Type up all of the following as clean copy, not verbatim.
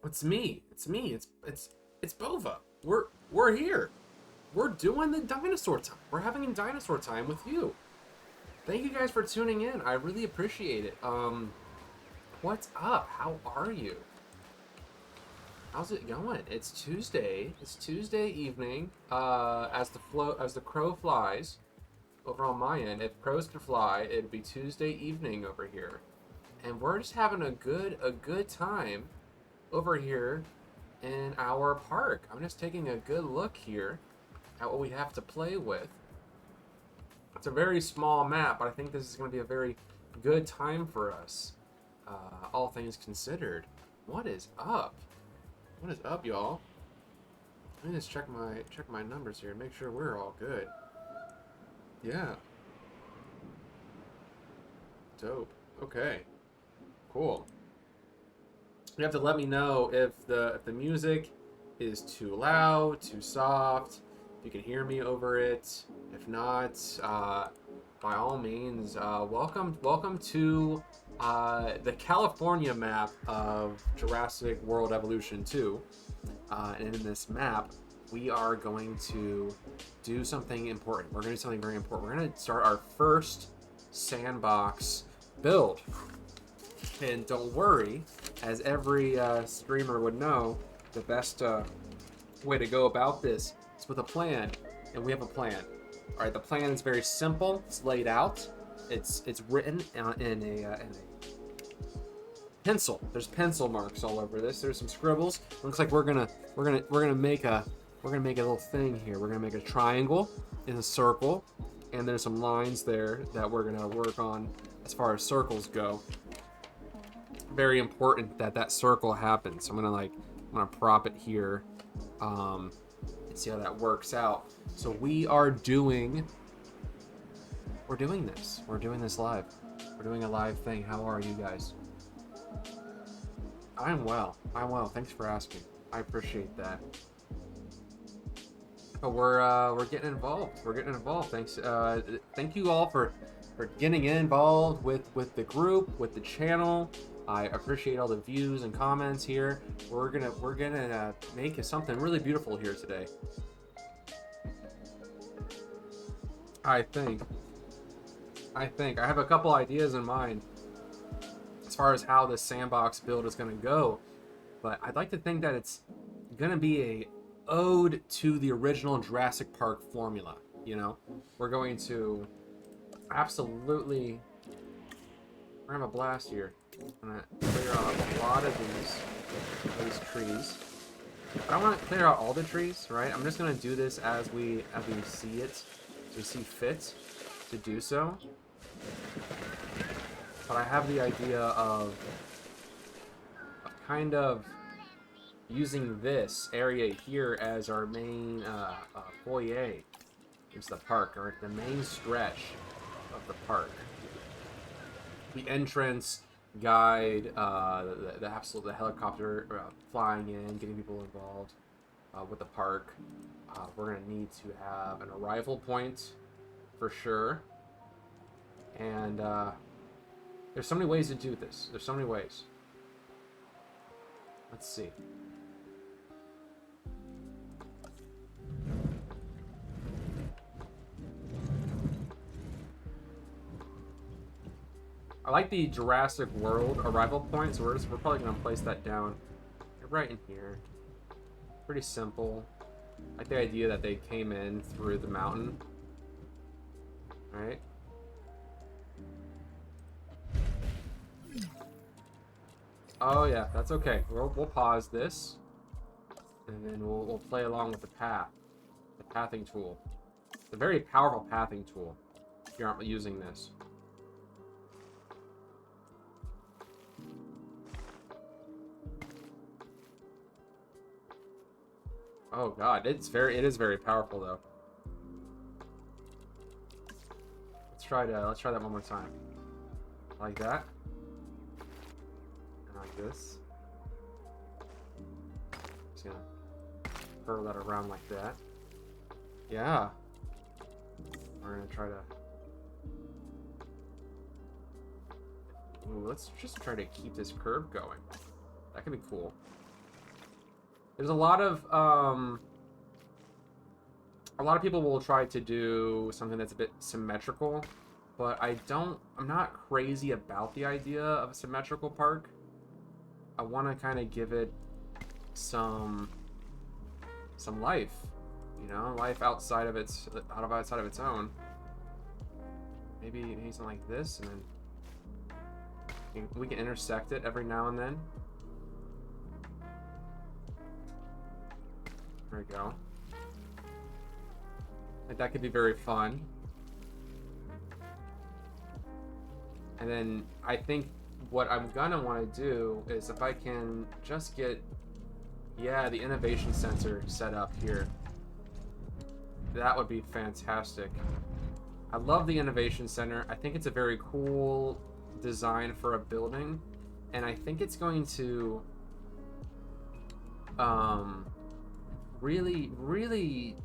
It's me. It's me. It's Bova. We're here. We're doing the dinosaur time. We're having dinosaur time with you. Thank you guys for tuning in. I really appreciate it. What's up? How are you? How's it going? It's Tuesday. It's Tuesday evening. As the crow flies over on my end. If crows could fly, it'd be Tuesday evening over here, and we're just having a good time over here in our park. I'm just taking a good look here at what we have to play with. It's a very small map, but I think this is going to be a very good time for us, all things considered. What is up? What is up, y'all? Let me just check my numbers here, make sure we're all good. Yeah. Dope. Okay. Cool. You have to let me know if the music is too loud, too soft, if you can hear me over it. If not, by all means, welcome to the California map of Jurassic World Evolution 2. And in this map, we are going to do something important. We're going to do something very important. We're going to start our first Sandbox build. And don't worry, as every streamer would know, the best way to go about this is with a plan, and we have a plan. All right, the plan is very simple. It's laid out. It's written in a pencil. There's pencil marks all over this. There's some scribbles. Looks like we're gonna make a little thing here. We're gonna make a triangle in a circle, and there's some lines there that we're gonna work on as far as circles go. Very important that circle happens. I'm gonna prop it here, and see how that works out. So we're doing this. We're doing this live. We're doing a live thing. How are you guys? I'm well. Thanks for asking. I appreciate that. But we're getting involved. Thanks. Thank you all for getting involved with the group, with the channel. I appreciate all the views and comments here. We're gonna make something really beautiful here today. I think I have a couple ideas in mind as far as how this Sandbox build is gonna go, but I'd like to think that it's gonna be a ode to the original Jurassic Park formula. You know, we're going to absolutely, we're gonna have a blast here. I'm gonna clear out a lot of these trees. I don't want to clear out all the trees, right? I'm just gonna do this as we see it, as we see fit to do so. But I have the idea of kind of using this area here as our main foyer. It's the park, or the main stretch of the park. The entrance guide, the helicopter flying in, getting people involved with the park. We're gonna need to have an arrival point for sure, and there's so many ways to do this. There's so many ways. Let's see. I like the Jurassic World arrival point, so we're probably gonna place that down right in here. Pretty simple. I like the idea that they came in through the mountain. All right. Oh yeah, that's okay. We'll pause this, and then we'll play along with the pathing tool. It's a very powerful pathing tool if you're not using this. Oh god, it is very powerful though. Let's try that one more time. Like that. And like this. Just gonna curl that around like that. Yeah. We're gonna try to. Ooh, let's just try to keep this curve going. That could be cool. There's a lot of people will try to do something that's a bit symmetrical, but I'm not crazy about the idea of a symmetrical park. I want to kind of give it some life, you know, life outside of its own. Maybe something like this, and then we can intersect it every now and then. There we go. Like, that could be very fun. And then I think what I'm gonna want to do is if I can just get, yeah, the innovation center set up here. That would be fantastic. I love the innovation center. I think it's a very cool design for a building, and I think it's going to really,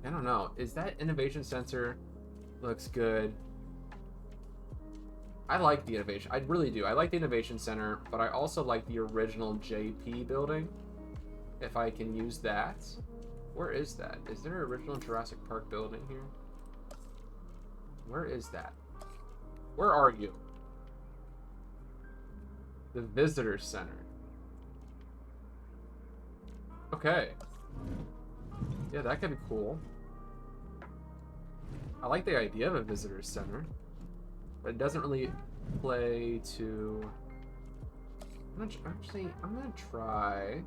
I don't know, is that innovation center looks good. I like the innovation, I really do. I like the innovation center, but I also like the original JP building. If I can use that. Where is that? Is there an original Jurassic Park building here? Where is that? Where are you? The visitor center. Okay. Yeah, that could be cool. I like the idea of a visitor center, but it doesn't really play to... I'm gonna try...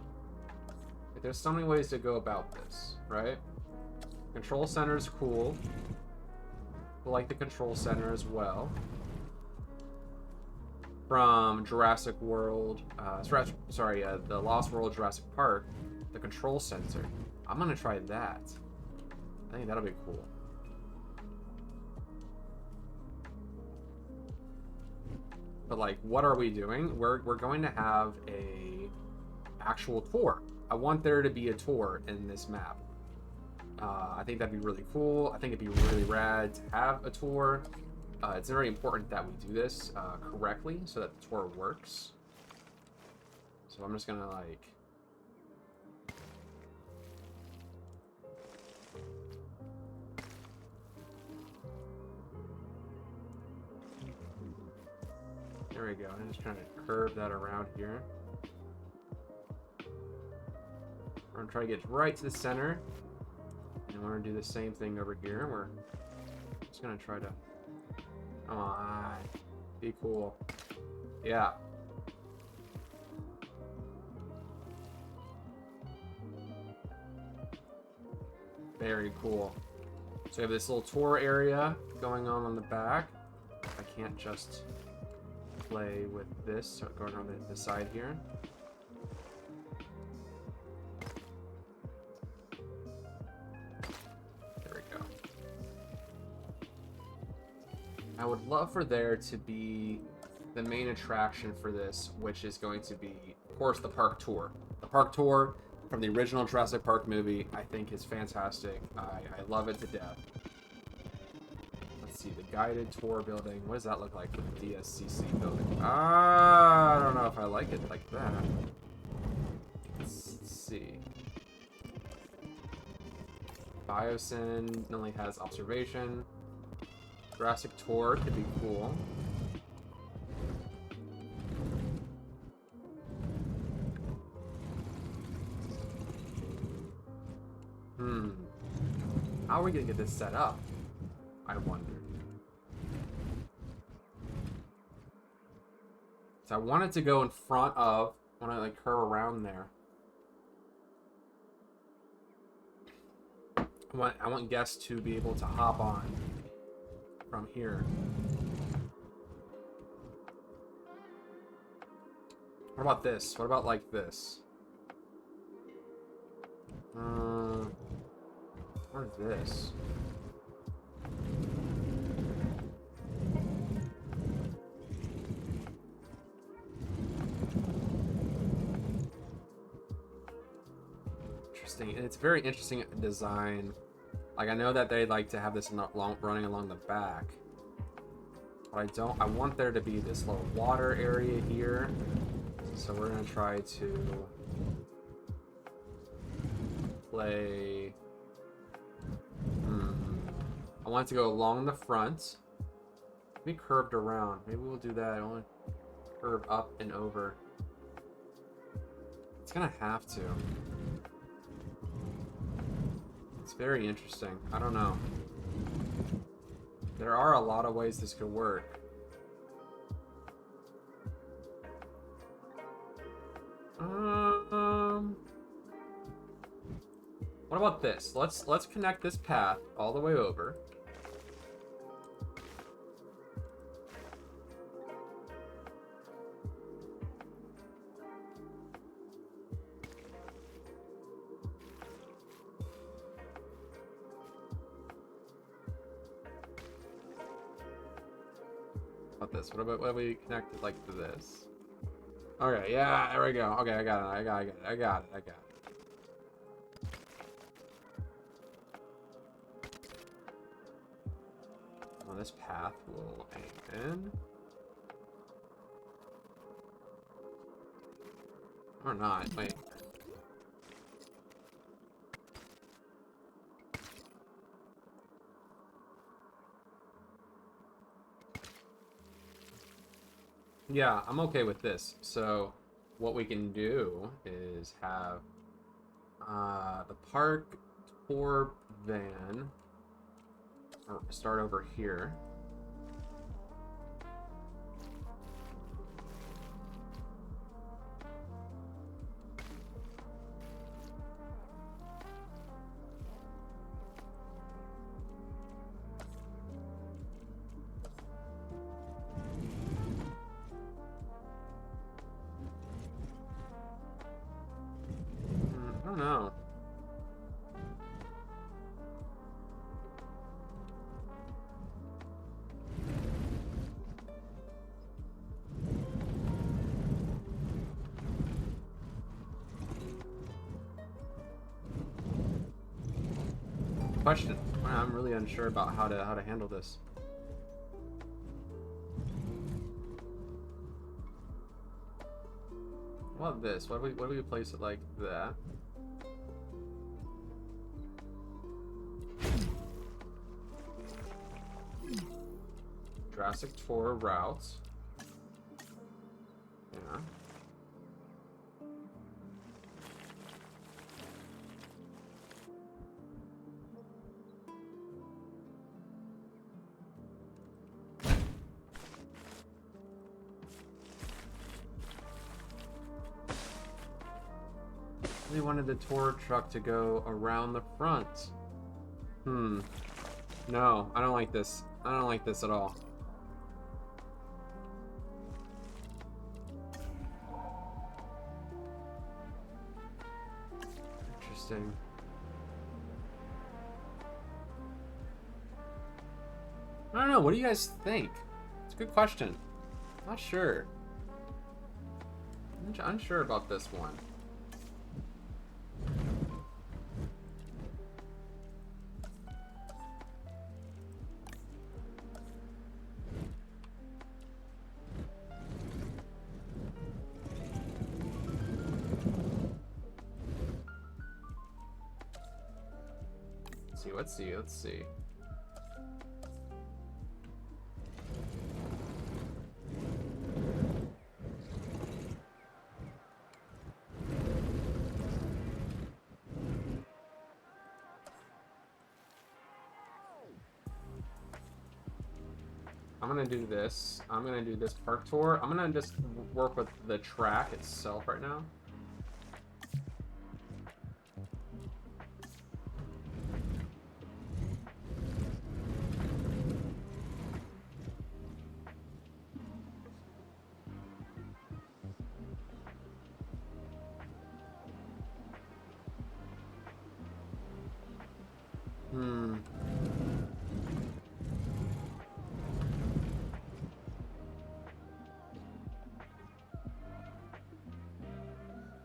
There's so many ways to go about this, right? Control center is cool. I like the control center as well. From Jurassic World, the Lost World Jurassic Park, the control center. I'm gonna try that. I think that'll be cool. But like, what are we doing? We're going to have a actual tour. I want there to be a tour in this map. I think that'd be really cool. I think it'd be really rad to have a tour. It's very important that we do this correctly so that the tour works. So I'm just gonna like... There we go. I'm just trying to curve that around here. We're gonna try to get right to the center. And we're gonna do the same thing over here. We're just gonna try to... Come on. Be cool. Yeah. Very cool. So we have this little tour area going on the back. I can't just play with this, so going on the side here. I would love for there to be the main attraction for this, which is going to be, of course, the park tour. The park tour from the original Jurassic Park movie, I think is fantastic. I love it to death. Let's see, the guided tour building. What does that look like for the DSCC building? I don't know if I like it like that. Let's see. Biosyn only has observation. Jurassic Tour could be cool. How are we gonna get this set up? I wonder. So I want it to go in front of, I want to like curve around there. I want guests to be able to hop on from here. What about this? What about like this? Or this? Interesting. It's very interesting design. Like, I know that they like to have this running along the back, but I want there to be this little water area here. So we're gonna try to play... I want it to go along the front. Maybe curved around. Maybe we'll do that. I want to curve up and over. It's gonna have to. It's very interesting. I don't know. There are a lot of ways this could work. What about this? Let's connect this path all the way over. About this? What about we connect it like to this? Okay, yeah, there we go. Okay, I got it. I got it. Well, this path will aim in. Or not. Wait. Yeah, I'm okay with this. So what we can do is have the park tour van start over here. I don't know. Question. I'm really unsure about how to handle this. What about this? What do we place it like that? Jurassic tour routes. Yeah. They wanted the tour truck to go around the front. No, I don't like this. I don't like this at all. Interesting. I don't know. What do you guys think? It's a good question. I'm not sure. I'm unsure about this one. Let's see. I'm gonna do this. I'm gonna do this park tour. I'm gonna just work with the track itself right now.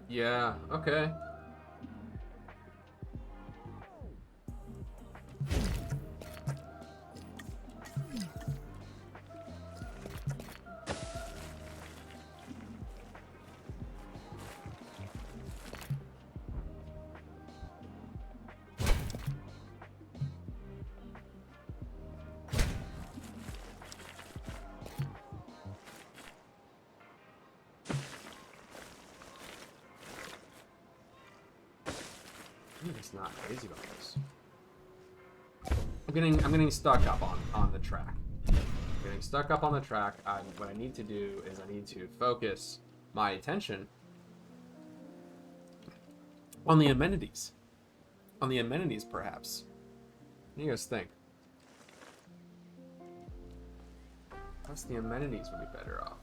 Yeah, okay. I'm just not crazy about this. I'm getting stuck up on the track. Getting stuck up on the track. What I need to do is I need to focus my attention on the amenities. On the amenities, perhaps. What do you guys think? Perhaps the amenities would be better off.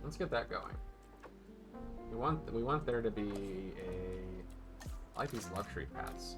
Let's get that going. We want there to be I like these luxury paths.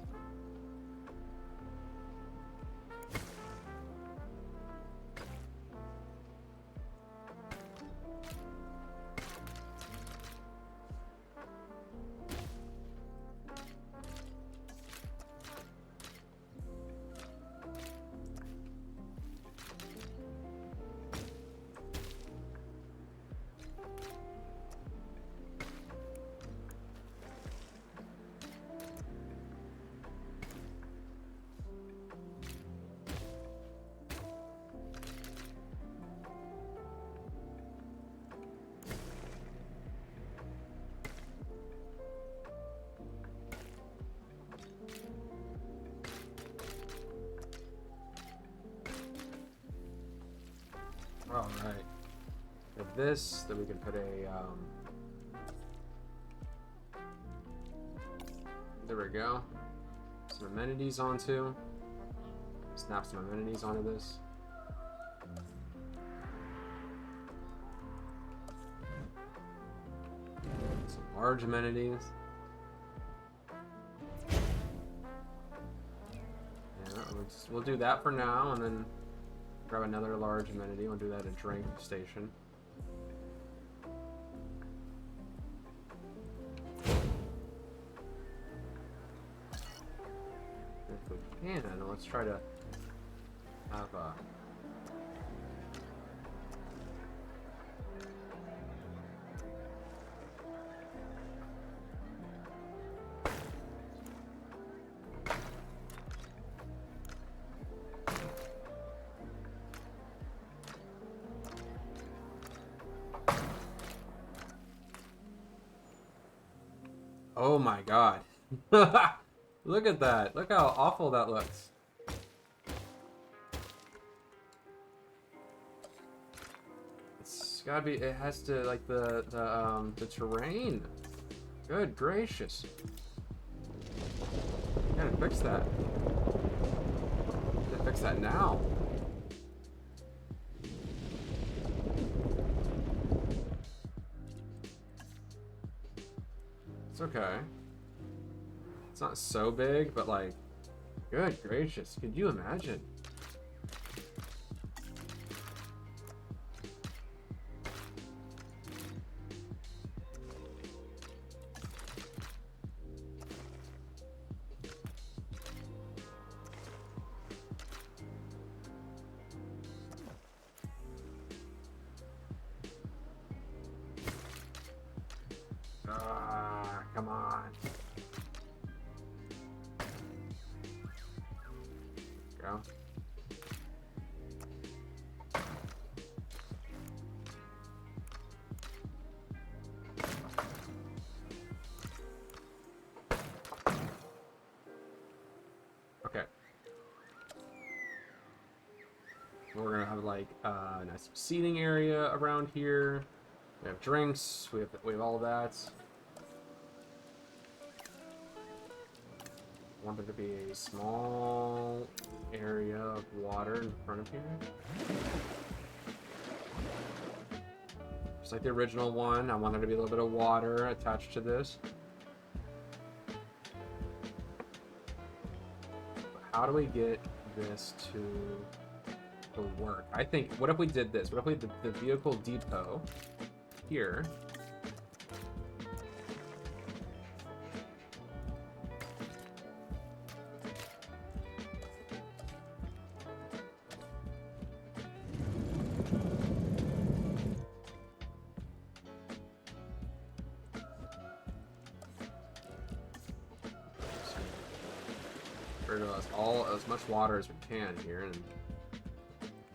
All right. With this, then we can put a. There we go. Some amenities onto. Snap some amenities onto this. Some large amenities. Yeah, we'll do that for now, and then grab another large amenity. We'll do that at drink station. If we can, let's try to have a. Oh my god. Look at that. Look how awful that looks. It's gotta be, it has to, like, the terrain. Good gracious. Gotta fix that. Gotta fix that now. It's okay. It's not so big, but like, good gracious, could you imagine? Come on. Go. Okay. We're gonna have like a nice seating area around here. We have drinks. We have all that. I want there to be a small area of water in front of here. Just like the original one, I want there to be a little bit of water attached to this. But how do we get this to work? I think, what if we did this? What if we did the vehicle depot here? As much water as we can here, and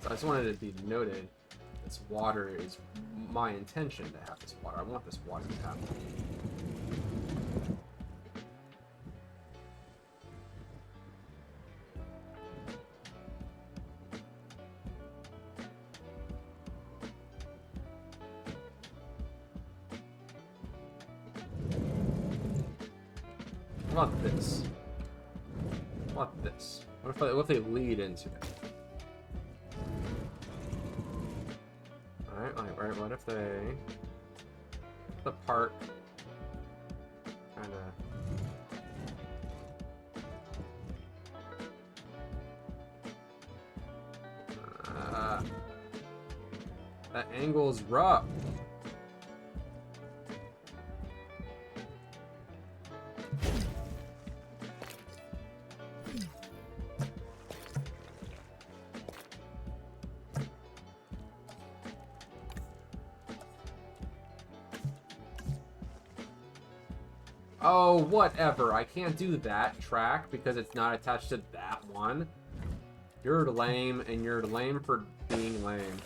so I just wanted it to be noted this water is my intention to have this water. I want this water to happen. How about this? How about this? What if they lead into it? Alright, what if they... The park... Kinda... That angle's rough. Oh, whatever. I can't do that track because it's not attached to that one. You're lame, and you're lame for being lame.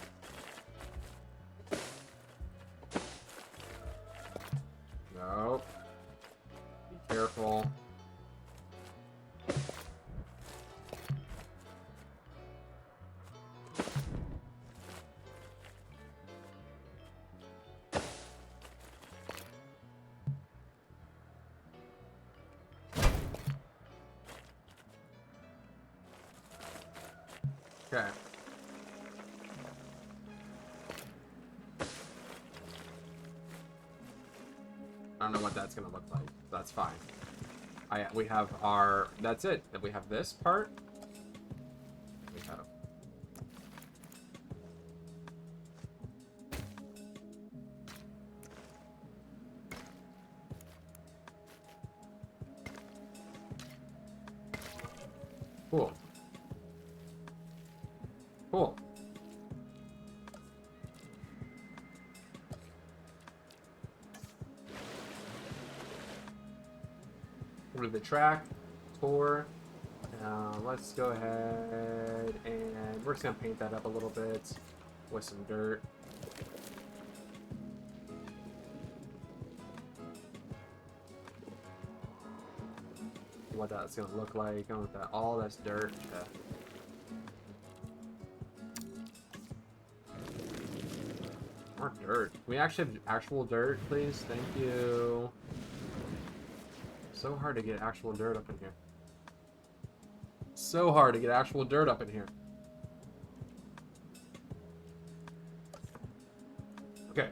No. Be careful. Okay. I don't know what that's gonna look like. That's fine. We have our... That's it. Then we have this part. We have... Cool. Cool. Go to the track, tour. Let's go ahead and we're just gonna paint that up a little bit with some dirt. What that's gonna look like. Going with that, all that's dirt. More dirt. Can we actually have actual dirt, please? Thank you. So hard to get actual dirt up in here. So hard to get actual dirt up in here. Okay.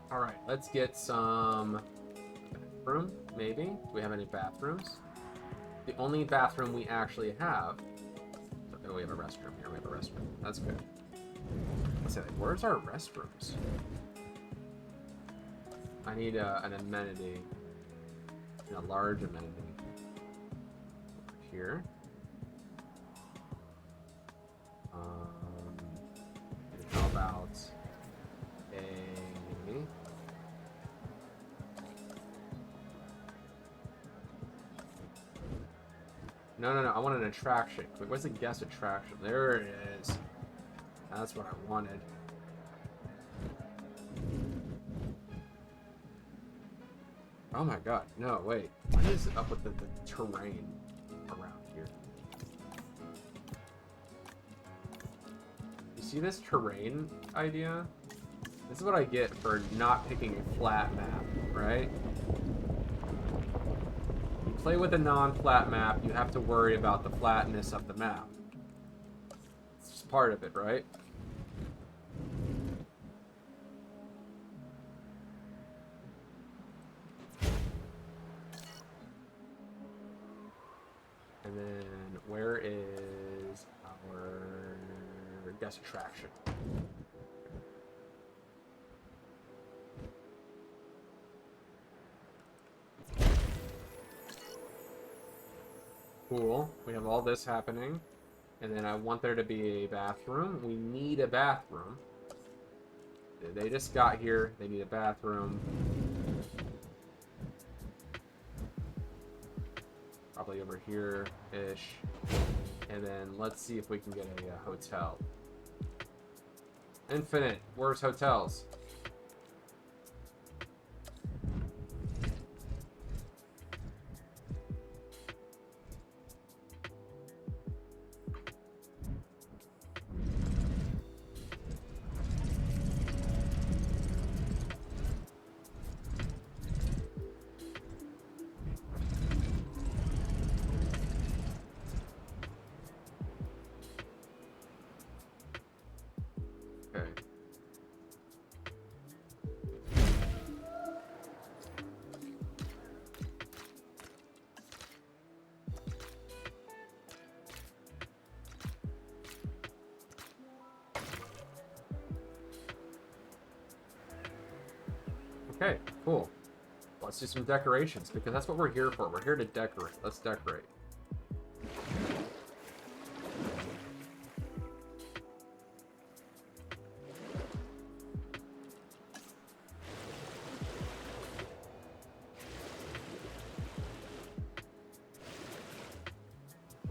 All right, let's get some bathroom, maybe. Do we have any bathrooms? The only bathroom we actually have... Oh, we have a restroom here. We have a restroom. That's good. Let's say, like, where's our restrooms? I need an amenity. A large amenity. Over here. How about a... No, I want an attraction. Wait, what's the guest attraction? There it is. That's what I wanted. Oh my god, no, wait. What is up with the terrain around here? You see this terrain idea? This is what I get for not picking a flat map, right? Play with a non-flat map, you have to worry about the flatness of the map. It's just part of it, right? And then, where is our guest attraction? Cool. We have all this happening. And then I want there to be a bathroom. We need a bathroom. They just got here. They need a bathroom. Probably over here-ish. And then let's see if we can get a hotel. Infinite. Where's hotels? Okay, cool. Let's do some decorations, because that's what we're here for. We're here to decorate. Let's decorate.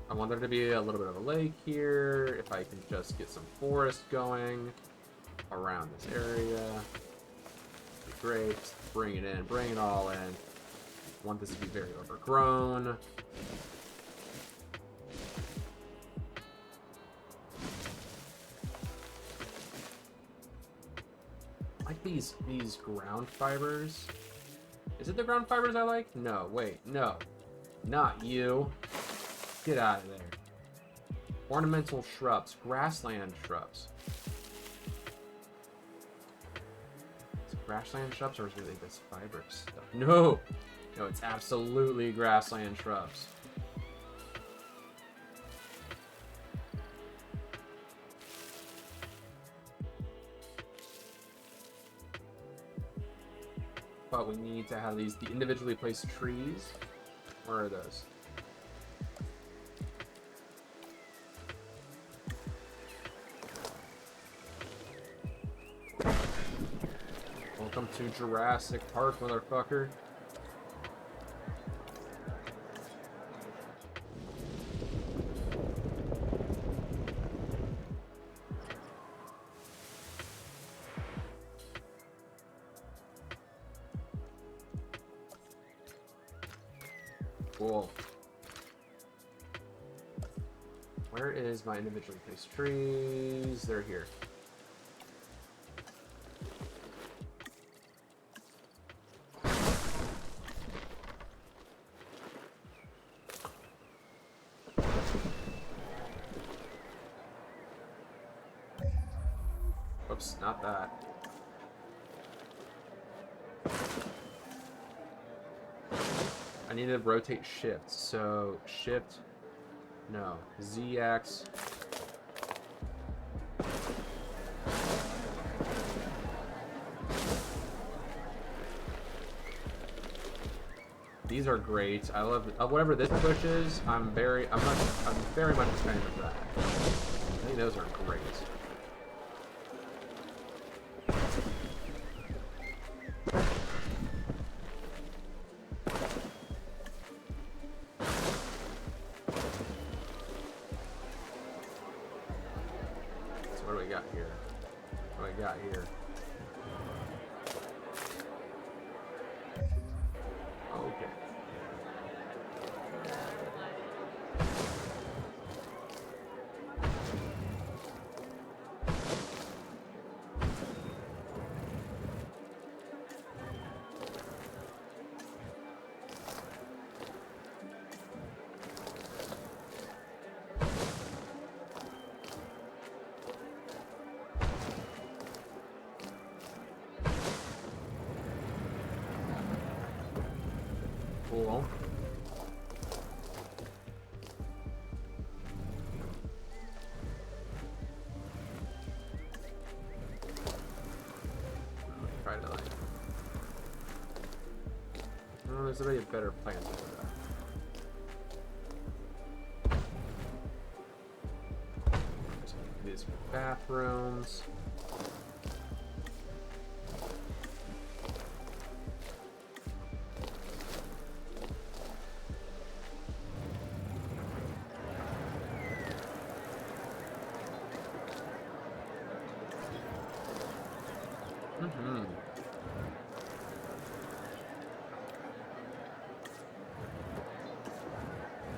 I want there to be a little bit of a lake here. If I can just get some forest going around this area. Great. Bring it in. Bring it all in. Want this to be very overgrown. I like these ground fibers. Is it the ground fibers I like? No, wait, no. Not you. Get out of there. Ornamental shrubs. Grassland shrubs. Grassland shrubs, or is it really this fiber stuff? No! No, it's absolutely grassland shrubs. But we need to have the individually placed trees. Where are those? Welcome to Jurassic Park, motherfucker. Cool. Where is my individually placed trees? They're here. Oops, not that. I need to rotate shift. So shift, no, ZX. These are great. I love whatever this push is. I'm very much a fan of that. I think those are great. Cool. Try to like. Oh, there's already a better plan for that. bathrooms.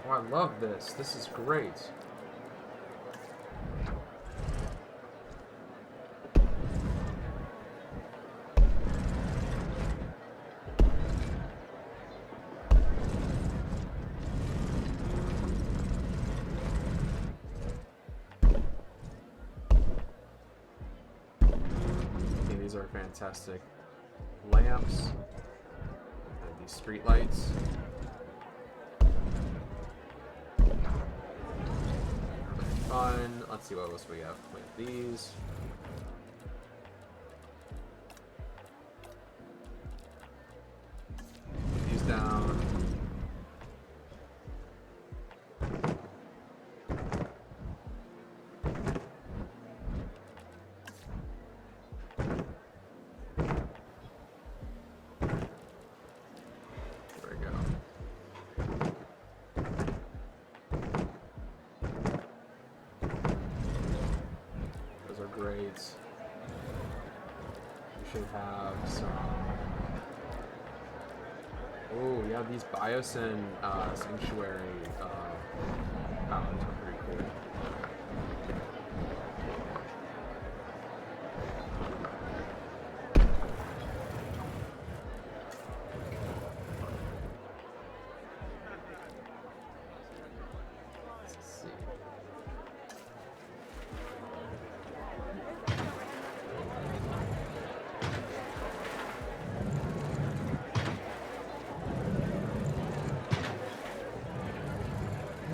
Oh, I love this. This is great. Okay, these are fantastic lamps and these street lights. Fun. Let's see what else we have with these. Put these down. There we go. Great. We should have some. Oh, we have these Biosyn sanctuary fountains are pretty cool.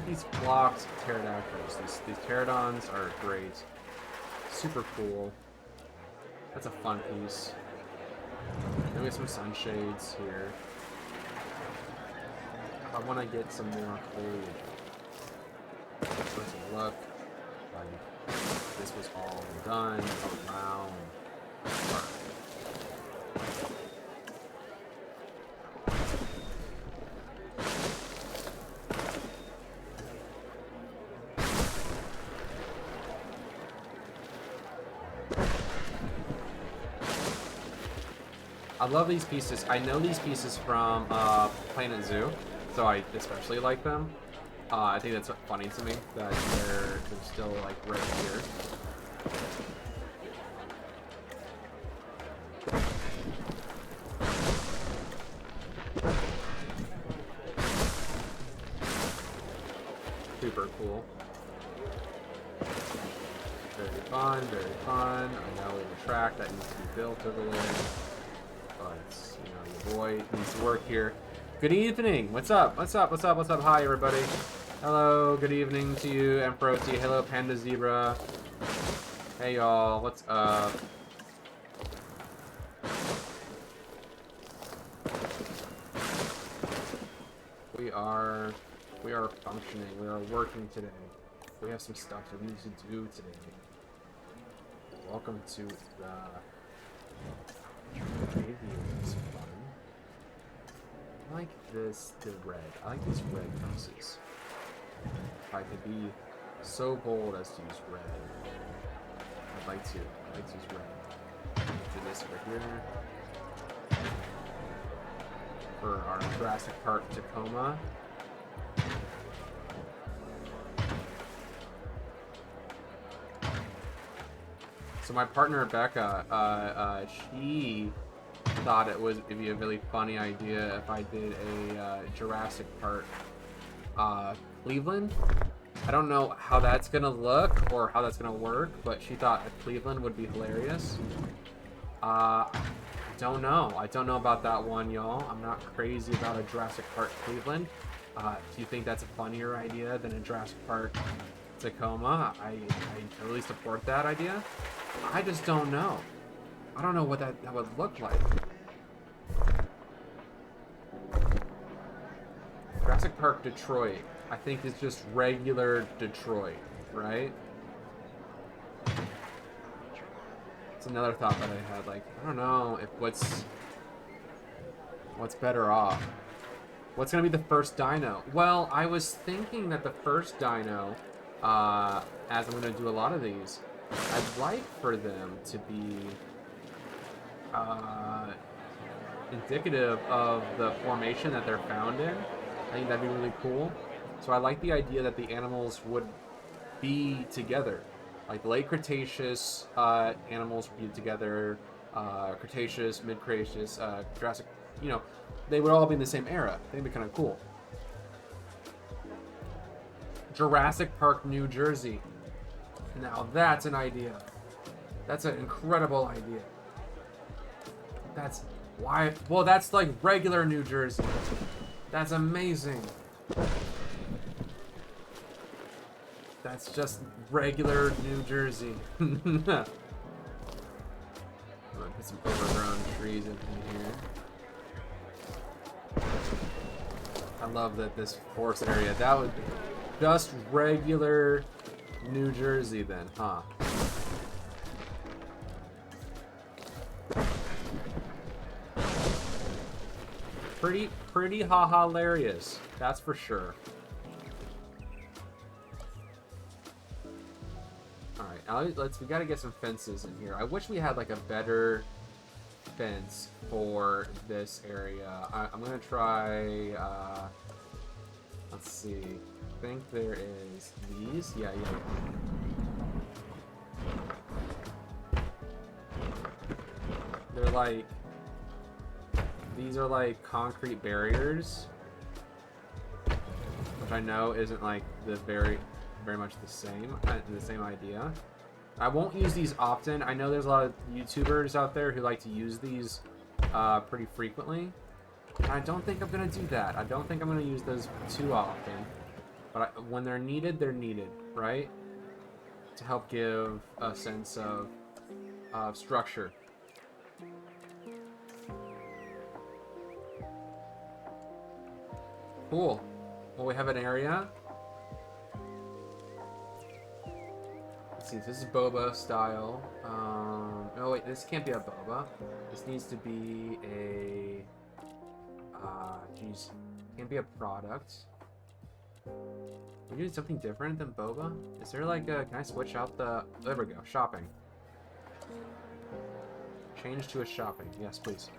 These blocks of pterodactyls. These pterodons are great. Super cool. That's a fun piece. Then we have some sunshades here. I want to get some more foliage. Let's look like this was all done around park. I love these pieces. I know these pieces from Planet Zoo, so I especially like them. I think that's funny to me that they're still like right here. Super cool. Very fun, very fun. I know there's a track that needs to be built over there. But, you know, your boy needs to work here. Good evening. What's up? What's up? What's up? What's up? Hi, everybody. Hello. Good evening to you, Emperoti. Hello, Panda Zebra. Hey, y'all. What's up? We are functioning. We are working today. We have some stuff that we need to do today. Welcome to the Avians fun. I like this, the red. I like these red pieces. If I could be so bold as to use red, I'd like to. I'd like to use red. Do this over here. For our Jurassic Park Tacoma. So my partner Rebecca, she thought it'd be a really funny idea if I did a Jurassic Park Cleveland. I don't know how that's gonna look or how that's gonna work, but she thought a Cleveland would be hilarious. I don't know. I don't know about that one, y'all. I'm not crazy about a Jurassic Park Cleveland. Do you think that's a funnier idea than a Jurassic Park Tacoma? I totally support that idea. I just don't know. I don't know what that would look like. Jurassic Park Detroit, I think, is just regular Detroit, right? It's another thought that I had. Like, I don't know if what's better off. What's gonna be the first dino? Well, I was thinking that the first dino, as I'm gonna do a lot of these, I'd like for them to be indicative of the formation that they're found in. I think that'd be really cool. So I like the idea that the animals would be together. Like the late Cretaceous animals would be together, Cretaceous, mid-Cretaceous, Jurassic, you know, they would all be in the same era. I think it'd be kind of cool. Jurassic Park, New Jersey. Now that's an idea. That's an incredible idea. That's why. Well, that's like regular New Jersey. That's amazing. That's just regular New Jersey. I'm gonna put some overgrown trees in here. I love that this forest area. That would be just regular New Jersey then, huh? Pretty hilarious. That's for sure. Alright, we gotta get some fences in here. I wish we had like a better fence for this area. I'm gonna try, let's see. I think there is these. Yeah. They're like, these are like concrete barriers, which I know isn't like the very much the same idea. I won't use these often. I know there's a lot of YouTubers out there who like to use these pretty frequently. I don't think I'm gonna do that. I don't think I'm gonna use those too often. But when they're needed, right? To help give a sense of structure. Cool. Well, we have an area. Let's see, this is boba style. Oh wait, this can't be a boba. This needs to be a, can't be a product. We're doing something different than boba? Is there like a, can I switch out the, there we go, shopping. Change to a shopping, yes please.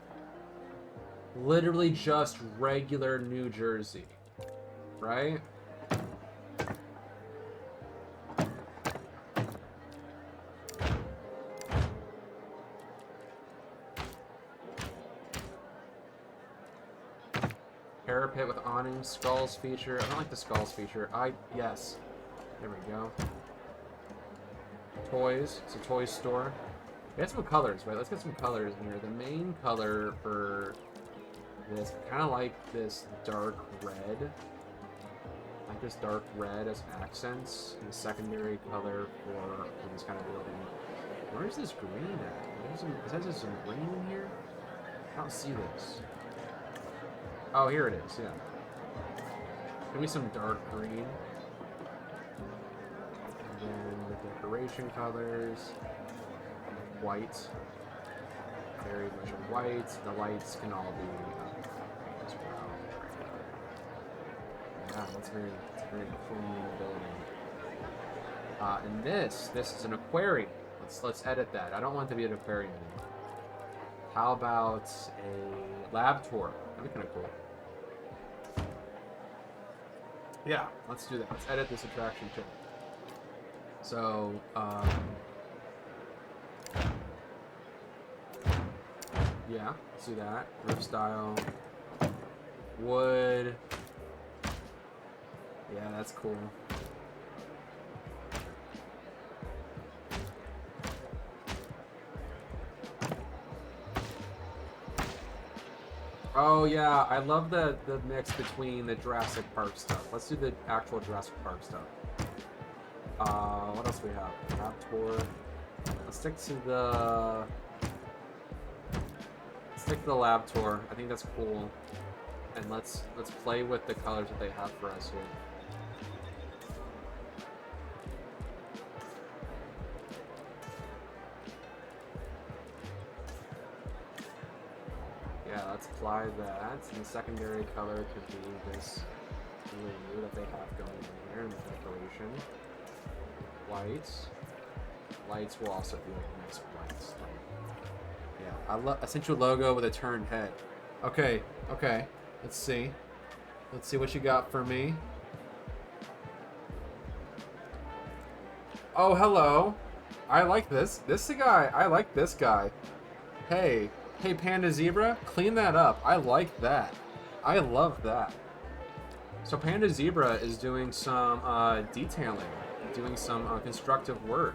Literally just regular New Jersey, right? Parapet with awning, skulls feature. I don't like the skulls feature. Yes. There we go. Toys. It's a toy store. We got some colors, right? Let's get some colors in here. The main color for this, kind of like this dark red. Like this dark red as accents. And the secondary color for this kind of building. Where's this green at? Is there some green in here? I don't see this. Oh, here it is, yeah. Give me some dark green. And then the decoration colors. White. Very much a white. The lights can all be as well. Yeah, it's a very clean building. And this is an aquarium. Let's edit that. I don't want it to be an aquarium anymore. How about a lab tour? That'd be kind of cool. Yeah, let's do that. Let's edit this attraction too. So, yeah, let's do that. Roof style. Wood. Yeah, that's cool. Oh yeah, I love the mix between the Jurassic Park stuff. Let's do the actual Jurassic Park stuff. What else do we have? Lab tour. Let's stick to the lab tour. I think that's cool. And let's play with the colors that they have for us here. Yeah, let's apply that. And the secondary color could be this blue that they have going in here in the decoration. White. Lights will also be like nice whites. Yeah, I sent you a logo with a turned head. Okay, okay. Let's see. Let's see what you got for me. Oh, hello. I like this. This guy. I like this guy. Hey. Hey, Panda Zebra. Clean that up. I like that. I love that. So Panda Zebra is doing some detailing. Doing some constructive work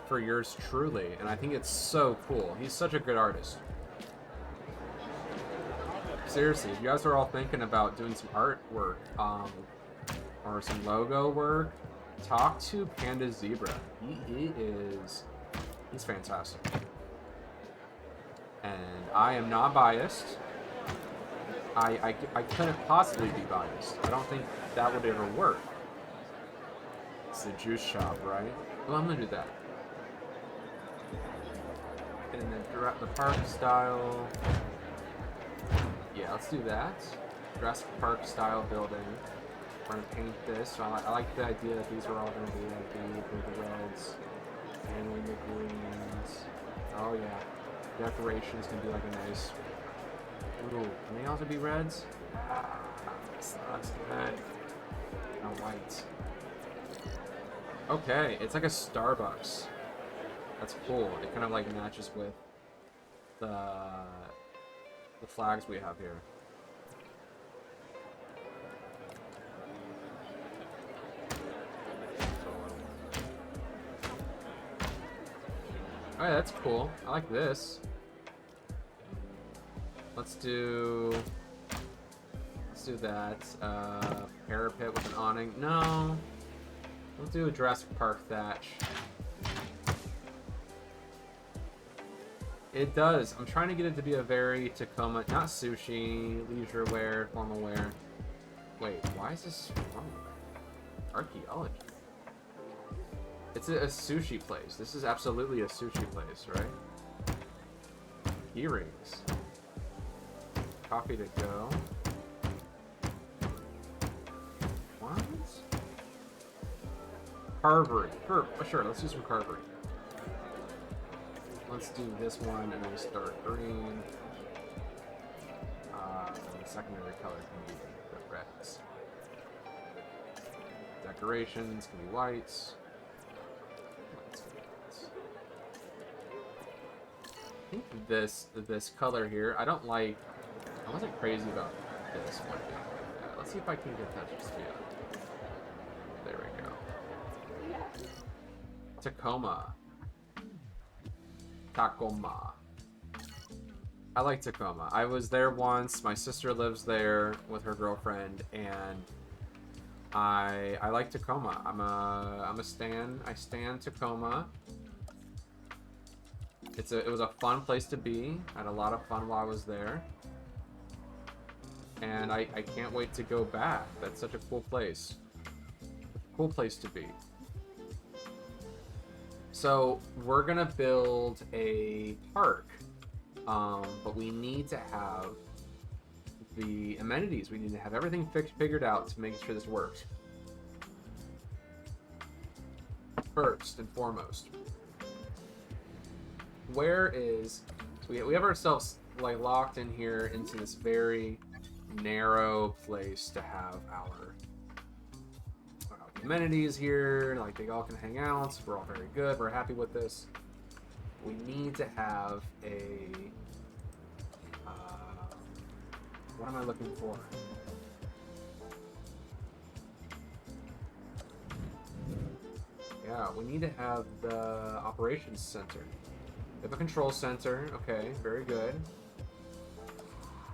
for yours truly. And I think it's so cool. He's such a good artist. Seriously, if you guys are all thinking about doing some artwork, or some logo work, talk to Panda Zebra. He's fantastic. And I am not biased. I couldn't possibly be biased. I don't think that would ever work. It's the juice shop, right? Well, I'm gonna do that. And then the park style. Yeah, let's do that. Jurassic Park style building. We're gonna paint this. So I like the idea that these are all gonna be like the reds and the greens. Oh yeah, decorations can be like a nice. Ooh, can they also be reds? That's good. No white. Okay, it's like a Starbucks. That's cool. It kind of like matches with the flags we have here. Alright, that's cool. I like this. Let's do that. Parapet with an awning. No. We'll do a Jurassic Park thatch. It does. I'm trying to get it to be a very Tacoma, not sushi, leisure wear, formal wear. Wait, why is this formal wear? Archaeology. It's a sushi place. This is absolutely a sushi place, right? Earrings. Coffee to go. What? Carvery. Sure, let's do some carvery. Let's do this one and then start green. And the secondary color can be the reds. Decorations can be whites. I think this color here, I wasn't crazy about this one. Let's see if I can get that just yet. There we go. Tacoma. I like Tacoma. I was there once. My sister lives there with her girlfriend, and I like Tacoma. I'm a stan. I stan Tacoma. It was a fun place to be. I had a lot of fun while I was there. And I can't wait to go back. That's such a cool place. Cool place to be. So we're gonna build a park, but we need to have the amenities. We need to have everything figured out to make sure this works. First and foremost, we have ourselves like locked in here into this very narrow place to have our amenities here, like they all can hang out. We're all very good. We're happy with this. We need to have a what am I looking for? Yeah, we need to have the operations center. We have a control center. Okay, very good.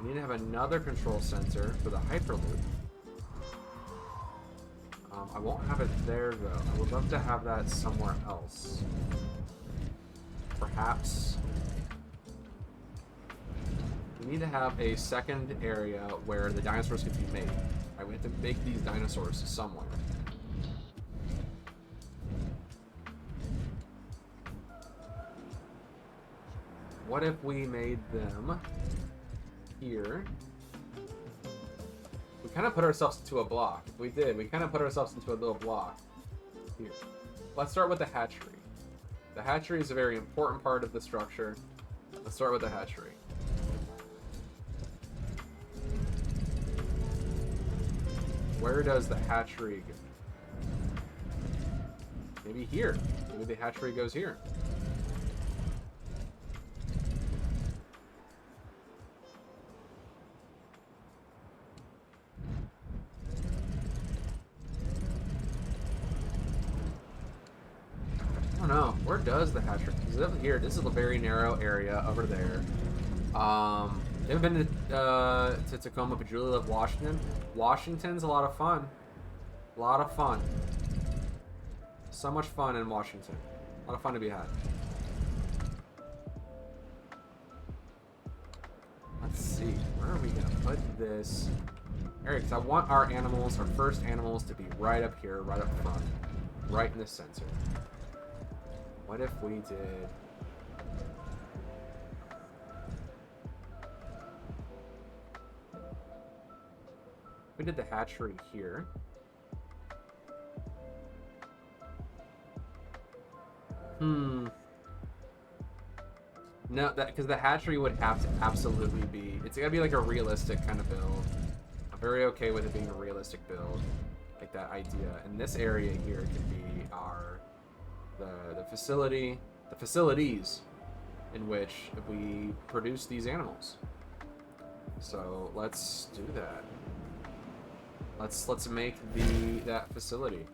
We need to have another control center for the Hyperloop. I won't have it there, though. I would love to have that somewhere else. Perhaps... we need to have a second area where the dinosaurs can be made. Right, we have to make these dinosaurs somewhere. What if we made them here. We kind of put ourselves into a block. We did. We kind of put ourselves into a little block here. Let's start with the hatchery. The hatchery is a very important part of the structure. Let's start with the hatchery. Where does the hatchery go? Maybe here. Maybe the hatchery goes here. I don't know. Where does the hatchery? Is it over here? This is a very narrow area over there. You haven't been to Tacoma, but you really love Washington. Washington's a lot of fun. A lot of fun. So much fun in Washington. A lot of fun to be had. Let's see. Where are we going to put this? Alright, because I want our animals, our first animals, to be right up here, right up front. Right in the center. What if we did... We did the hatchery here. No, because the hatchery would have to absolutely be... It's gotta be like a realistic kind of build. I'm very okay with it being a realistic build. Like that idea. And this area here can be our... The facility... The facilities in which we produce these animals. So let's do that. Let's make that facility.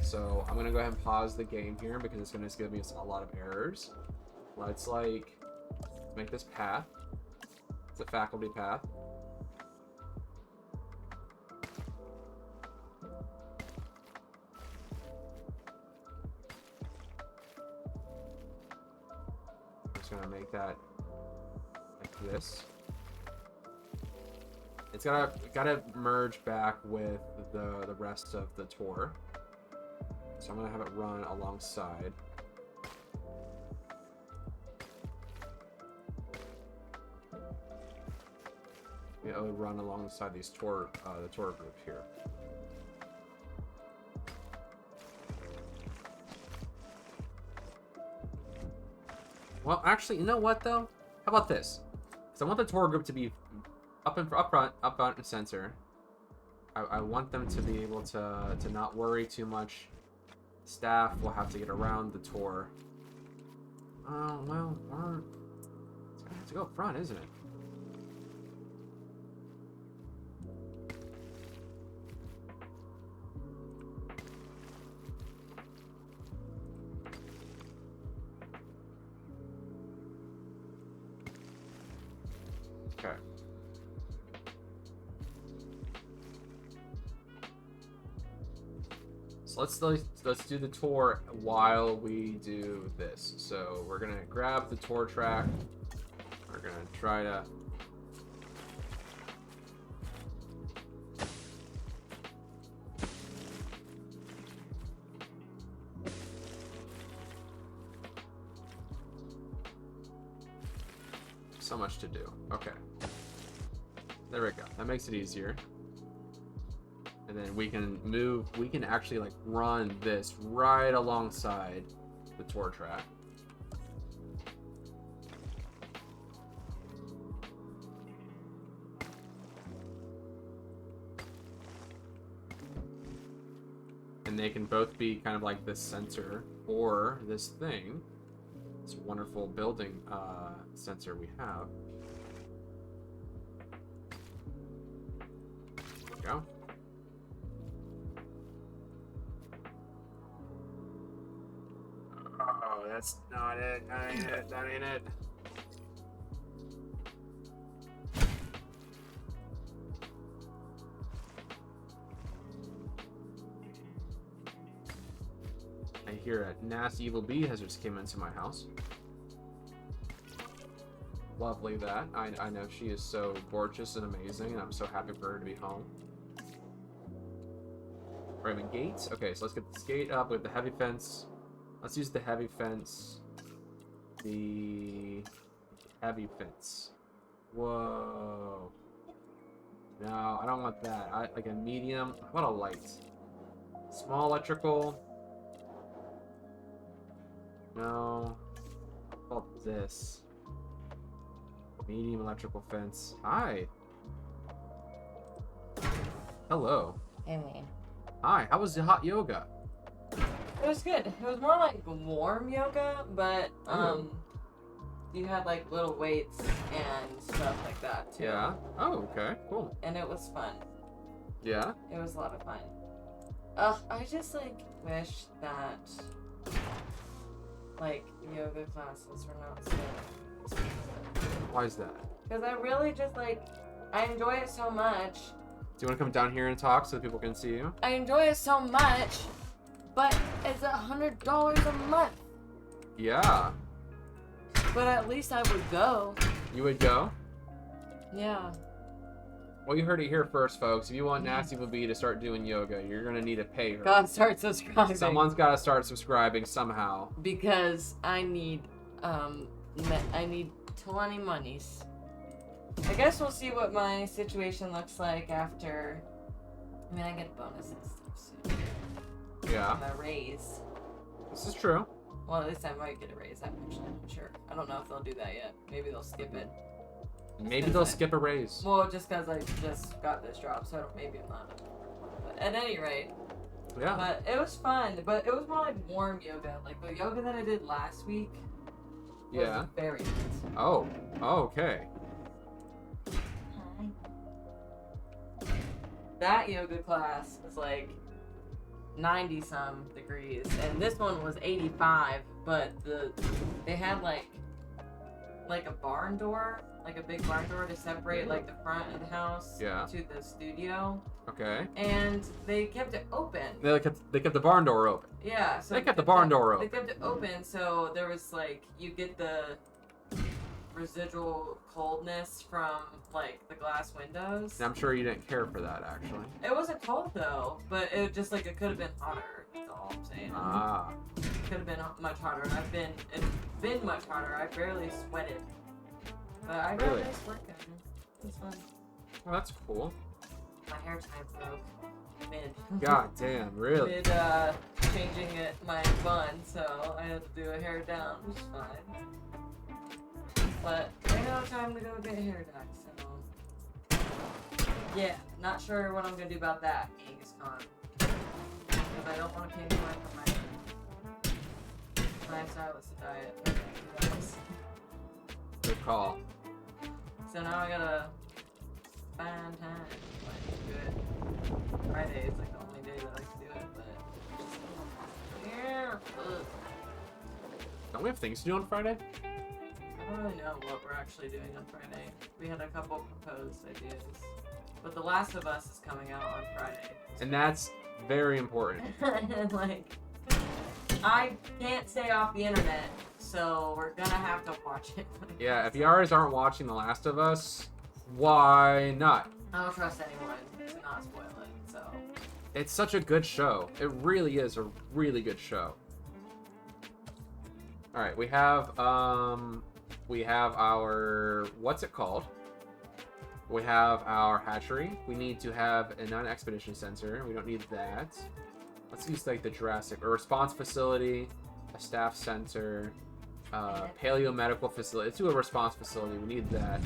So I'm gonna go ahead and pause the game here because it's gonna give me a lot of errors. Let's like make this path. It's a faculty path. I'm just gonna make that like this. It's gotta merge back with the rest of the tour. So I'm gonna have it run alongside. It would run alongside these the tour group here. Well, actually, you know what though? How about this? Because I want the tour group to be up front and center. I want them to be able to not worry too much. Staff will have to get around the tour. Oh well, it's gonna have to go up front, isn't it? Okay. So let's do the tour while we do this. So we're gonna grab the tour track. We're gonna try to so much to do. Okay. There we go. That makes it easier. And then we can actually like run this right alongside the tour track. And they can both be kind of like this sensor or this thing. This wonderful building sensor we have. There we go. Oh, that's not it. That ain't it. That ain't it. I hear a nasty evil bee has just came into my house. Lovely that. I know she is so gorgeous and amazing, and I'm so happy for her to be home. Raymond gates. Okay, so let's get this gate up with the heavy fence. Let's use the heavy fence. The heavy fence. Whoa. No, I don't want that. Like a medium. What a light. Small electrical. No. How about this? Medium electrical fence. Hi. Hello. Hey, man. Hi. How was the hot yoga? It was good. It was more like warm yoga, but you had like little weights and stuff like that too. Yeah. Oh, okay. Cool. And it was fun. Yeah. It was a lot of fun. Ugh, I just like wish that like yoga classes were not so expensive. Why is that? Because I really just like I enjoy it so much. Do you want to come down here and talk so that people can see you? I enjoy it so much, but it's $100 a month. Yeah. But at least I would go. You would go? Yeah. Well, you heard it here first, folks. If you want Nasty Bee to start doing yoga, you're going to need to pay her. Gotta start subscribing. Someone's got to start subscribing somehow. Because I need 20 monies. I guess we'll see what my situation looks like after. I mean, I get a bonus and stuff soon. Yeah. My raise. This is true. Well, at least I might get a raise. I'm actually not sure. I don't know if they'll do that yet. Maybe they'll skip it. Maybe they'll skip a raise. Well, just because I just got this job, so maybe I'm not. But at any rate. Yeah. But it was fun. But it was more like warm yoga. Like the yoga that I did last week was very nice. Oh. Oh, okay. That yoga class was like 90 some degrees, and this one was 85. But they had like a barn door, like a big barn door to separate like the front of the house to the studio. Okay. And they kept it open. They kept the barn door open. Yeah. So they kept the barn door open. They kept it open, so there was like you get the residual coldness from like the glass windows. And I'm sure you didn't care for that, actually. It wasn't cold though, but it just like it could have been hotter. That's all I'm saying. Ah. It could have been much hotter. It's been much hotter. I barely sweated, but I got Really? a nice workout. It was fun. Well, that's cool. My hair tie broke mid. God damn, really? Mid changing it my bun, so I had to do a hair down, which is fine. But I don't have time to go get hair done, so yeah, not sure what I'm gonna do about that, Genghis Khan. Because I don't want to pay more for my stylist diet. Good call. So now I gotta find time. Like, do it. Friday is like the only day that I can do it, but yeah. Ugh. Don't we have things to do on Friday? I don't really know what we're actually doing on Friday. We had a couple proposed ideas. But The Last of Us is coming out on Friday. And that's very important. Like, I can't stay off the internet, so we're gonna have to watch it. Yeah, if you guys aren't watching The Last of Us, why not? I don't trust anyone to not spoil it, so. It's such a good show. It really is a really good show. Alright, we have our, what's it called? We have our hatchery. We need to have a non-expedition center. We don't need that. Let's use like the Jurassic, a response facility, a staff center, paleo-medical facility. Let's do a response facility. We need that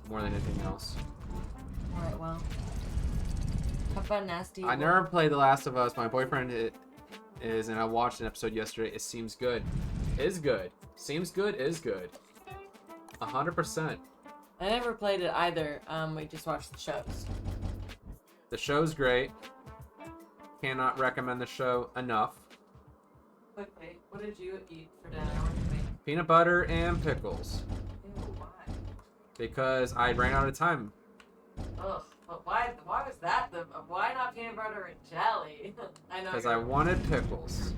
more than anything else. Alright, well. Have fun, Nasty. I never played The Last of Us. My boyfriend is, and I watched an episode yesterday. It seems good. Is good. Seems good, is good. 100%. I never played it either. We just watched the shows. The show's great. Cannot recommend the show enough. Quickly, what did you eat for dinner? What did you make? Peanut butter and pickles. Ew, why? Because I ran out of time. Ugh, but why was that why not peanut butter and jelly? I know. Because I wanted pickles.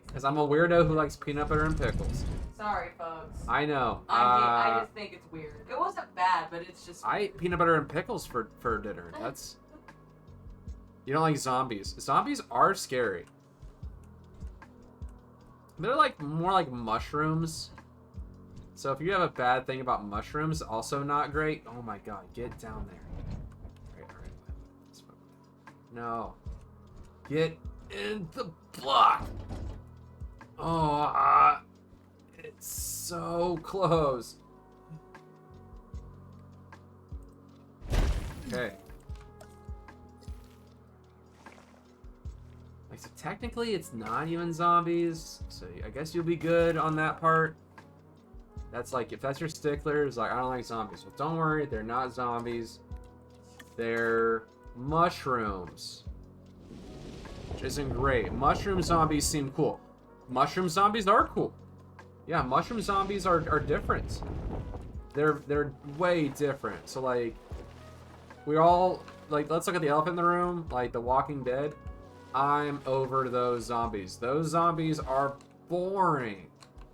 Because I'm a weirdo who likes peanut butter and pickles. Sorry, folks. I know. I just think it's weird. It wasn't bad, but it's just I ate peanut butter and pickles for dinner. That's... You don't like zombies. Zombies are scary. They're like more like mushrooms. So if you have a bad thing about mushrooms, also not great. Oh my god, get down there. no. Get in the block. Oh, it's so close. Okay. Like, so technically it's not even zombies, so I guess you'll be good on that part. That's like, if that's your sticklers, like, I don't like zombies. Well, don't worry, they're not zombies. They're mushrooms. Which isn't great. Mushroom zombies seem cool. Mushroom zombies are cool. Yeah, mushroom zombies are different. They're way different. So, like, we all, like, let's look at the elephant in the room, like The Walking Dead. I'm over those zombies. Those zombies are boring.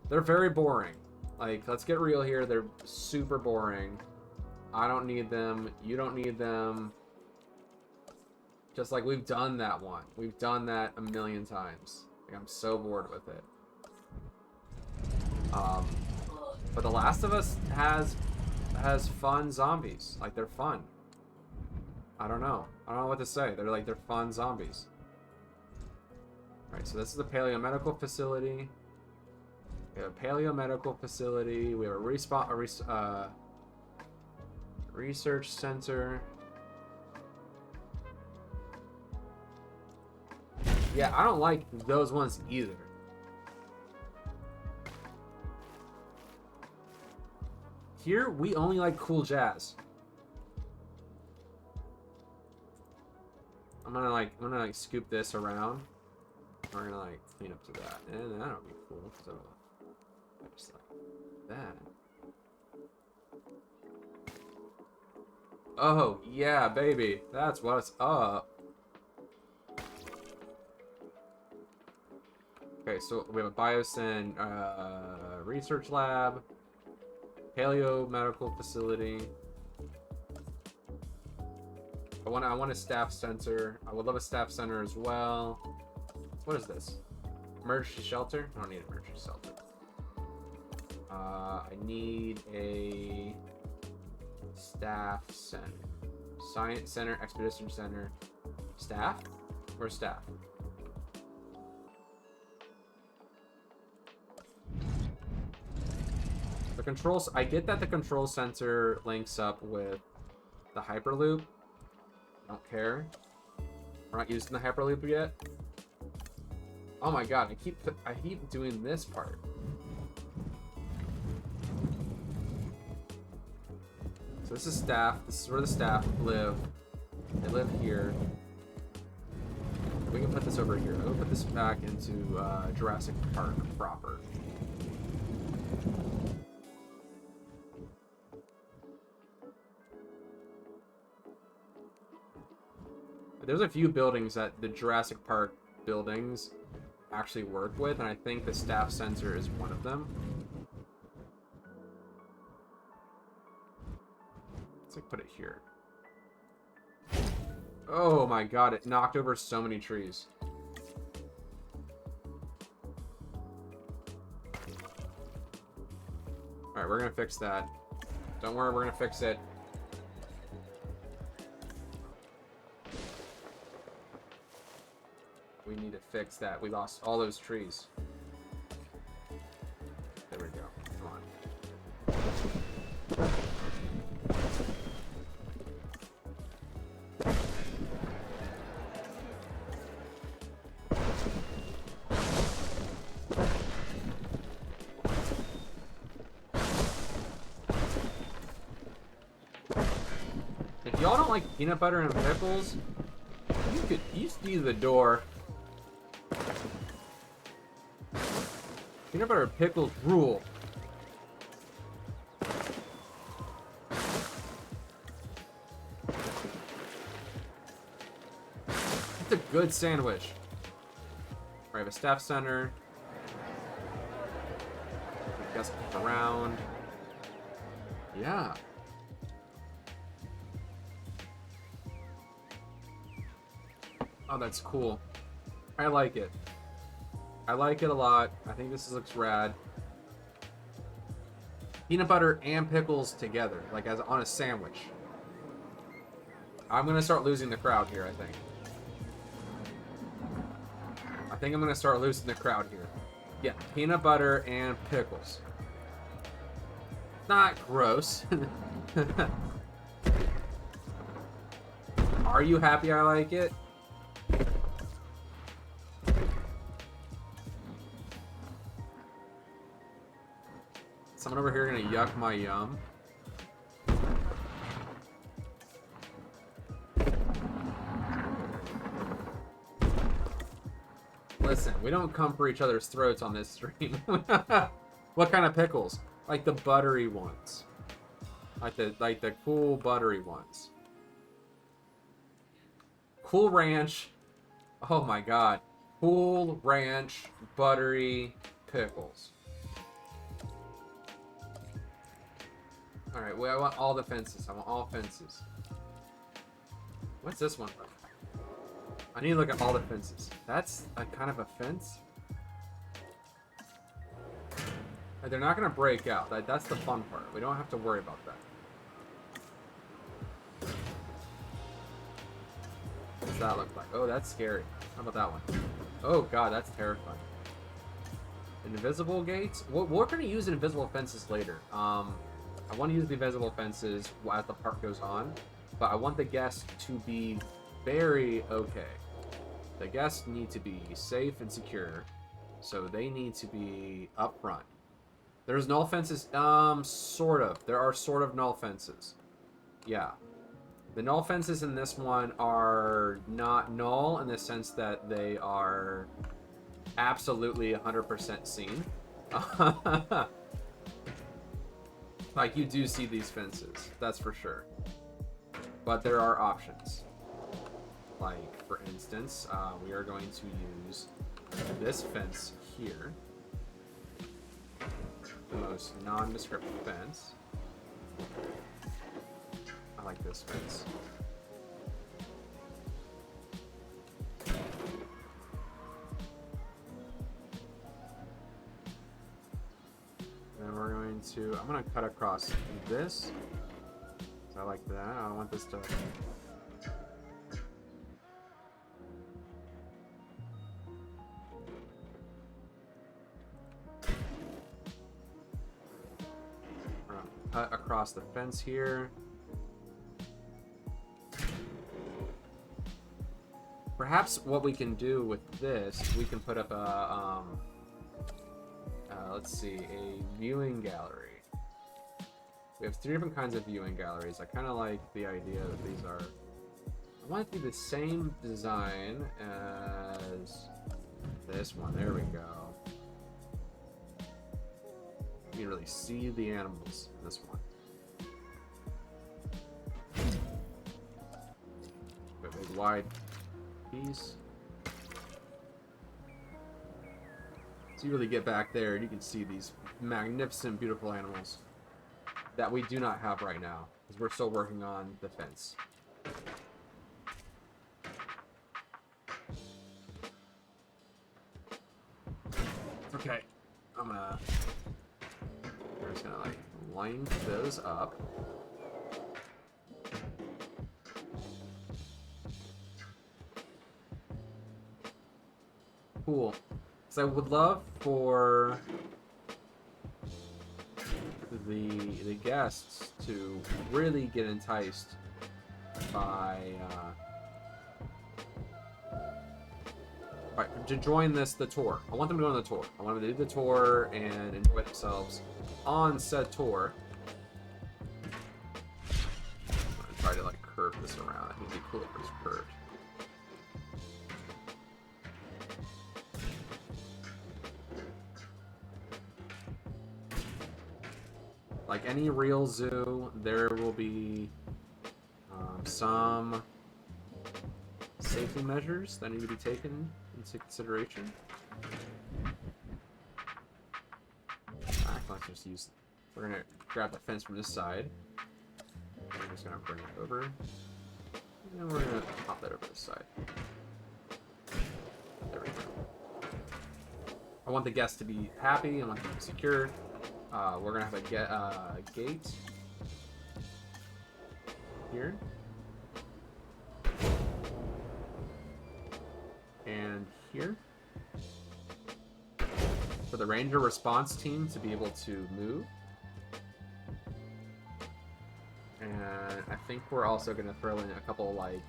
They're very boring. Like, let's get real here. They're super boring. I don't need them. You don't need them. Just like, we've done that one. We've done that a million times. Like, I'm so bored with it. But The Last of Us has fun zombies. Like, they're fun. I don't know. I don't know what to say. They're fun zombies. Alright, so this is a paleomedical facility. We have a paleomedical facility. We have a research center. Yeah, I don't like those ones either. Here, we only like cool jazz. I'm gonna scoop this around. We're gonna like clean up to that, and that'll be cool. So just like that. Oh yeah, baby, that's what's up. Okay, so we have a biosyn research lab, paleo medical facility. I want a staff center. I would love a staff center as well. What is this? Emergency shelter? I don't need an emergency shelter. I need a staff center. Science center, expedition center. Staff? Where's staff? The controls, I get that the control center links up with the Hyperloop. I don't care. We're not using the Hyperloop yet. Oh my god, I keep doing this part. So this is staff. This is where the staff live. They live here. We can put this over here. I'm gonna put this back into Jurassic Park proper. There's a few buildings that the Jurassic Park buildings actually work with, and I think the staff center is one of them. Let's like put it here. Oh my god, it knocked over so many trees. Alright, we're gonna fix that. Don't worry, we're gonna fix it. We need to fix that. We lost all those trees. There we go. Come on. If y'all don't like peanut butter and pickles, you see the door. Peanut butter and pickles rule. It's a good sandwich. We have a staff center. Guess around. Yeah. Oh, that's cool. I like it. I like it a lot. I think this looks rad. Peanut butter and pickles together, like as on a sandwich. I'm gonna start losing the crowd here, I think. think I'm gonna start losing the crowd here. Yeah, peanut butter and pickles. Not gross. Are you happy I like it? Someone over here gonna yuck my yum. Listen, we don't come for each other's throats on this stream. What kind of pickles? Like the buttery ones. Like the cool buttery ones. Cool Ranch. Oh my god. Cool Ranch buttery pickles. Alright, well, I want all the fences. I want all fences. What's this one? I need to look at all the fences. That's a kind of a fence. They're not going to break out. That's the fun part. We don't have to worry about that. What's that look like? Oh, that's scary. How about that one? Oh god, that's terrifying. Invisible gates? We're going to use invisible fences later. I want to use the invisible fences as the park goes on, but I want the guests to be very okay. The guests need to be safe and secure, so they need to be up front. There's null fences, sort of. There are sort of null fences. Yeah. The null fences in this one are not null in the sense that they are absolutely 100% seen. Like, you do see these fences, that's for sure. But there are options. Like, for instance, we are going to use this fence here. The most nondescript fence. I like this fence. Then we're going to, I'm going to cut across this. So I like that. I don't want this to... Cut across the fence here. Perhaps what we can do with this, we can put up a, let's see, a viewing gallery. We have 3 different kinds of viewing galleries. I kind of like the idea that these are, I want it to be the same design as this one. There we go. You can really see the animals in this one. A big wide piece. So you really get back there and you can see these magnificent, beautiful animals that we do not have right now because we're still working on the fence. Okay, we're just gonna like line those up. Cool. So I would love for the guests to really get enticed by to join the tour. I want them to go on the tour. I want them to do the tour and enjoy themselves on said tour. I'm gonna try to like curve this around. I think it'd be cool if it was curved. Like any real zoo, there will be some safety measures that need to be taken into consideration. Let's just use. We're gonna grab the fence from this side. We're just gonna bring it over, and then we're gonna pop that over this side. There we go. I want the guests to be happy. I want them to be secure. We're gonna have a gate here and here. for the ranger response team to be able to move. And I think we're also going to throw in a couple, like,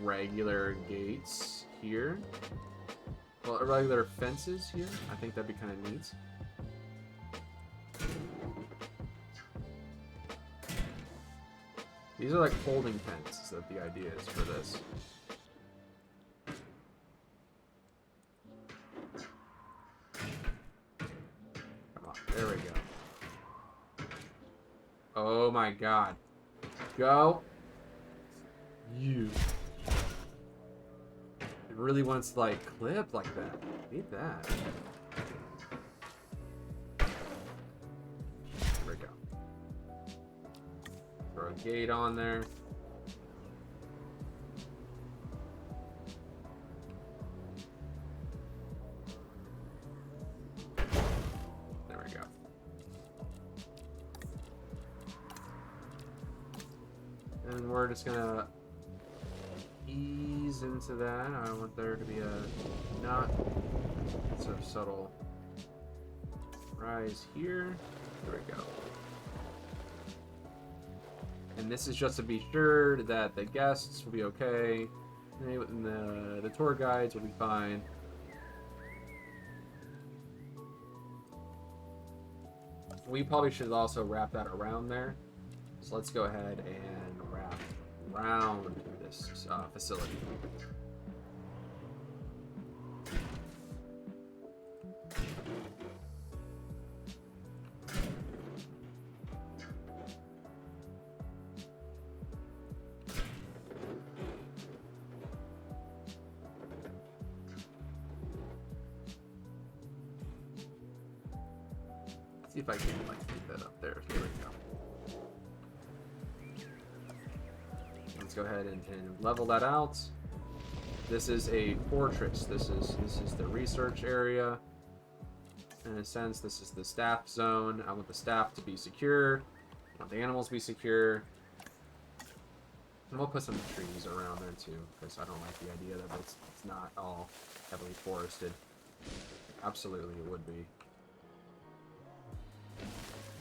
regular gates here. Well, regular fences here. I think that'd be kind of neat. These are like holding pens, is that the idea is for this. Come on, there we go. Oh my god. Go. You. It really wants to like clip like that. I need that. There we go. Throw a gate on there. There we go. And we're just gonna ease into that. I want there to be a not sort of subtle rise here. There we go. And this is just to be sure that the guests will be okay, and the tour guides will be fine. We probably should also wrap that around there. So let's go ahead and wrap around this facility. See if I can like keep that up there. Here we go. Let's go ahead and level that out. This is a fortress. This is the research area. In a sense, this is the staff zone. I want the staff to be secure. I want the animals to be secure. And we'll put some trees around there too, because I don't like the idea that it's not all heavily forested. Absolutely, it would be.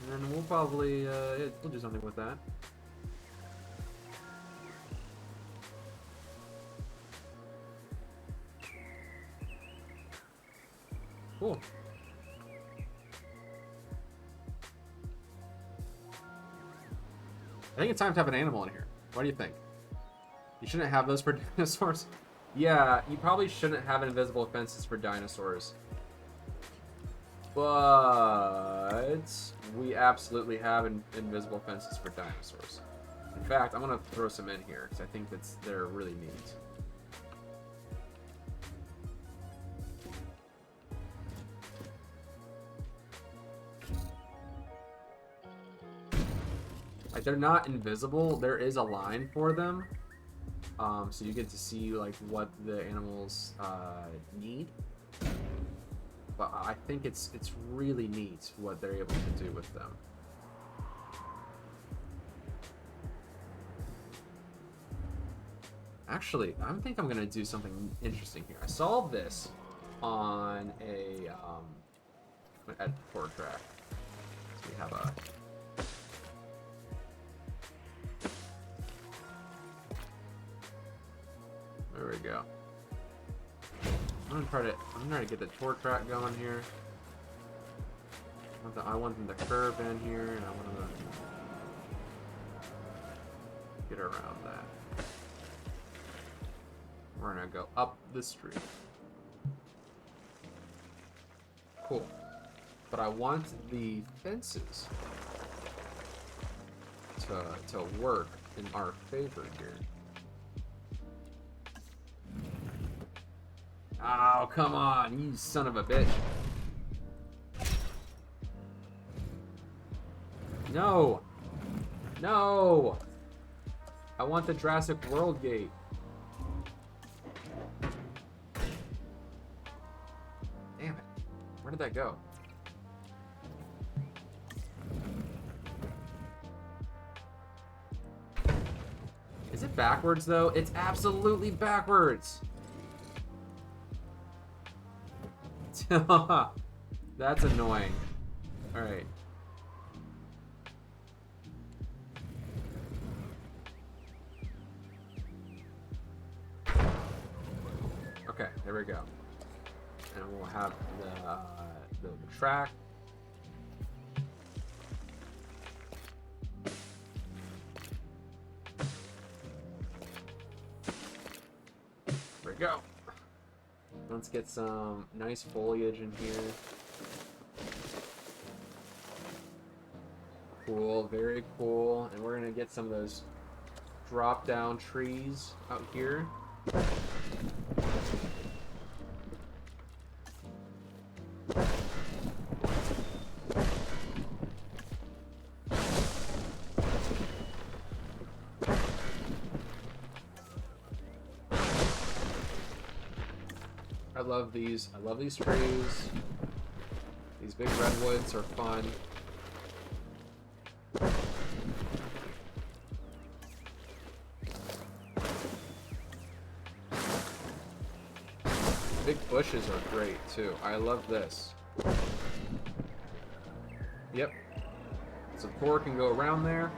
And then we'll probably, we'll do something with that. Cool. I think it's time to have an animal in here. What do you think? You shouldn't have those for dinosaurs? Yeah, you probably shouldn't have invisible fences for dinosaurs. But we absolutely have invisible fences for dinosaurs. In fact, I'm gonna throw some in here because I think they're really neat. Like, they're not invisible. There is a line for them, so you get to see like what the animals need. But I think it's really neat what they're able to do with them. Actually, I think I'm gonna do something interesting here. I saw this on a at tour track. So we have a there we go. I'm gonna try to get the tour track going here. I want them to curve in here, and I want them to get around that. We're gonna go up the street. Cool. But I want the fences to work in our favor here. Oh, come on, you son of a bitch. No! No! I want the Jurassic World gate. Damn it. Where did that go? Is it backwards, though? It's absolutely backwards! That's annoying. Alright. Okay, there we go. And we'll have the track. There we go. Let's get some nice foliage in here. Cool, very cool. And we're gonna get some of those drop down trees out here. I love these trees. These big redwoods are fun. Big bushes are great too. I love this. Yep. Some core can go around there.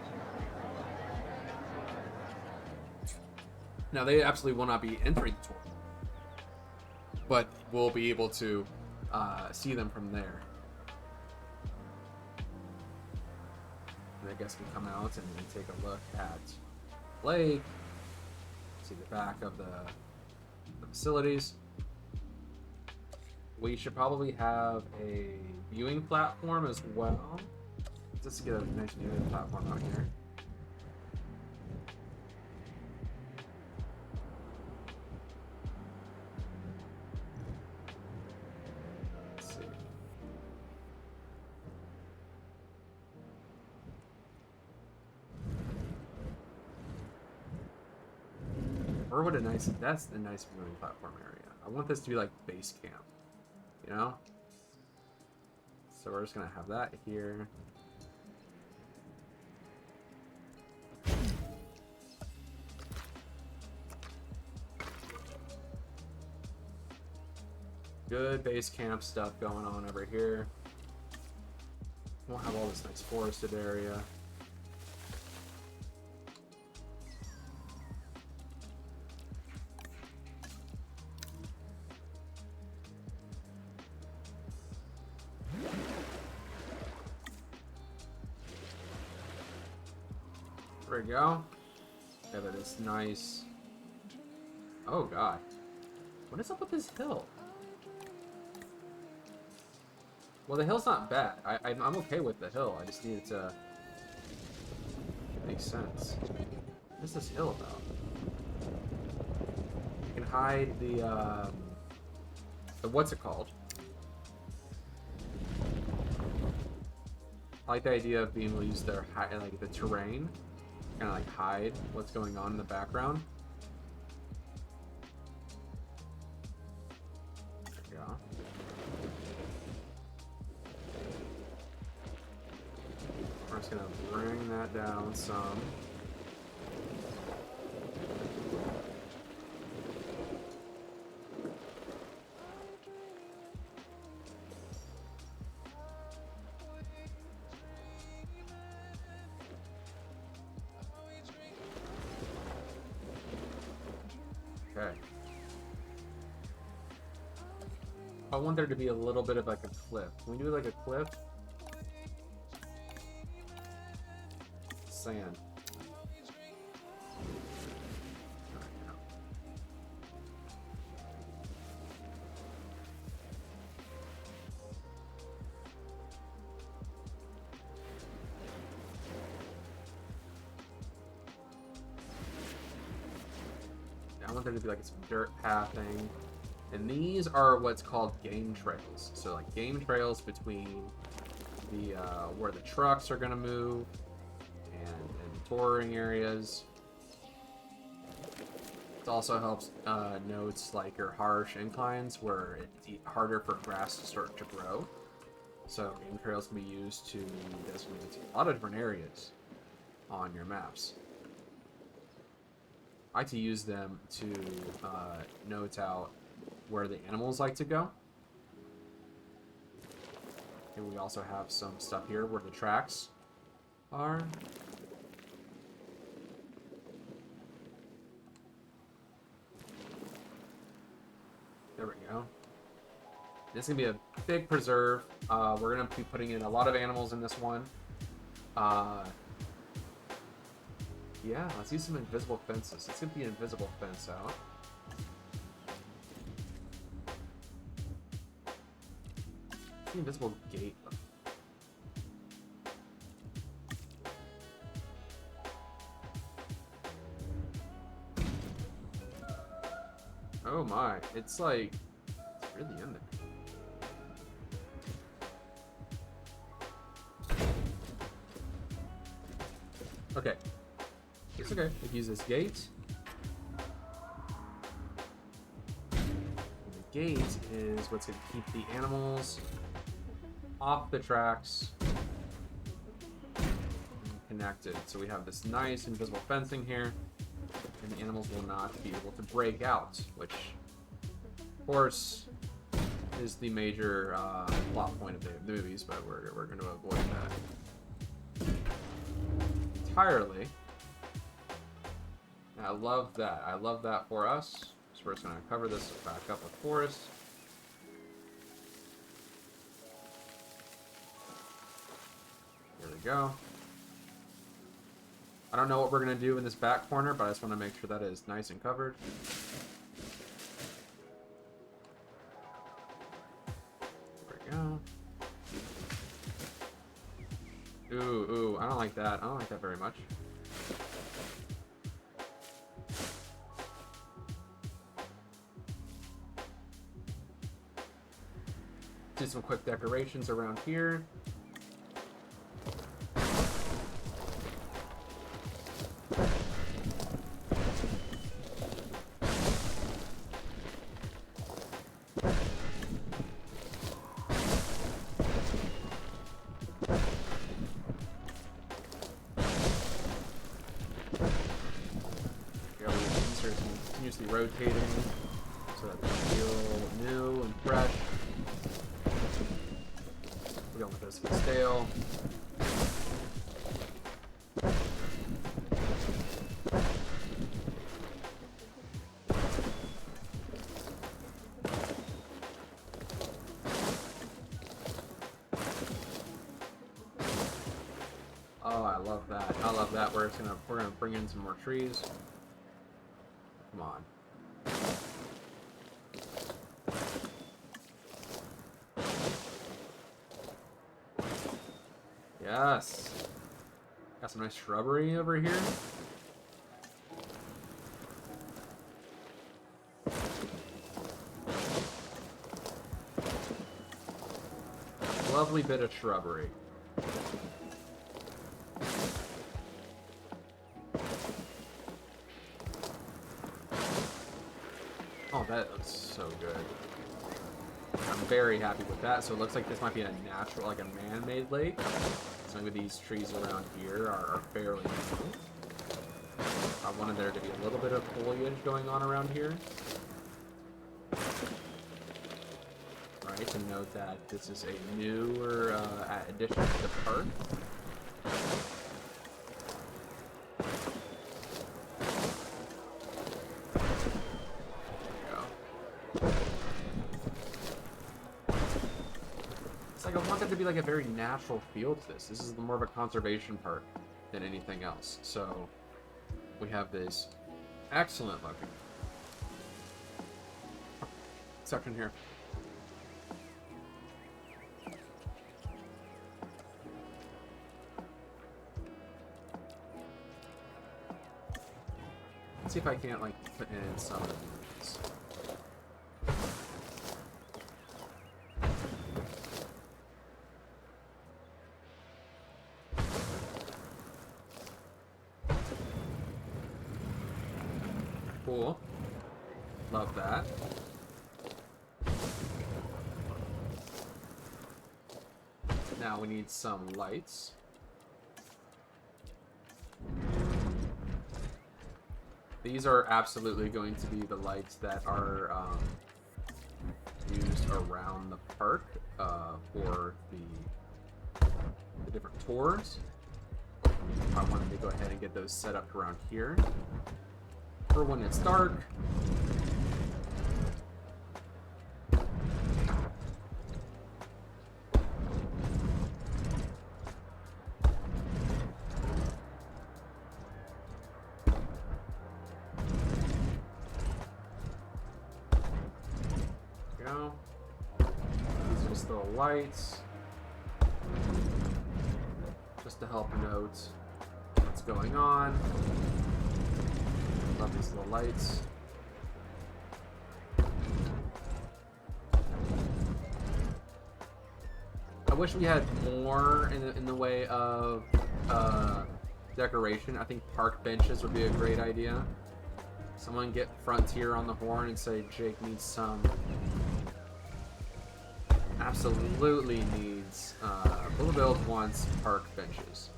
Now they absolutely will not be entering the tour, but we'll be able to see them from there. And I guess we come out and take a look at the lake, see the back of the facilities. We should probably have a viewing platform as well. Just to get a nice viewing platform out here. Or what a nice, that's a nice viewing platform area. I want this to be like base camp, you know? So we're just gonna have that here. Good base camp stuff going on over here. We'll have all this nice forested area. There we go. Have this nice. Oh god, what is up with this hill? Well, the hill's not bad. I'm okay with the hill. I just need it to make sense. What's this hill about? You can hide the what's it called? I like the idea of being able to use their like the terrain, kind of like hide what's going on in the background. Yeah. We're just gonna bring that down some. Okay. I want there to be a little bit of like a cliff. Can we do like a cliff? Sand. I want there to be like some dirt pathing. And these are what's called game trails. So like game trails between the where the trucks are gonna move and touring areas. It also helps notes like your harsh inclines where it's harder for grass to start to grow. So game trails can be used to designate a lot of different areas on your maps. I like to use them to note out where the animals like to go. And we also have some stuff here where the tracks are. There we go. This is going to be a big preserve. We're going to be putting in a lot of animals in this one. Yeah, let's use some invisible fences. It's going to be an invisible fence out. The invisible gate. Oh my, it's like, it's really in there. Okay. It's okay. We can use this gate. And the gate is what's going to keep the animals off the tracks and connected. So we have this nice invisible fencing here, and the animals will not be able to break out, which, of course, is the major plot point of the movies, but we're going to avoid that entirely. I love that. I love that for us. So we're just going to cover this back up with forest. There we go. I don't know what we're going to do in this back corner, but I just want to make sure that is nice and covered. There we go. Ooh, I don't like that. I don't like that very much. Do some quick decorations around here. Continuously rotating so that they feel new and fresh. We don't want those to be stale. Oh, I love that. I love that. We're gonna bring in some more trees. Come on. Yes. Got some nice shrubbery over here. Lovely bit of shrubbery. Oh, that looks so good. I'm very happy with that. So it looks like this might be a natural, like a man-made lake. Some of these trees around here are fairly new. I wanted there to be a little bit of foliage going on around here. Right, to note that this is a newer addition to the park. I want it to be like a very natural feel to this. This is more of a conservation park than anything else. So we have this excellent looking section here. Let's see if I can't like put in some of these. Cool. Love that. Now we need some lights. These are absolutely going to be the lights that are used around the park. for the different tours. I wanted to go ahead and get those set up around here for when it's dark. Go. These are just little lights, just to help note what's going on. Love these little lights. I wish we had more in the way of decoration. I think park benches would be a great idea. Someone get Frontier on the horn and say Jake needs some. Absolutely needs. Bullet Build wants park benches.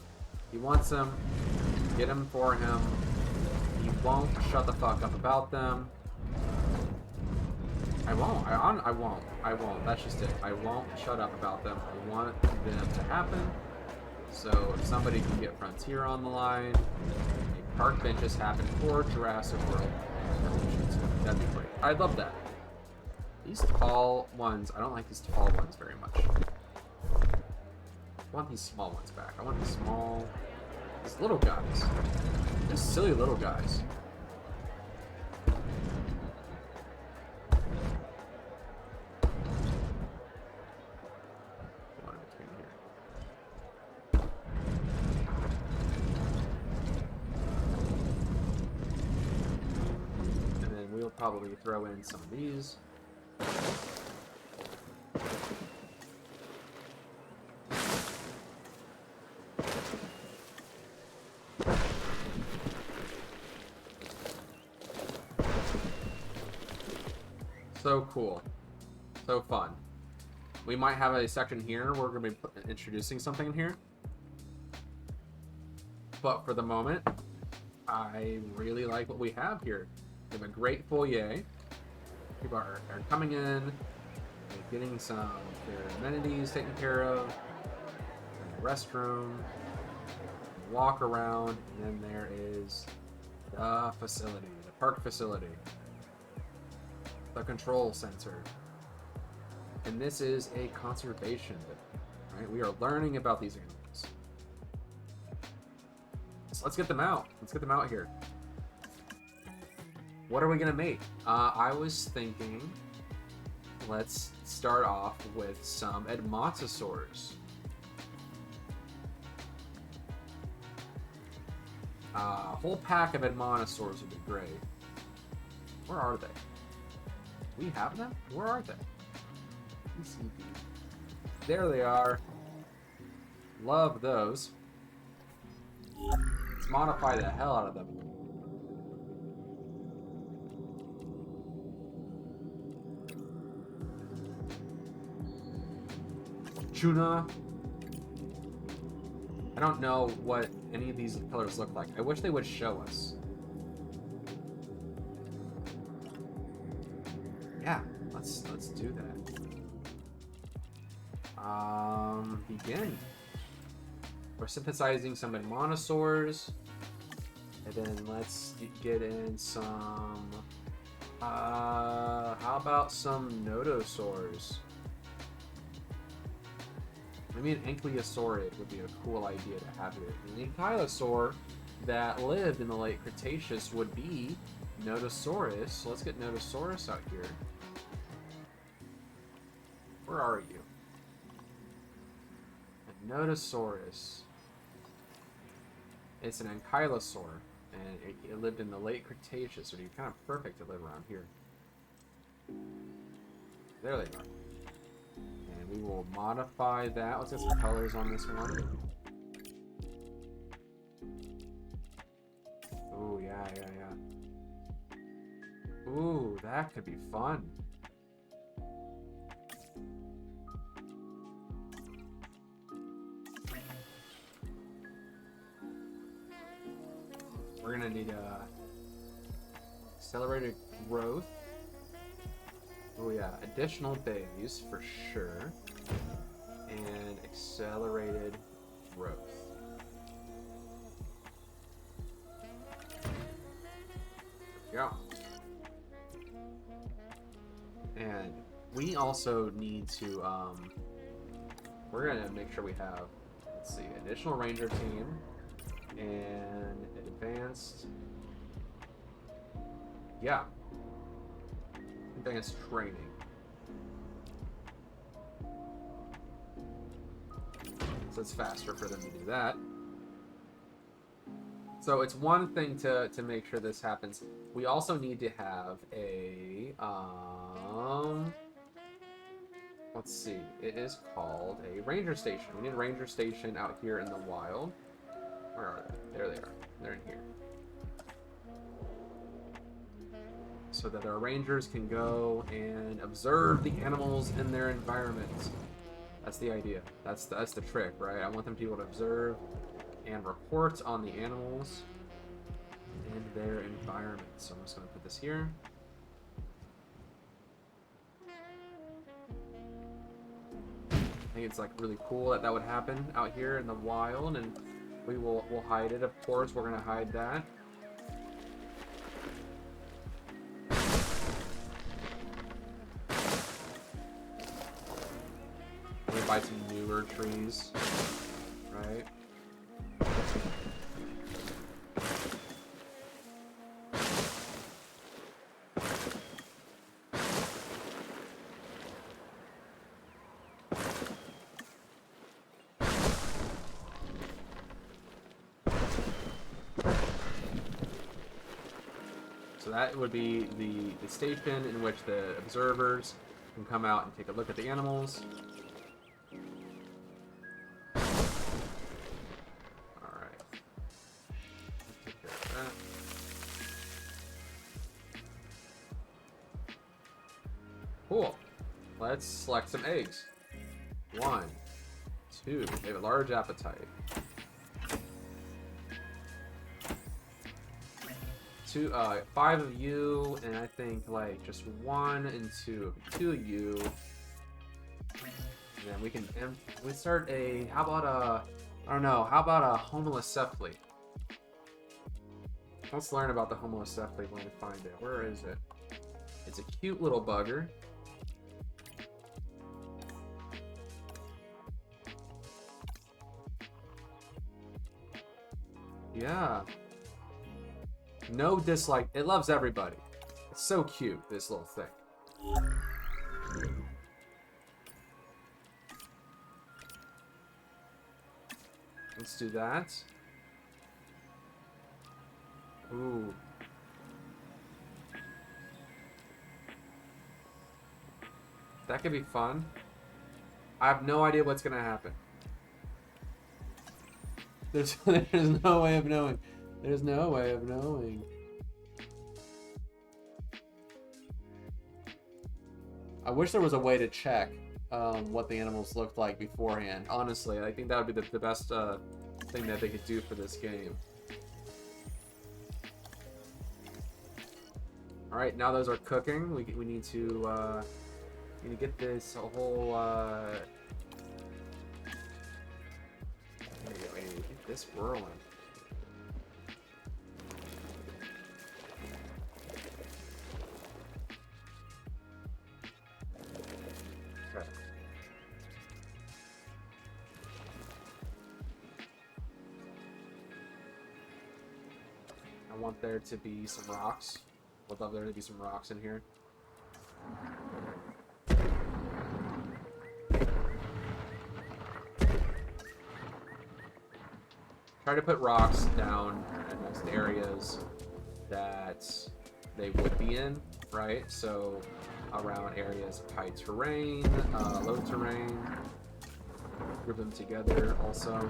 He wants them. Get them for him. He won't shut the fuck up about them. I won't. I won't. That's just it. I won't shut up about them. I want them to happen. So if somebody can get Frontier on the line, make park benches happen for Jurassic World Evolution, that'd be great. I'd love that. These tall ones, I don't like these tall ones very much. I want these small ones back. I want these little guys. Just silly little guys. One in between here. And then we'll probably throw in some of these. So cool. So fun. We might have a section here where we're going to be introducing something in here. But for the moment, I really like what we have here. We have a great foyer. People are coming in, getting some of their amenities taken care of. The restroom, walk around, and then there is the facility, the park facility. The control center. And this is a conservation bit, right? We are learning about these animals. So let's get them out. Let's get them out here. What are we gonna make? I was thinking, let's start off with some Edmontosaurs. A whole pack of Edmontosaurs would be great. Where are they? We have them? Where are they? PCB. There they are. Love those. Let's modify the hell out of them. Tuna. I don't know what any of these colors look like. I wish they would show us. Yeah, let's do that. Begin. We're synthesizing some Edmontosaurs, and then let's get in some. How about some Nodosaurs? Maybe an Ankylosaurus would be a cool idea to have here. An Ankylosaur that lived in the late Cretaceous would be Nodosaurus. So let's get Nodosaurus out here. Where are you? A Nodosaurus. It's an Ankylosaur, and it lived in the late Cretaceous, so it'd be kind of perfect to live around here. There they are. And we will modify that. Let's get some colors on this one. Oh, yeah. Ooh, that could be fun. We're gonna need accelerated growth. Oh yeah, additional bays for sure. and accelerated growth. There we go. And we also need to, we're gonna make sure we have, let's see, additional ranger team and advanced, yeah, advanced training. So it's faster for them to do that. So it's one thing to make sure this happens. We also need to have a, let's see, it is called a ranger station. We need a ranger station out here in the wild. Where are they? There they are. They're in here. So that our rangers can go and observe the animals in their environment. That's the idea. That's the trick, right? I want them to be able to observe and report on the animals and their environment. So I'm just going to put this here. I think it's like really cool that that would happen out here in the wild, and we'll hide it. Of course, we're going to hide that. We buy some newer trees, right? So that would be the station in which the observers can come out and take a look at the animals. Alright. Take care of that. Cool. Let's select some eggs. 1, 2. They have a large appetite. 5 of you, and I think like just 1 and 2 of you. And then we can start a, how about a, I don't know, how about a homocephaly? Let's learn about the homocephaly when we find it. Where is it? It's a cute little bugger. Yeah. No dislike. It loves everybody. It's so cute, this little thing. Let's do that. Ooh. That could be fun. I have no idea what's gonna happen. There's no way of knowing. There's no way of knowing. I wish there was a way to check what the animals looked like beforehand. Honestly, I think that would be the best thing that they could do for this game. All right, now those are cooking. We need to get this whole. There you go. We need to get this whirling. I want there to be some rocks. Would love there to be some rocks in here. Try to put rocks down in most areas that they would be in, right? So around areas of high terrain, low terrain. Group them together also.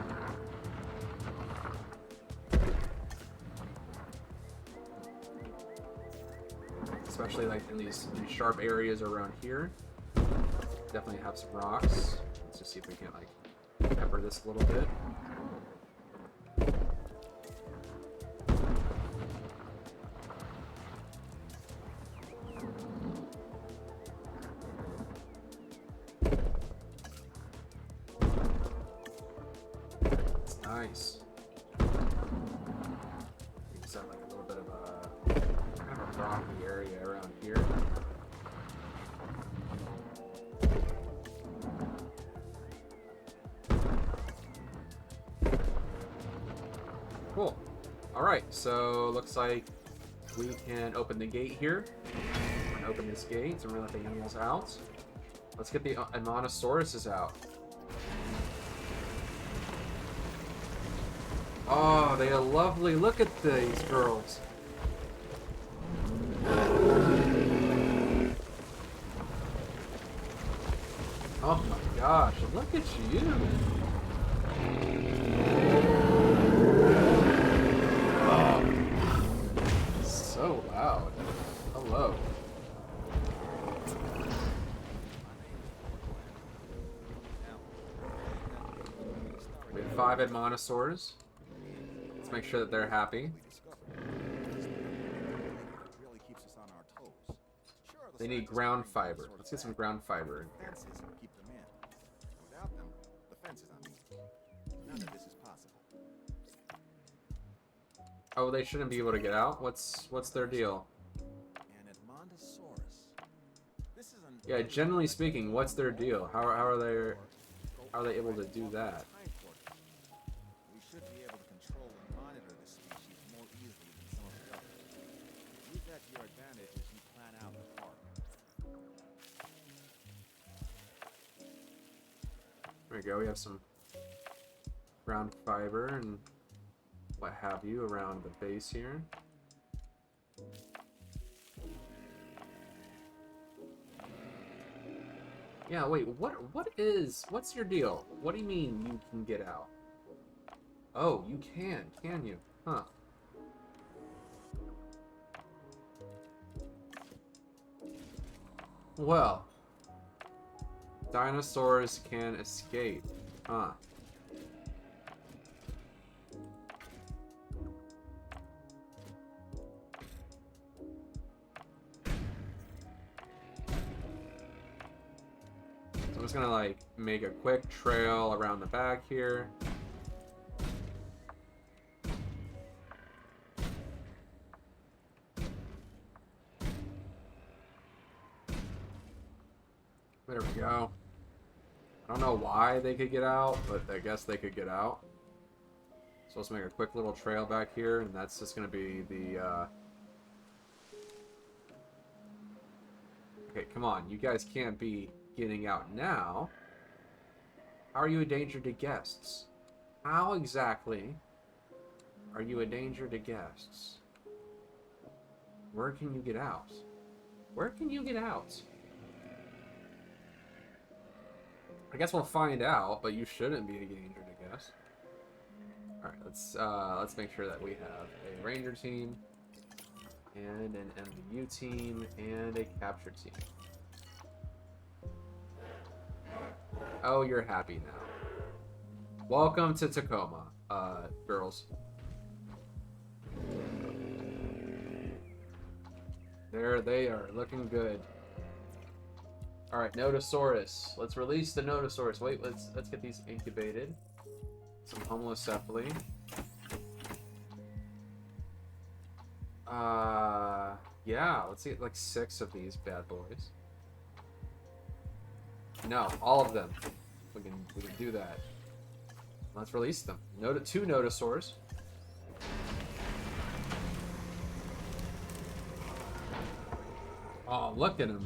Especially like in these sharp areas around here. Definitely have some rocks. Let's just see if we can like pepper this a little bit. Alright, so looks like we can open the gate here. We're gonna open this gate, so we're gonna let the animals out. Let's get the Monosauruses out. Oh, they are lovely. Look at these girls. Oh my gosh, look at you. So loud. Hello. We have 5 Admonosaurs. Let's make sure that they're happy. They need ground fiber. Let's get some ground fiber in here. Without them, the fences, I mean. None of this is possible. Oh, they shouldn't be able to get out? What's their deal? An Admontosaurus. This is an Yeah, generally speaking, what's their deal? How are they able to do that? We should be able to control and monitor this species more easily than some of the others. Use that to your advantage as you plan out the park. There we go, we have some ground fiber and what have you around the base here. Yeah, wait, what's your deal? What do you mean you can get out? Oh, you can you? Huh. Well, dinosaurs can escape, huh? So I'm just gonna like make a quick trail around the back here. There we go. I don't know why they could get out, but I guess they could get out. So let's make a quick little trail back here, and that's just gonna be the Okay, come on, you guys can't be getting out now. How are you a danger to guests? How exactly are you a danger to guests? Where can you get out? Where can you get out? I guess we'll find out, but you shouldn't be a danger to guests. Alright, let's make sure that we have a ranger team and an MVU team and a capture team. Oh, you're happy now. Welcome to Tacoma, girls. There they are, looking good. All right, Notosaurus. Let's release the Notosaurus. Wait, let's get these incubated. Some homocephaly. Yeah, let's get like 6 of these bad boys. No, all of them. We can do that. Let's release them. 2 Notosaurs. Oh, look at him.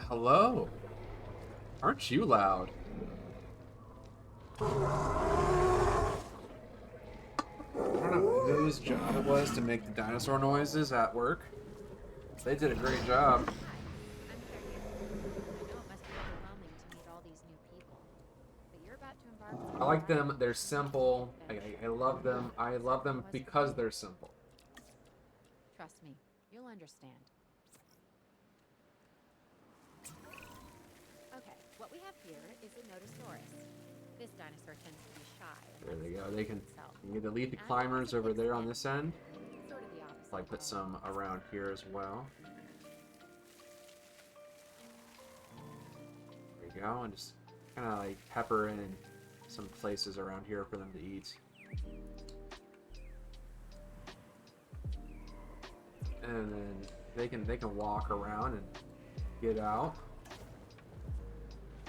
Hello. Aren't you loud? I don't know whose job it was to make the dinosaur noises at work. They did a great job. I like them. They're simple. I love them. I love them because they're simple. Trust me, you'll understand. Okay, what we have here is a Notosaurus. This dinosaur tends to be shy. There they go. They can get the leafy climbers over there on this end. Sort of the opposite. Like put some around here as well. There you go, and just kind of like pepper in some places around here for them to eat. And then they can walk around and get out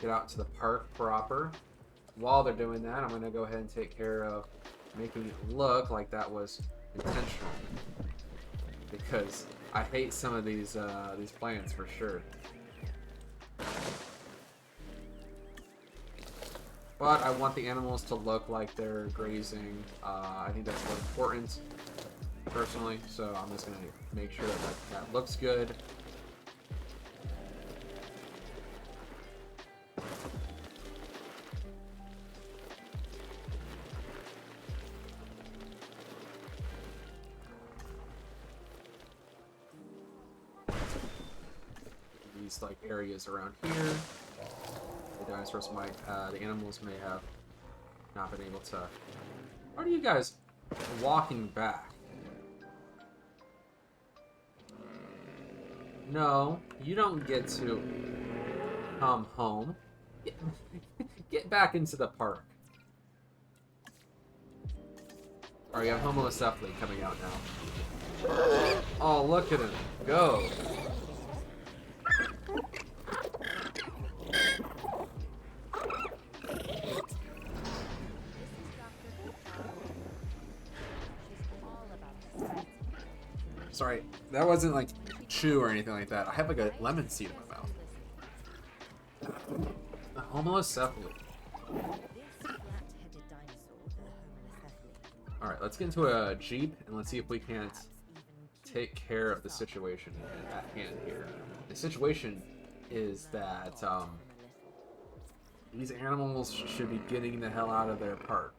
to the park proper. while they're doing that, I'm gonna go ahead and take care of making it look like that was intentional. Because I hate some of these plants for sure. But I want the animals to look like they're grazing. I think that's more important, personally. So I'm just gonna make sure that looks good. These like areas around here. The dinosaurs might, the animals may have not been able to. Why are you guys walking back? No, you don't get to come home. Get back into the park. Alright, you have homocephaly coming out now. Oh, look at him go. Sorry, that wasn't like chew or anything like that. I have like a lemon seed in my mouth. The homocephaly. Alright, let's get into a Jeep and let's see if we can't take care of the situation at hand here. The situation is that these animals should be getting the hell out of their park.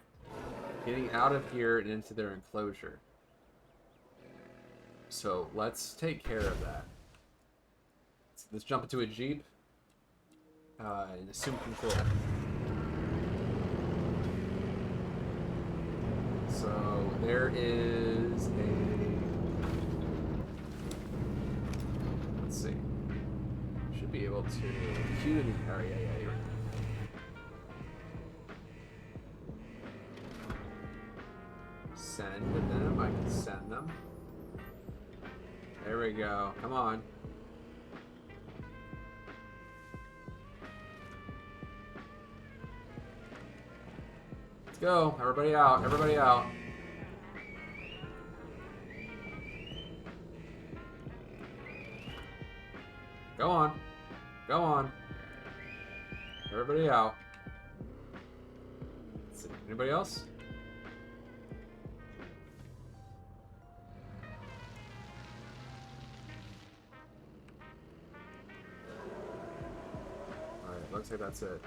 Getting out of here and into their enclosure. So let's take care of that. Let's jump into a Jeep and assume control. So there is a... Let's see. Should be able to queue the area. Yeah, you're right. Send them. I can send them. There we go. Come on. Let's go. Everybody out. Everybody out. Go on. Go on. Everybody out. Let's see. Anybody else? Looks like that's it.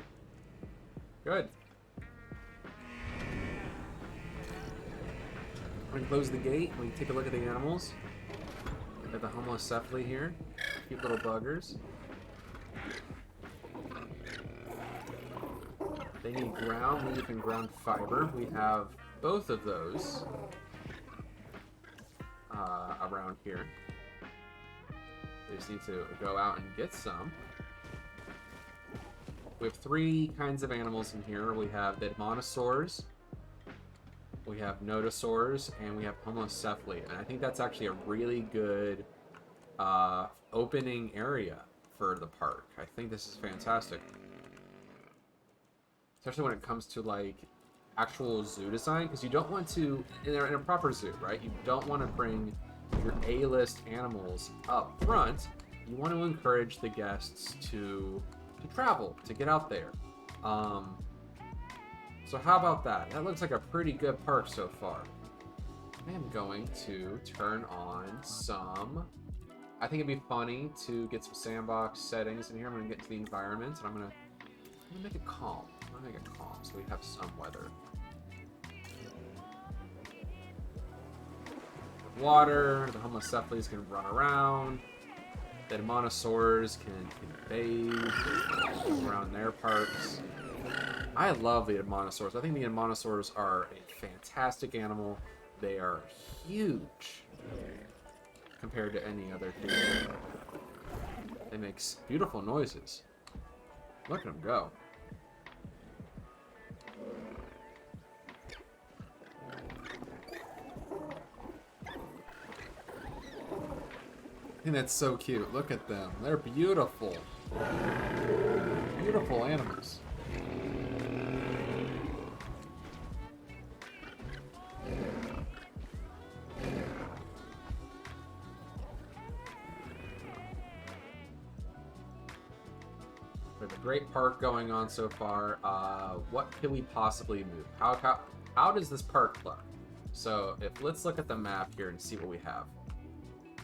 Good. We can close the gate. We can take a look at the animals. We got the homocephaly here. Cute little buggers. They need ground leaf and ground fiber. We have both of those around here. They just need to go out and get some. We have three kinds of animals in here. We have the dinosaurs, we have nodosaurs, and we have homocephaly. And I think that's actually a really good opening area for the park. I think this is fantastic. Especially when it comes to like actual zoo design, because you don't want to, in a proper zoo, right? You don't want to bring your A-list animals up front. You want to encourage the guests to travel, to get out there. So how about that? That looks like a pretty good park so far. I am going to turn on some... I think it'd be funny to get some sandbox settings in here. I'm going to get to the environment, and I'm going to make it calm. I'm going to make it calm so we have some weather. Water, the homocephalies can run around. The dinosaurs can bathe around their parks. I love the dinosaurs. I think the dinosaurs are a fantastic animal. They are huge compared to any other creature. They make beautiful noises. Look at them go. I think that's so cute. Look at them. They're beautiful. Beautiful animals. great park going on so far. What can we possibly move? How does this park look? So let's look at the map here and see what we have.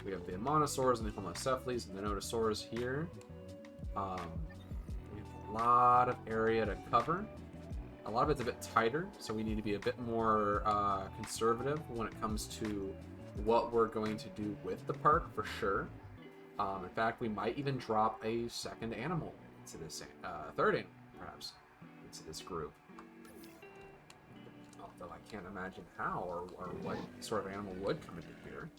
We have the monosaurs and the homocephales and the notosaurs here. We have a lot of area to cover. A lot of it's a bit tighter, so we need to be a bit more conservative when it comes to what we're going to do with the park, for sure. In fact, we might even drop a second animal into this, third animal, perhaps, into this group. Although I can't imagine how or what sort of animal would come into here.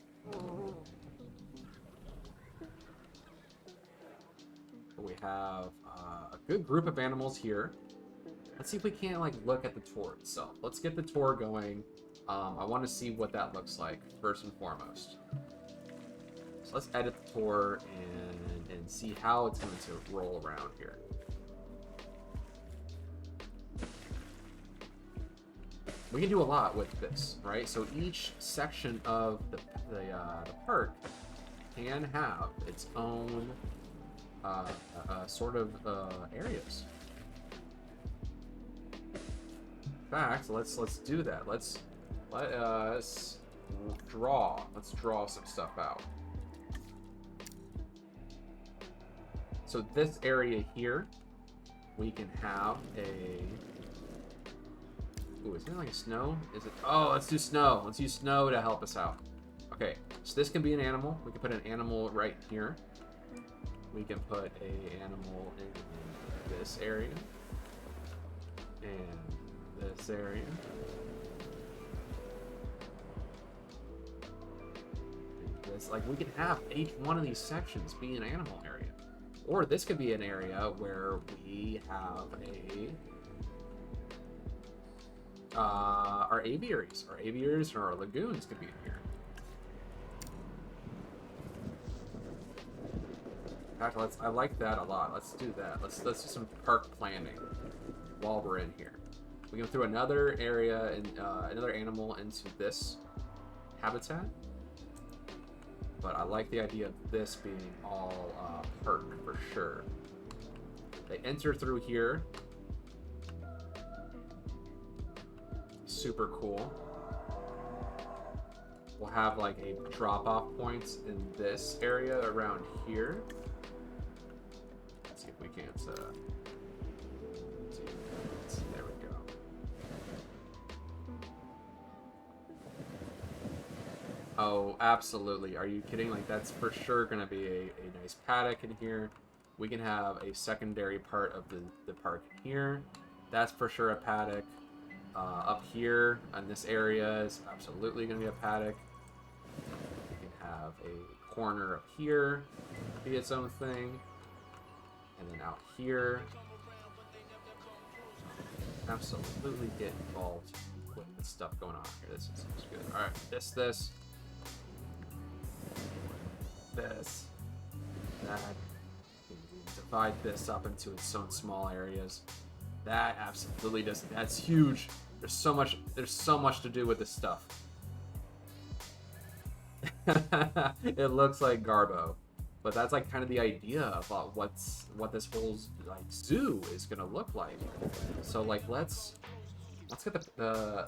But we have a good group of animals here. Let's see if we can't like look at the tour itself. Let's get the tour going. I want to see what that looks like first and foremost. So let's edit the tour and see how it's going to roll around here. We can do a lot with this, right? So each section of the park can have its own sort of areas. In fact, let's do that. Let's draw some stuff out. So this area here, we can have a. Ooh, is it like snow? Is it? Oh, let's do snow. Let's use snow to help us out. Okay, so this can be an animal. We can put an animal right here. We can put a animal in this area and this area. This, like, we can have each one of these sections be an animal area, or this could be an area where we have our aviaries. Our aviaries or our lagoons could be in here. In fact, I like that a lot. Let's do that. Let's do some park planning while we're in here. We can throw another area and another animal into this habitat. But I like the idea of this being all park for sure. They enter through here. Super cool. We'll have like a drop-off points in this area around here. Let's see if we can't. There we go. Oh, absolutely. Are you kidding? Like, that's for sure going to be a nice paddock in here. We can have a secondary part of the park here. That's for sure a paddock. Up here in this area is absolutely going to be a paddock. We can have a corner up here be its own thing. And then out here, absolutely get involved with the stuff going on here. This is good. All right, this, that. Divide this up into its own small areas. That absolutely does. That's huge. There's so much to do with this stuff. It looks like Garbo, but that's like kind of the idea about what this whole like zoo is gonna look like. So like let's get the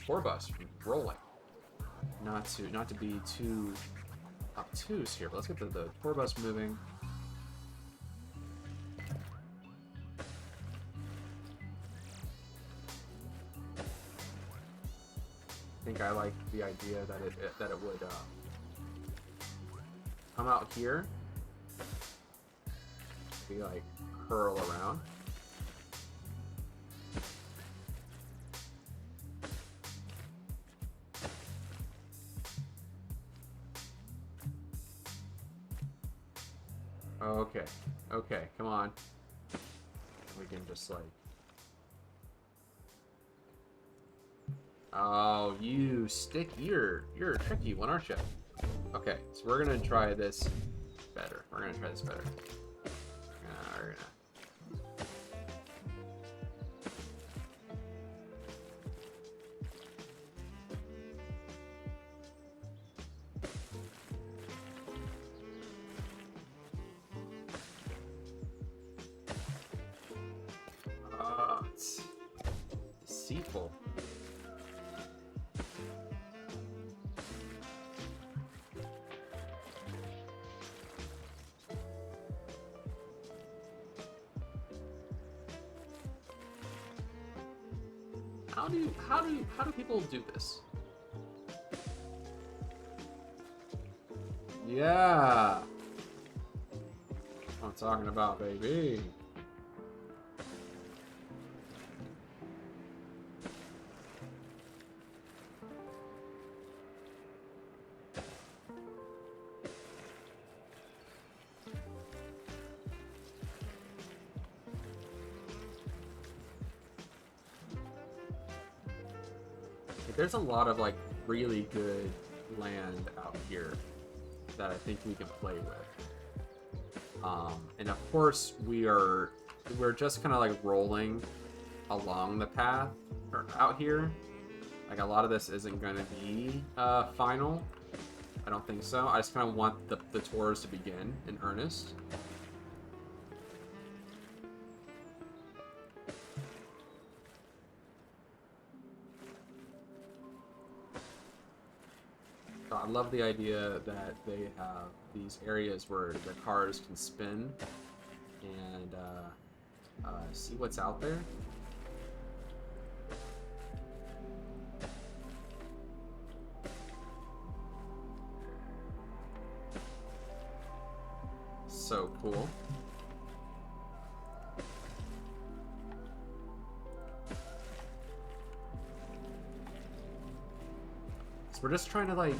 tour bus rolling. Not to be too obtuse here, but let's get the tour bus moving. I think I like the idea that it would come out here, be like curl around. Okay, come on. We can just like. Oh, you stick. You're a tricky one, aren't you? Okay, so we're gonna try this better. We're gonna. How do people do this? Yeah. That's what I'm talking about, baby. There's a lot of like really good land out here that I think we can play with. And of course we're just kind of like rolling along the path out here. Like a lot of this isn't going to be final. I don't think so. I just kind of want the tours to begin in earnest. I love the idea that they have these areas where the cars can spin and see what's out there. So cool. So we're just trying to like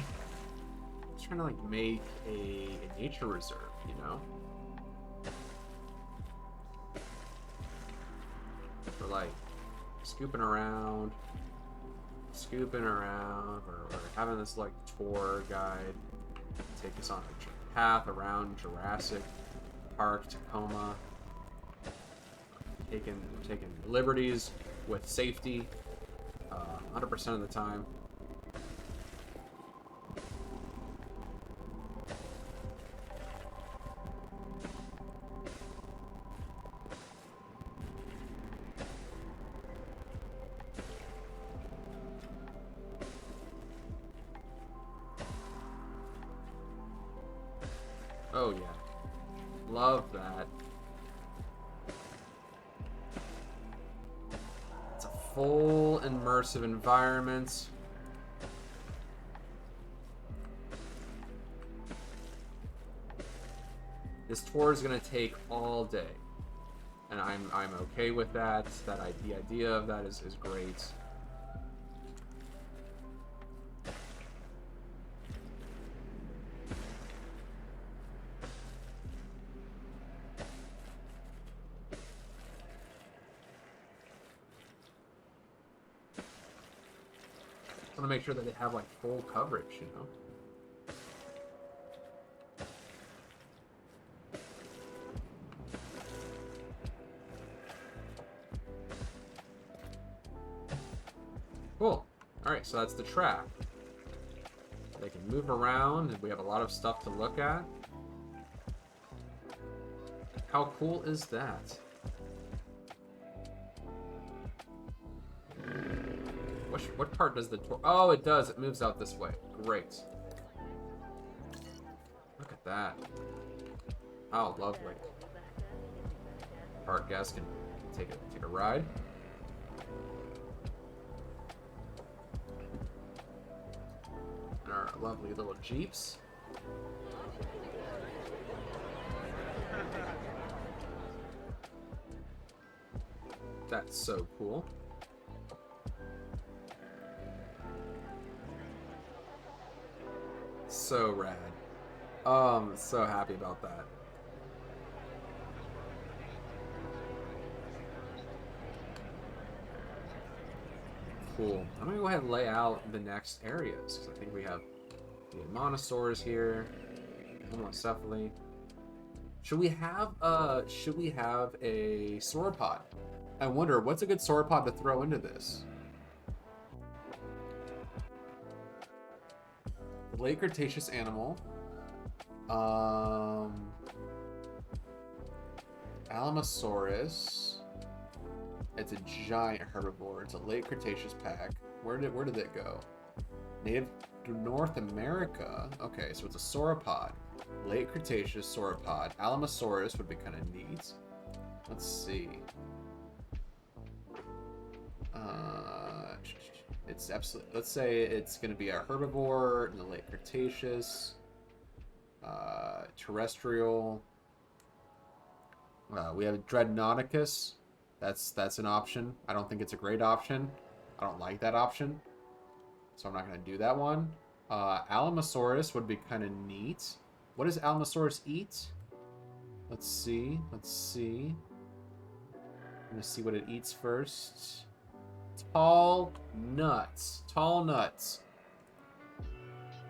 make a nature reserve, you know? We're like scooping around, we're having this like tour guide take us on a path around Jurassic Park, Tacoma. Taking liberties with safety 100% of the time. Oh yeah, love that. It's a full immersive environment. This tour is gonna take all day, and I'm okay with that. The idea of that is great. To make sure that they have like full coverage, you know. Cool. All right, so that's the track. They can move around, and we have a lot of stuff to look at. How cool is that? What part does the tour... Oh, it does. It moves out this way. Great. Look at that. Oh, lovely. Park guests can take a ride. And our lovely little Jeeps. That's so cool. So rad. Oh, I'm so happy about that. Cool. I'm gonna go ahead and lay out the next areas because I think we have the dinosaurs here, homocephaly. Should we have a sauropod? I wonder what's a good sauropod to throw into this. The late Cretaceous animal. Alamosaurus. It's a giant herbivore. It's a late Cretaceous pack. Where did it go? Native to North America. Okay, so it's a sauropod. Late Cretaceous sauropod. Alamosaurus would be kind of neat. Let's see. It's absolutely. Let's say it's going to be a herbivore in the late Cretaceous, terrestrial. We have Dreadnoughticus. That's an option. I don't think it's a great option. I don't like that option, so I'm not going to do that one. Alamosaurus would be kind of neat. What does Alamosaurus eat? Let's see. Let's see. I'm going to see what it eats first. Tall nuts. Tall nuts.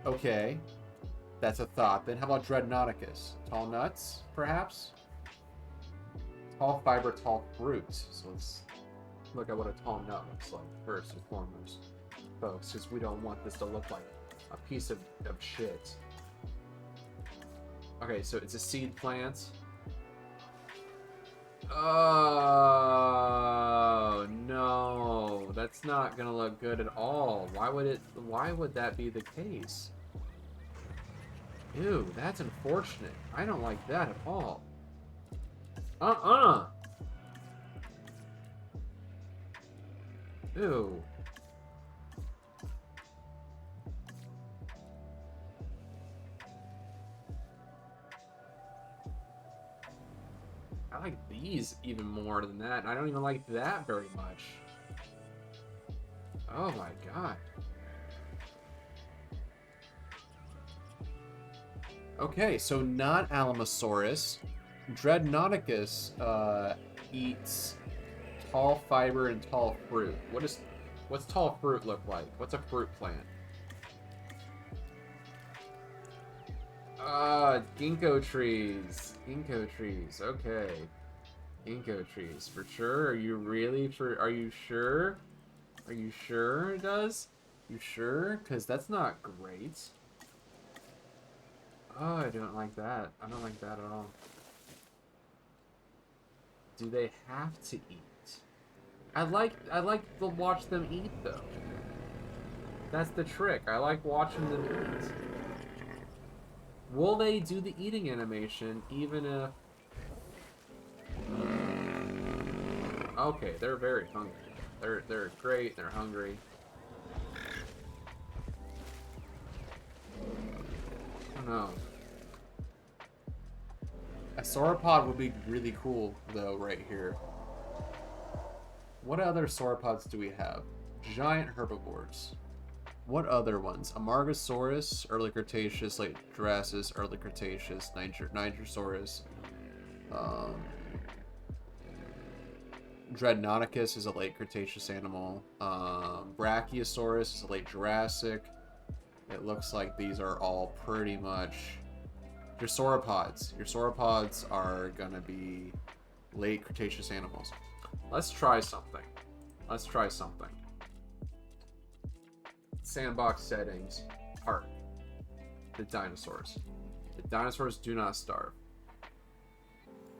Okay. That's a thought. Then how about Dreadnoughticus? Tall nuts, perhaps? Tall fiber, tall fruit. So let's look at what a tall nut looks like first and foremost, folks, because we don't want this to look like a piece of shit. Okay, so it's a seed plant. Oh no, that's not gonna look good at all. Why would that be the case? Ew, that's unfortunate. I don't like that at all. Ew. I like these even more than that, and I don't even like that very much. Oh my god. Okay, so not Alamosaurus. Dreadnoughticus eats tall fiber and tall fruit. What's tall fruit look like? What's a fruit plant? Ginkgo trees. Ginkgo trees. Okay. Ginkgo trees. For sure? Are you really sure? Are you sure? Are you sure it does? You sure? Because that's not great. Oh, I don't like that. I don't like that at all. Do they have to eat? I like to watch them eat though. That's the trick. I like watching them eat. Will they do the eating animation even if... Okay, they're very hungry. They're great, they're hungry. I don't know. A sauropod would be really cool though right here. What other sauropods do we have? Giant herbivores. What other ones? Amargasaurus, early Cretaceous, late Jurassic, early Cretaceous, Nigersaurus. Dreadnoughticus is a late Cretaceous animal. Brachiosaurus is a late Jurassic. It looks like these are all pretty much your sauropods. Your sauropods are gonna be late Cretaceous animals. Let's try something. Let's try something. Sandbox settings. Park. The dinosaurs. The dinosaurs do not starve.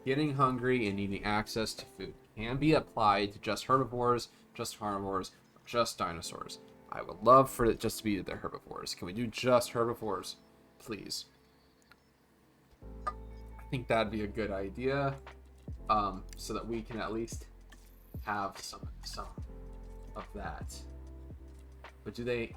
Getting hungry and needing access to food can be applied to just herbivores, just carnivores, or just dinosaurs. I would love for it just to be the herbivores. Can we do just herbivores? Please. I think that'd be a good idea. So that we can at least have some of that. But do they...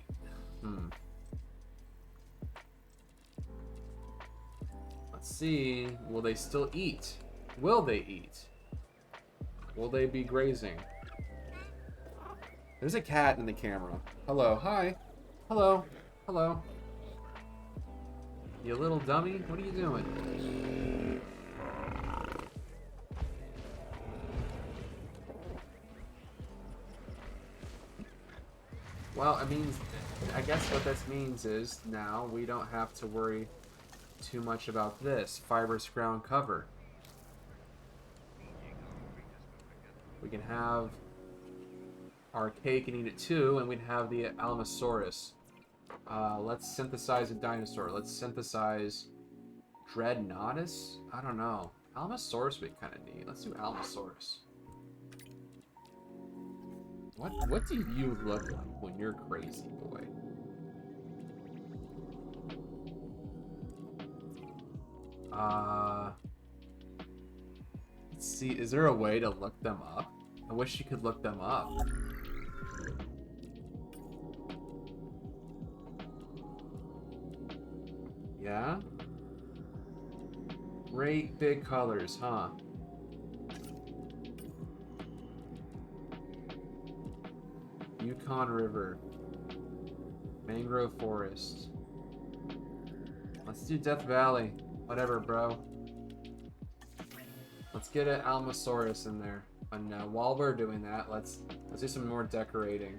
Let's see. Will they still eat? Will they eat? Will they be grazing? There's a cat in the camera. Hello. Hi. Hello. Hello. You little dummy. What are you doing? Well, I guess what this means is now we don't have to worry too much about this. Fibrous ground cover. We can have our cake and eat it too, and we'd have the Alamosaurus. Let's synthesize a dinosaur. Let's synthesize Dreadnoughtus? I don't know. Alamosaurus would be kind of neat. Let's do Alamosaurus. What do you look like when you're crazy, boy? Let's see. Is there a way to look them up? I wish you could look them up. Yeah? Great big colors, huh? Yukon River. Mangrove Forest. Let's do Death Valley. Whatever, bro. Let's get an Almosaurus in there. And while we're doing that, let's do some more decorating.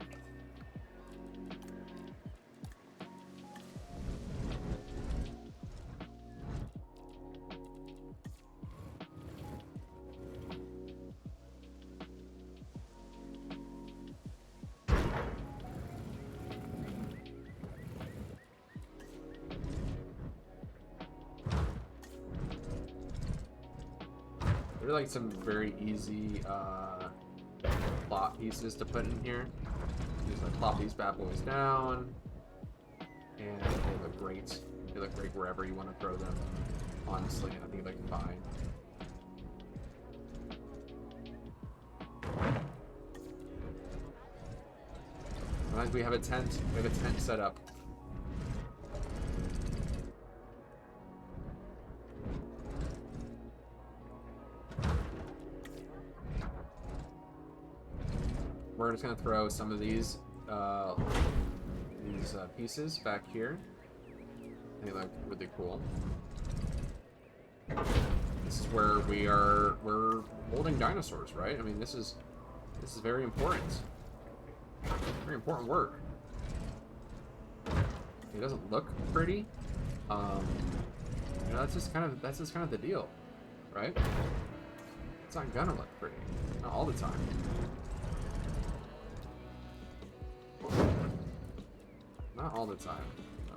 There are like some very easy plot pieces to put in here. Just like plop these bad boys down, and they look great. They look great wherever you want to throw them. Honestly, I think they look fine. Sometimes we have a tent. We have a tent set up. We're just gonna throw some of these pieces back here. They look really cool. This is where we're holding dinosaurs, right? I mean, this is very important. Very important work. It doesn't look pretty. You know, that's just kind of the deal, right? It's not gonna look pretty, not all the time. Not all the time, no.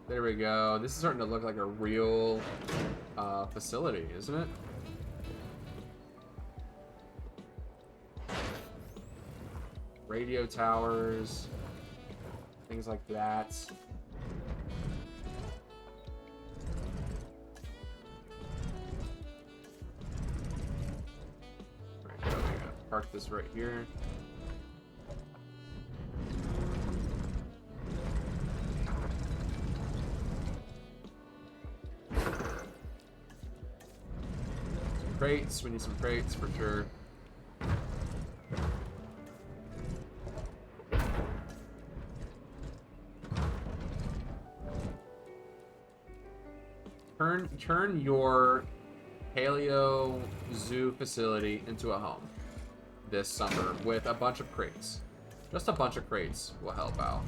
There we go. This is starting to look like a real facility, isn't it? Radio towers, things like that. Park this right here. Some crates. We need some crates for sure. Turn your paleo zoo facility into a home this summer with a bunch of crates. Just a bunch of crates will help out.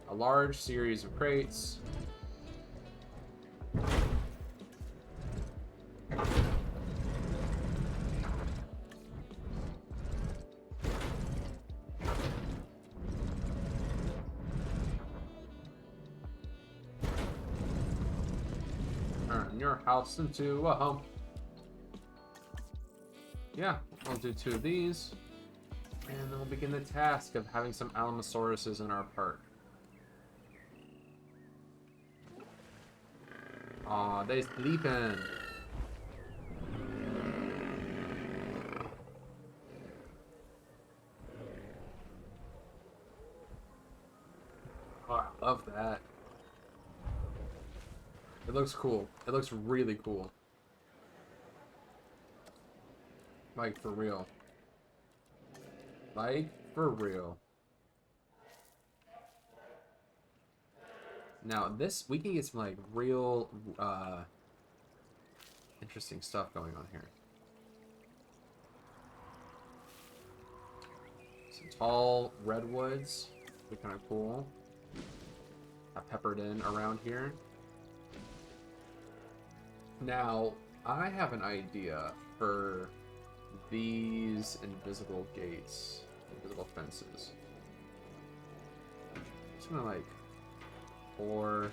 A large series of crates. Turn your house into a home. Yeah, I'll do 2 of these, and then we'll begin the task of having some Almosauruses in our park. Aw, they sleeping. Oh, I love that. It looks cool. It looks really cool. Like, for real. Like, for real. Now, this, we can get some, like, real, interesting stuff going on here. Some tall redwoods. Be kind of cool. Peppered in around here. Now, I have an idea for these invisible gates, invisible fences. I'm just gonna like pour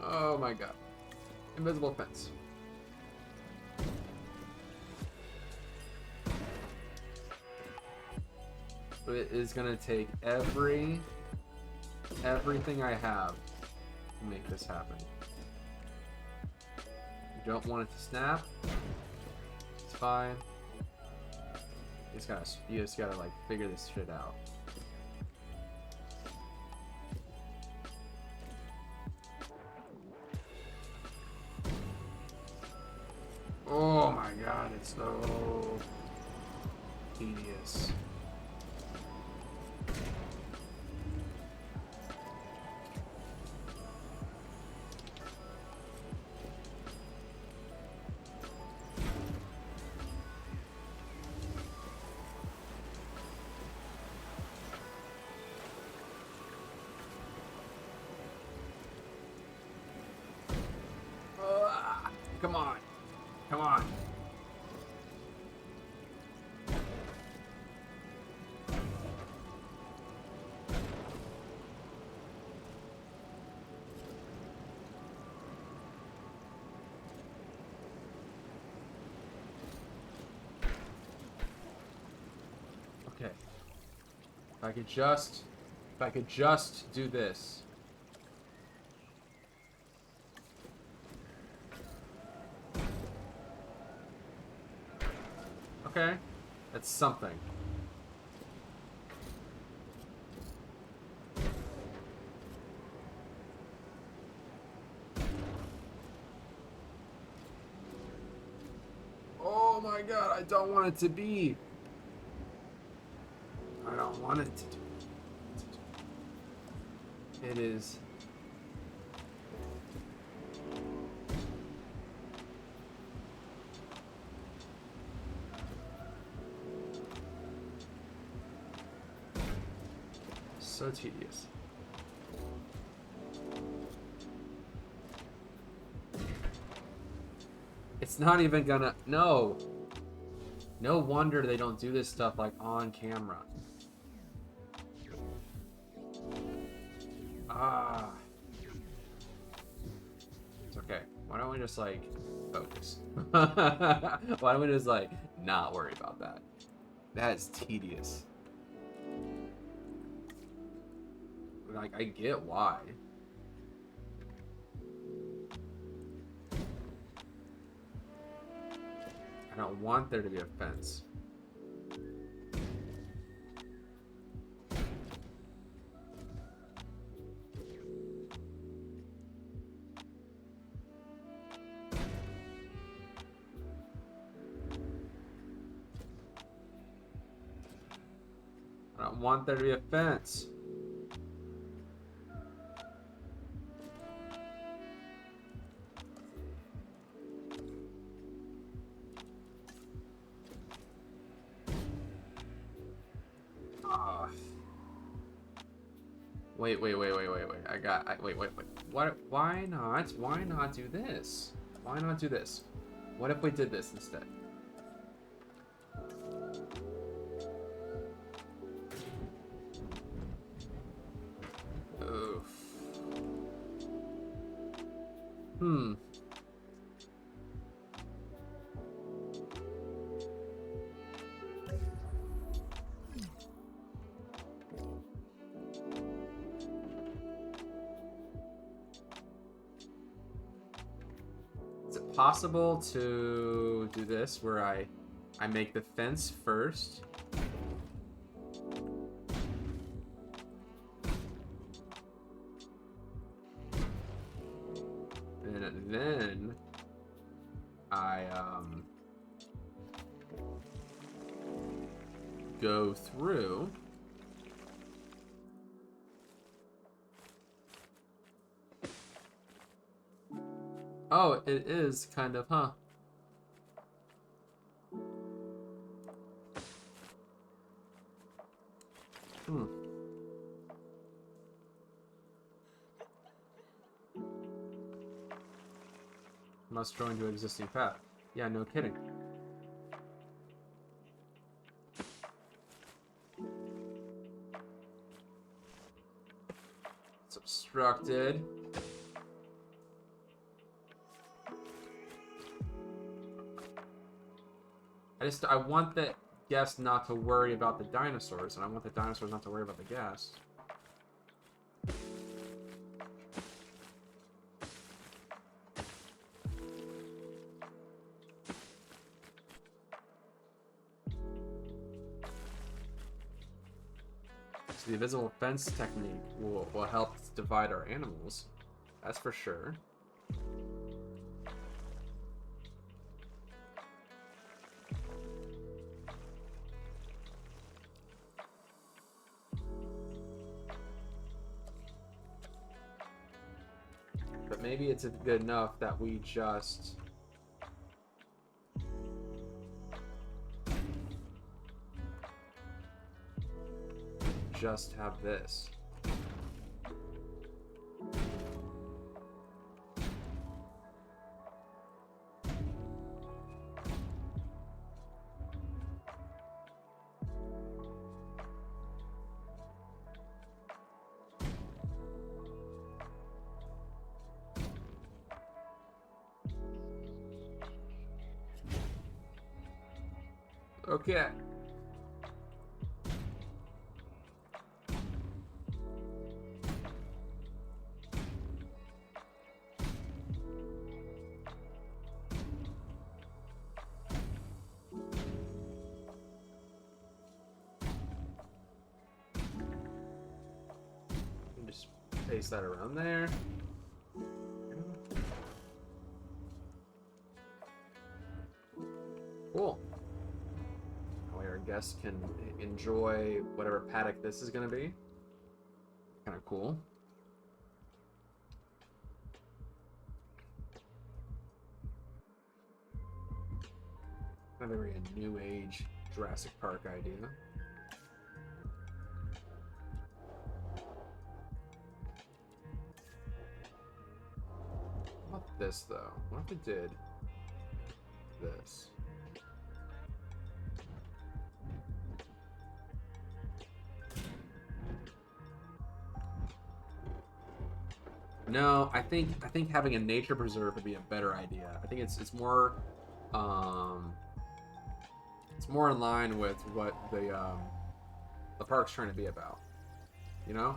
oh my god. Invisible fence. It is gonna take everything I have to make this happen. You don't want it to snap. It's fine. You just gotta like figure this shit out. Oh my god, it's so tedious. Come on. Come on. Okay. If I could just do this. Okay, that's something. Oh my god, I don't want it to be. I don't want it to do. It is. So tedious. It's not even gonna. No. No wonder they don't do this stuff like on camera. Ah. It's okay. Why don't we just like focus? Why don't we just like not worry about that? That's tedious. Like, I get why. I don't want there to be a fence. I don't want there to be a fence. Wait. Wait. What? Why not? Why not do this? Why not do this? What if we did this instead? Oof. Is it possible to do this where I make the fence first? And then I go through. Oh, it is kind of, huh? Must join to existing path. Yeah, no kidding. It's obstructed. I want that guests not to worry about the dinosaurs, and I want the dinosaurs not to worry about the guests. So the invisible fence technique will help divide our animals. That's for sure. But maybe it's good enough that we just have this. Okay. Just paste that around there. Cool. That way our guests can enjoy whatever paddock this is going to be. Kind of cool. Kind of a very new age Jurassic Park idea. What about this though? What if we did this? No, I think having a nature preserve would be a better idea. I think it's more in line with what the park's trying to be about. You know?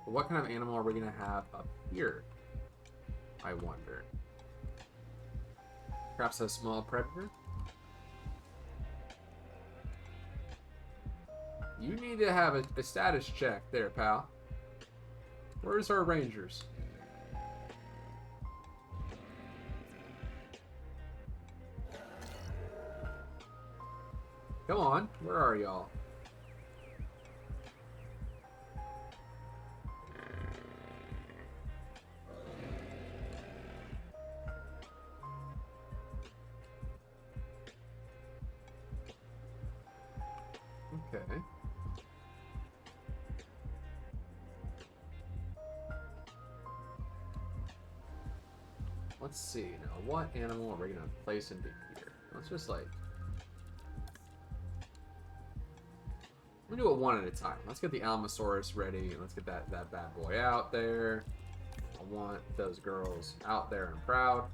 But what kind of animal are we gonna have up here? I wonder. Perhaps a small predator? You need to have a status check there, pal. Where's our rangers? Come on, where are y'all? Okay. Let's see now. What animal are we gonna place into here? Let's just like. We'll do it one at a time. Let's get the Allosaurus ready, and let's get that bad boy out there. I want those girls out there and proud.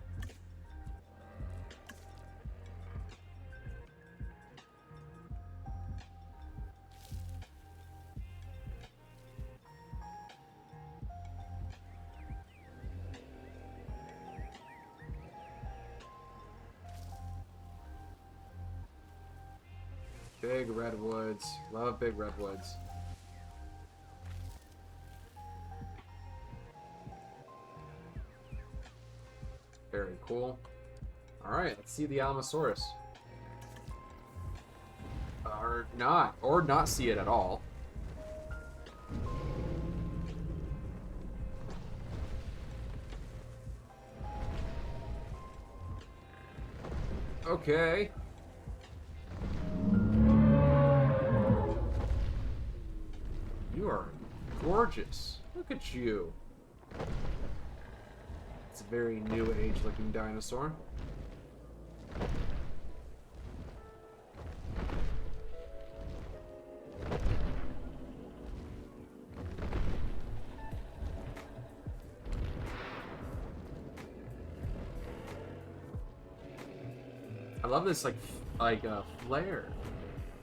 Big redwoods. Love big redwoods. Very cool. Alright, let's see the Allosaurus. Or not see it at all. Okay. You are gorgeous. Look at you. It's a very new age looking dinosaur. I love this flare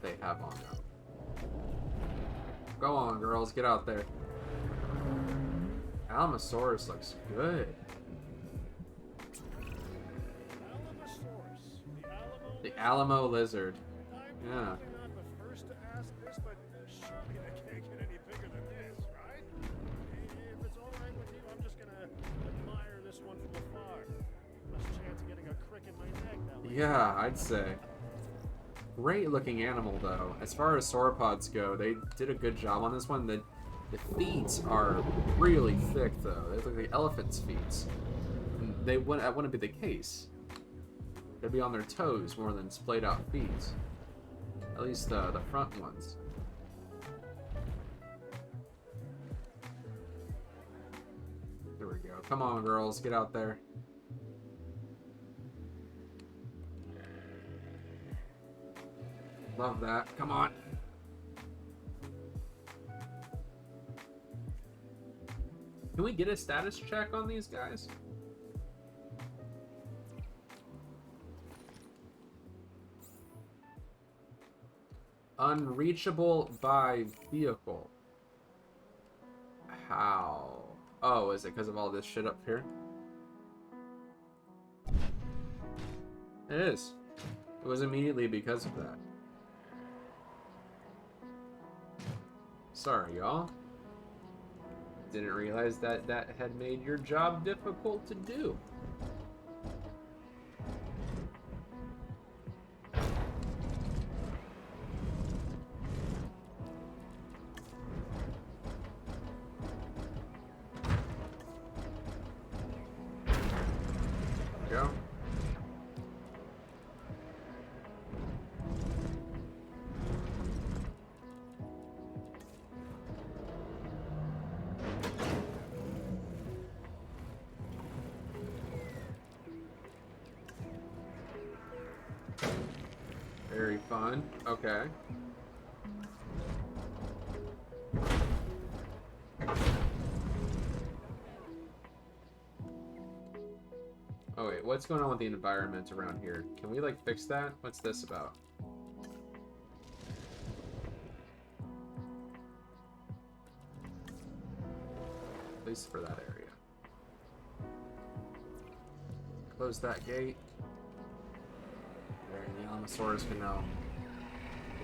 they have on them. Go on, girls, get out there. Alamosaurus looks good. The Alamo lizard. Yeah. Not the first to ask this, but surely they can't get any bigger than this, right? If it's all right with you, I'm just gonna admire this one from afar. Less chance of getting a crick in my neck that way. Yeah, I'd say. Great looking animal though. As far as sauropods go, they did a good job on this one. The feet are really thick though. They look like elephants' feet. And that wouldn't be the case. They'd be on their toes more than splayed out feet. At least the front ones. There we go. Come on, girls, get out there. Love that. Come on. Can we get a status check on these guys? Unreachable by vehicle. How? Oh, is it because of all this shit up here? It is. It was immediately because of that. Sorry, y'all. Didn't realize that had made your job difficult to do. Go. Very fun. Okay. Oh wait, what's going on with the environment around here? Can we like fix that? What's this about? At least for that area. Close that gate. There, the Allosaurus can now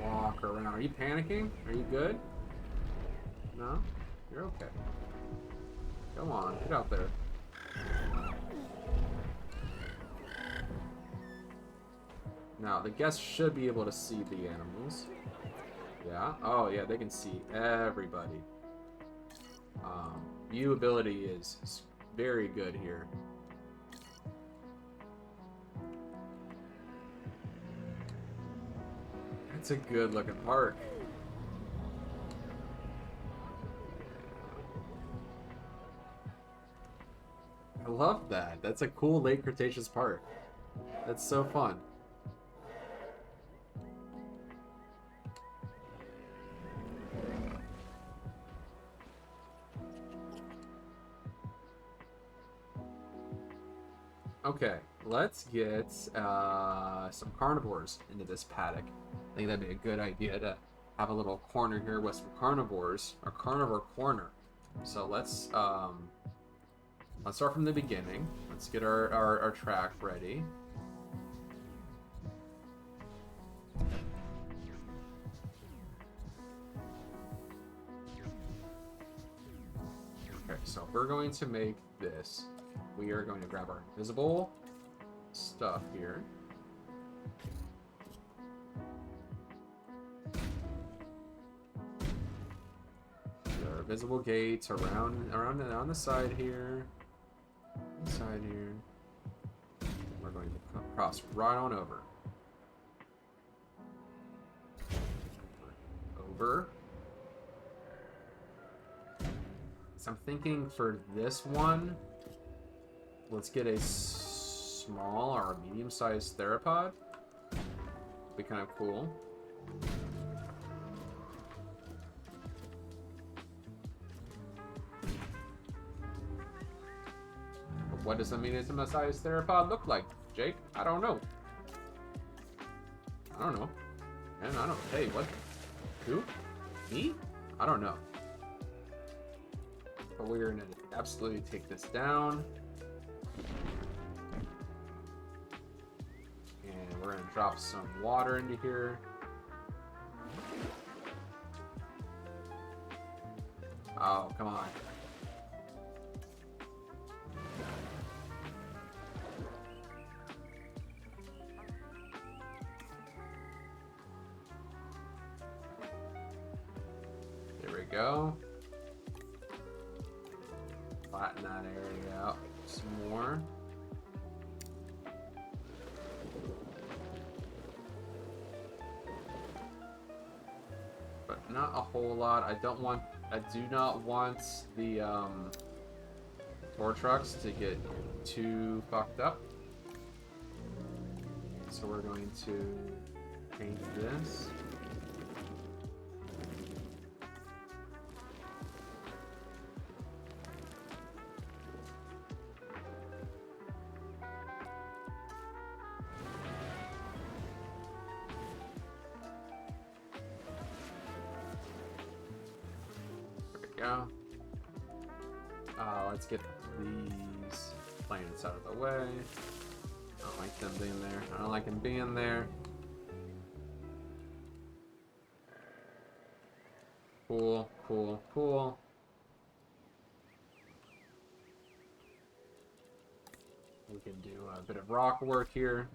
walk around. Are you panicking? Are you good? No? You're okay. Come on, get out there. Now, the guests should be able to see the animals. Yeah? Oh, yeah, they can see everybody. Viewability is very good here. It's a good looking park. I love that. That's a cool late Cretaceous park. That's so fun. Okay, let's get some carnivores into this paddock. I think that'd be a good idea to have a little corner here with some carnivores, a carnivore corner. So let's start from the beginning. Let's get our track ready. Okay, so we're going to make this. We are going to grab our invisible stuff here. Our visible gates around on the side here. Side here. We're going to cross right on over. Over. So I'm thinking for this one, let's get a small or medium-sized theropod. Be kind of cool. But what does a medium-sized theropod look like, Jake? I don't know. I don't know. Man, I don't. Hey, what? Who? Me? I don't know. But we're gonna absolutely take this down. And we're gonna drop some water into here. Oh, come on. There we go. Flatten that area out some more. But not a whole lot. I do not want the tour trucks to get too fucked up. So we're going to change this. Go. Let's get these plants out of the way. I don't like them being there. I don't like them being there. Cool, cool, cool. We can do a bit of rock work here.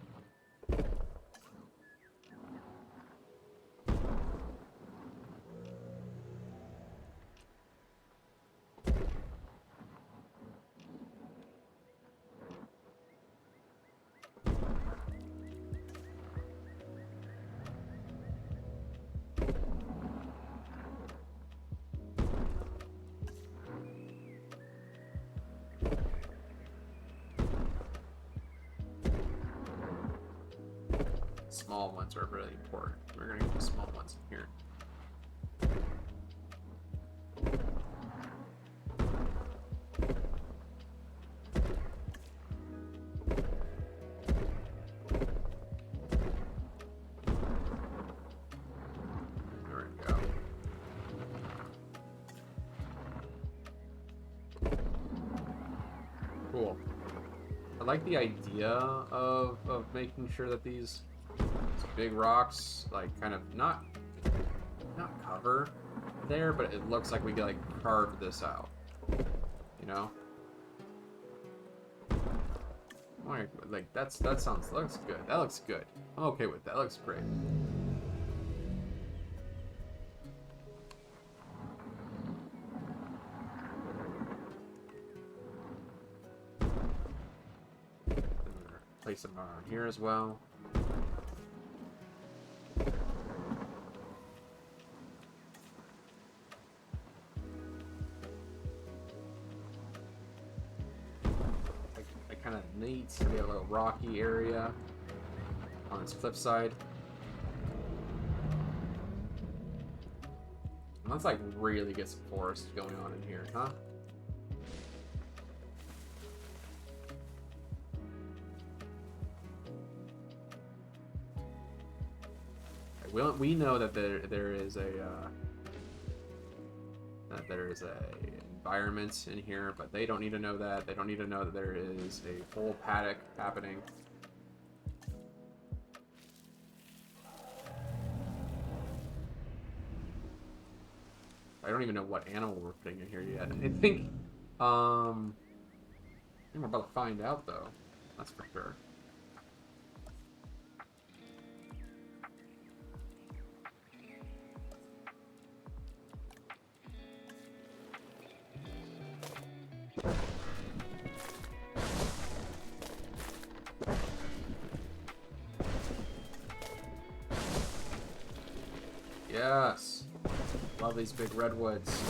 Small ones are really important. We're gonna get the small ones in here. There we go. Cool. I like the idea of making sure that these big rocks like kind of not cover there, but it looks like we could like carve this out, you know. Like looks good. That looks good. I'm okay with that. That looks great. Place them around here as well. Kind of neat. So we have a little rocky area on this cliff side. And let's like really get some forest going on in here, huh? We know that there is a environment in here, but they don't need to know that. They don't need to know that there is a full paddock happening. I don't even know what animal we're putting in here yet. I think we're about to find out though. That's for sure. Yes. Love these big redwoods.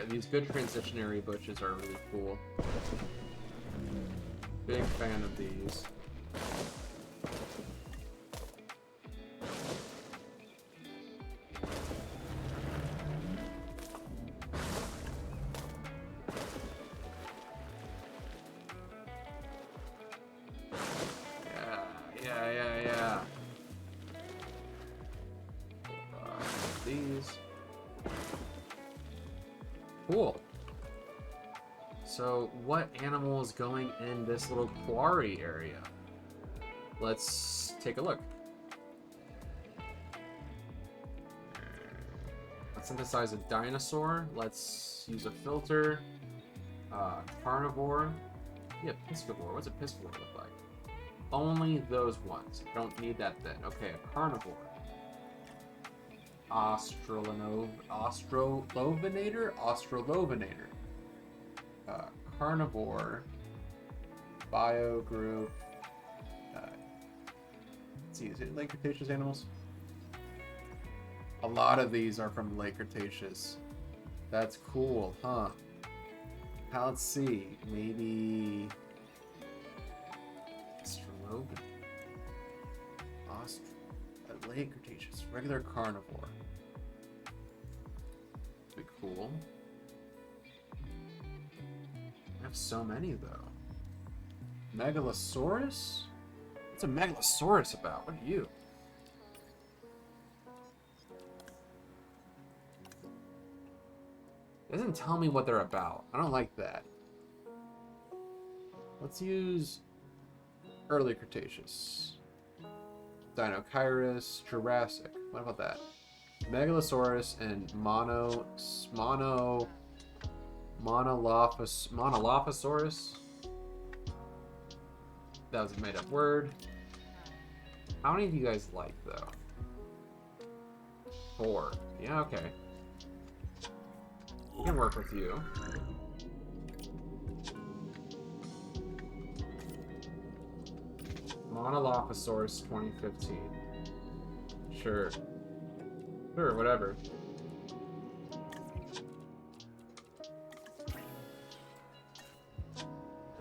These good transitionary bushes are really cool. Big fan of these. Yeah. These. Cool. So, what animal is going in this little quarry area? Let's take a look. Let's synthesize a dinosaur. Let's use a filter. Carnivore. Yeah, piscivore. What's a piscivore look like? Only those ones. Don't need that then. Okay, a carnivore. Australovenator. Carnivore. Bio group. Let's see, is it Lake Cretaceous animals? A lot of these are from Lake Cretaceous. That's cool, huh? Now let's see. Maybe Lake Cretaceous, regular carnivore. Be cool. I have so many though. Megalosaurus? What's a Megalosaurus about? What are you? It doesn't tell me what they're about. I don't like that. Let's use early Cretaceous. Dinochirus, Jurassic. What about that? Megalosaurus and Monolophosaurus. That was a made-up word. How many of you guys like though? 4. Yeah, okay. We can work with you. Monolophosaurus 2015. Sure. Sure, whatever.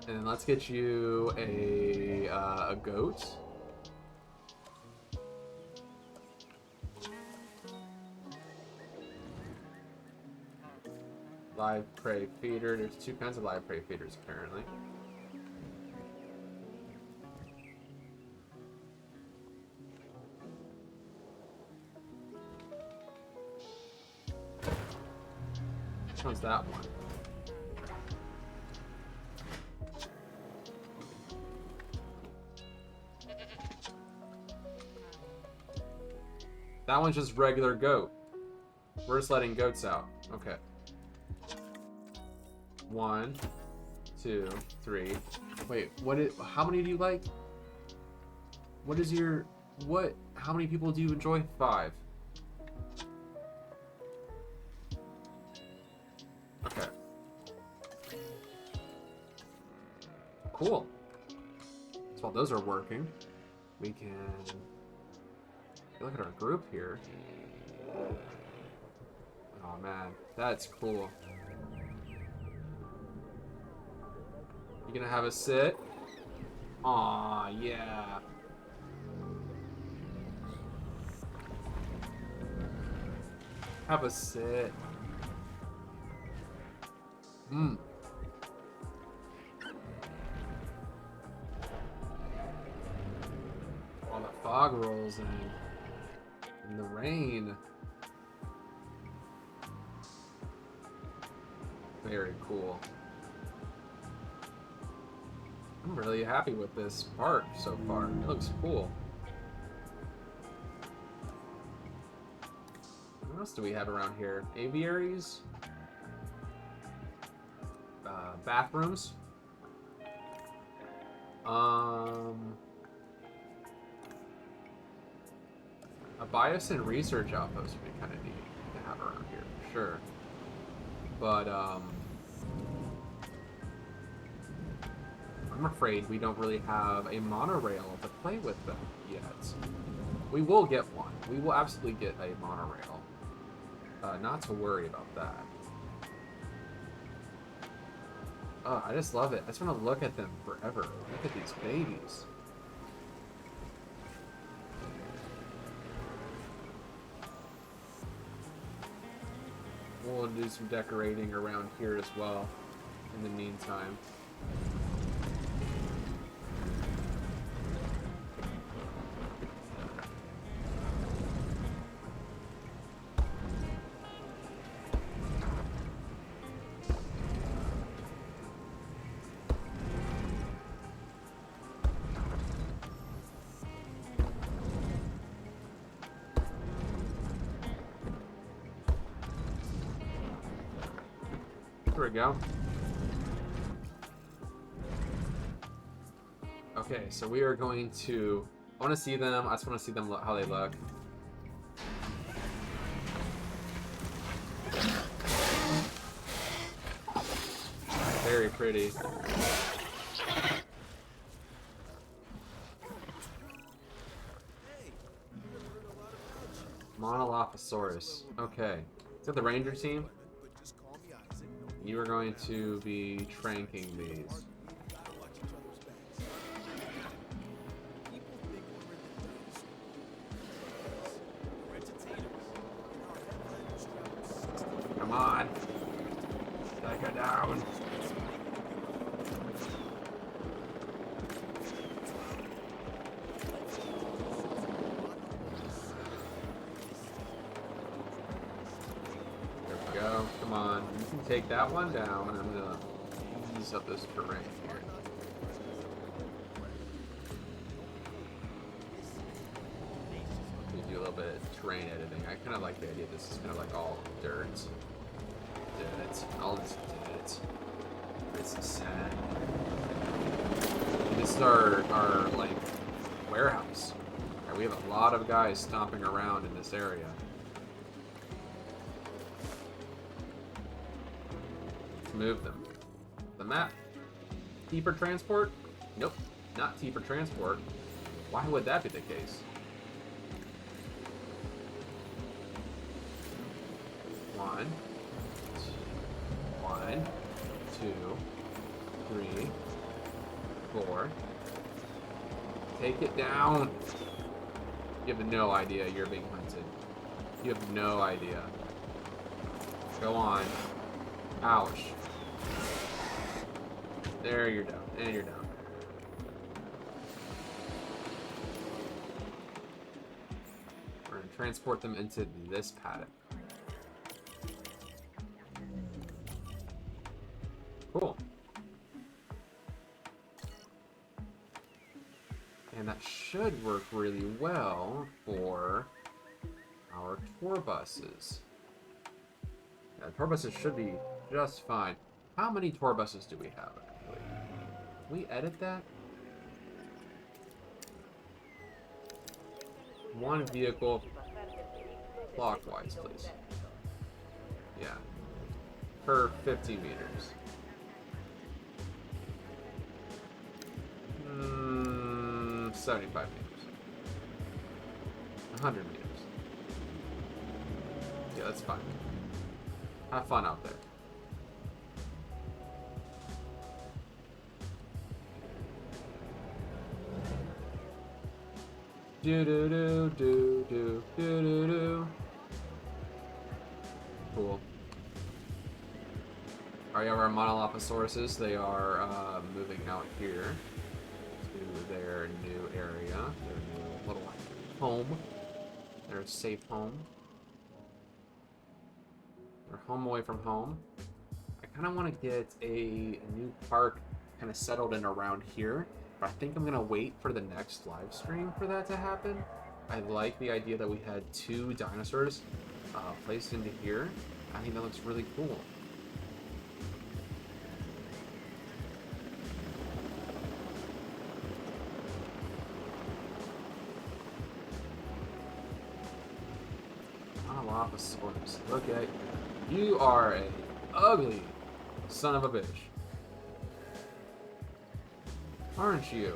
And let's get you a goat. Live prey feeder. There's 2 kinds of live prey feeders apparently. Which one's that one? That one's just regular goat. We're just letting goats out. Okay. 1, 2, 3. Wait, how many do you like? What is your, how many people do you enjoy? 5. Okay. Cool. So while those are working, we can look at our group here. Oh man, that's cool. You gonna have a sit? Aw, yeah. Have a sit. Mmm. While the fog rolls in. In the rain. Very cool. I'm really happy with this park so far. It looks cool. What else do we have around here? Aviaries? Bathrooms? A biosin research outpost would be kind of neat to have around here, for sure. But, I'm afraid we don't really have a monorail to play with them yet. We will get one. We will absolutely get a monorail. Not to worry about that. Oh, I just love it. I just want to look at them forever. Look at these babies. We'll do some decorating around here as well in the meantime. There we go. Okay, so we are going to... I want to see them. I just want to see them how they look. Very pretty. Monolophosaurus. Okay. Is that the ranger team? You are going to be tranking these. Come on. Take her down. There we go. Come on. You can take that one down. I'm gonna ease up this terrain here. Do a little bit of terrain editing. I kind of like the idea this is kind of like all dirt. All this dirt. This is sad. And this is our like warehouse. Right, we have a lot of guys stomping around in this area. Let's move them. The map. T for transport? Nope, not T for transport. Why would that be the case? One, 2, 3, 4. Take it down. You have no idea you're being hunted. You have no idea. Go on. Ouch. There, you're down. And you're down. We're going to transport them into this paddock. Cool. And that should work really well for our tour buses. Yeah, tour buses should be just fine. How many tour buses do we have, actually? Can we edit that? One vehicle clockwise, please. Yeah. Per 50 meters. 75 meters. 100 meters. Yeah, that's fine. Have fun out there. Do do do do do do do do. Cool. Alright, our Monolophosauruses, they are moving out here to their new area, their new little home, their safe home. Their home away from home. I kind of want to get a new park kind of settled in around here, but I think I'm going to wait for the next live stream for that to happen. I like the idea that we had 2 dinosaurs placed into here. I think that looks really cool. Monolophosaurus, look at you. You are a ugly son of a bitch. Aren't you?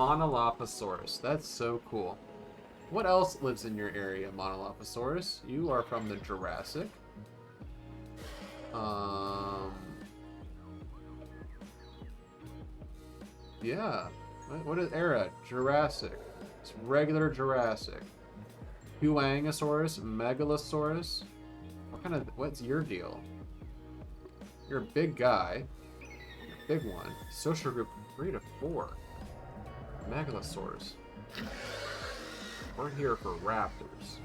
Monolophosaurus. That's so cool. What else lives in your area, Monolophosaurus? You are from the Jurassic. Yeah. What is era? Jurassic. It's regular Jurassic. Huangosaurus, Megalosaurus. What's your deal? You're a big guy. You're a big one. Social group 3 to 4. Megalosaurus. We're here for raptors.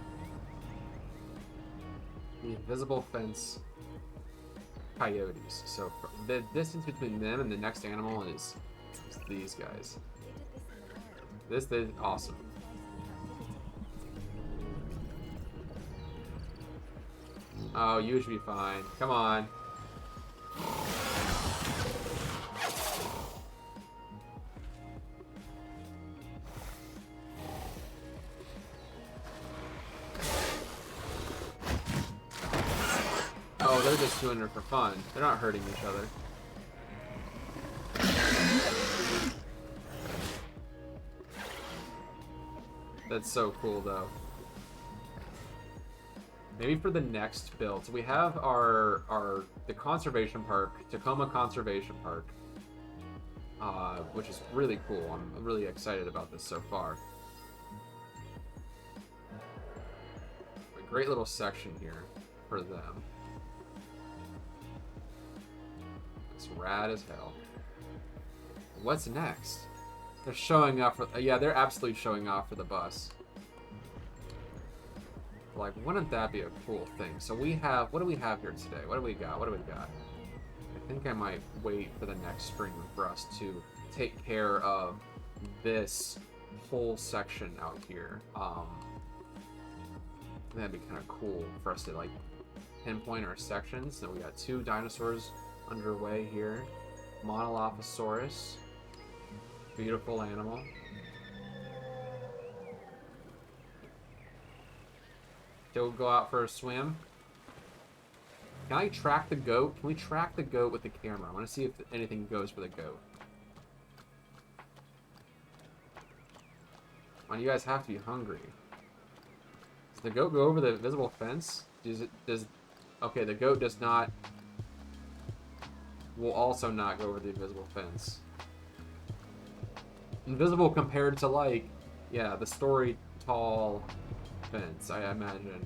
The invisible fence coyotes. So the distance between them and the next animal is these guys. This is awesome. Oh, you should be fine. Come on. Oh, they're just doing it for fun. They're not hurting each other. That's so cool, though. Maybe for the next build. So we have the conservation park, Tacoma Conservation Park, which is really cool. I'm really excited about this so far. A great little section here for them. It's rad as hell. What's next? They're showing off for, yeah, they're absolutely showing off for the bus. Like, wouldn't that be a cool thing? So we have, what do we have here today? What do we got? What do we got? I think I might wait for the next spring for us to take care of this whole section out here. That'd be kind of cool for us to like pinpoint our sections. So we got 2 dinosaurs underway here. Monolophosaurus. Beautiful animal. Still go out for a swim. Can I track the goat? Can we track the goat with the camera? I want to see if anything goes for the goat. Well, you guys have to be hungry. Does the goat go over the invisible fence? Okay, the goat does not. Will also not go over the invisible fence. Invisible compared to, like, yeah, the story tall fence, I imagine.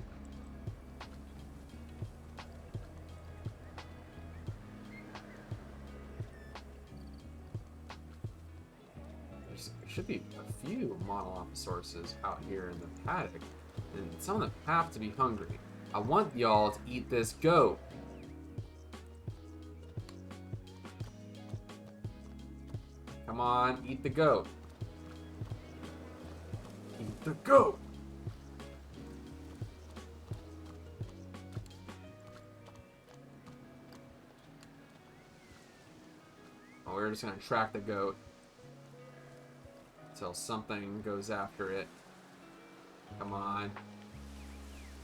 There should be a few Monolophosaurus out here in the paddock, and some of them have to be hungry. I want y'all to eat this goat. Come on, eat the goat. Eat the goat. Oh, we're just gonna track the goat until something goes after it. Come on.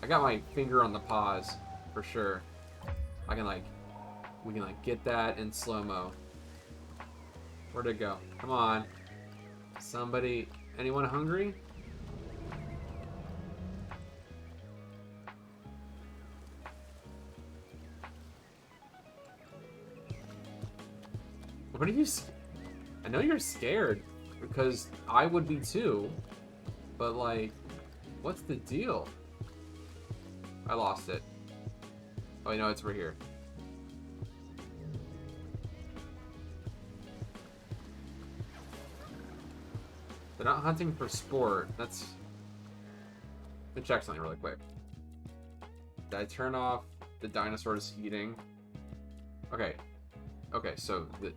I got my finger on the pause for sure. We can get that in slow-mo. Where'd it go? Come on. Somebody, anyone hungry? What are you? I know you're scared because I would be too, but like, what's the deal? I lost it. Oh, no, it's right here. They're not hunting for sport. That's... Let me check something really quick. Did I turn off the dinosaurs eating? Okay. Okay, so the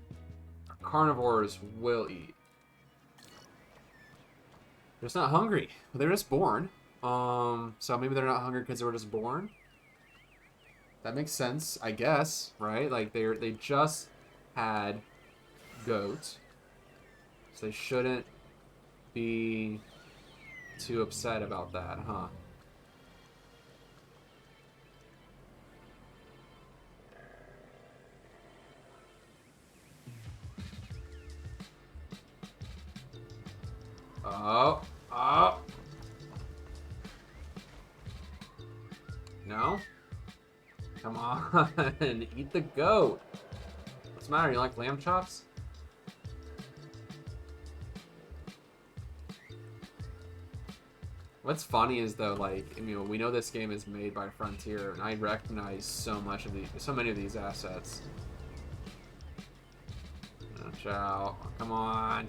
carnivores will eat. They're just not hungry. They're just born. So maybe they're not hungry because they were just born? That makes sense, I guess, right? Like, they just had goats. So they shouldn't be too upset about that, huh? Oh. Oh. No? Come on. Eat the goat. What's the matter? You like lamb chops? What's funny is though, like, I mean, we know this game is made by Frontier, and I recognize so many of these assets. Watch out! Come on!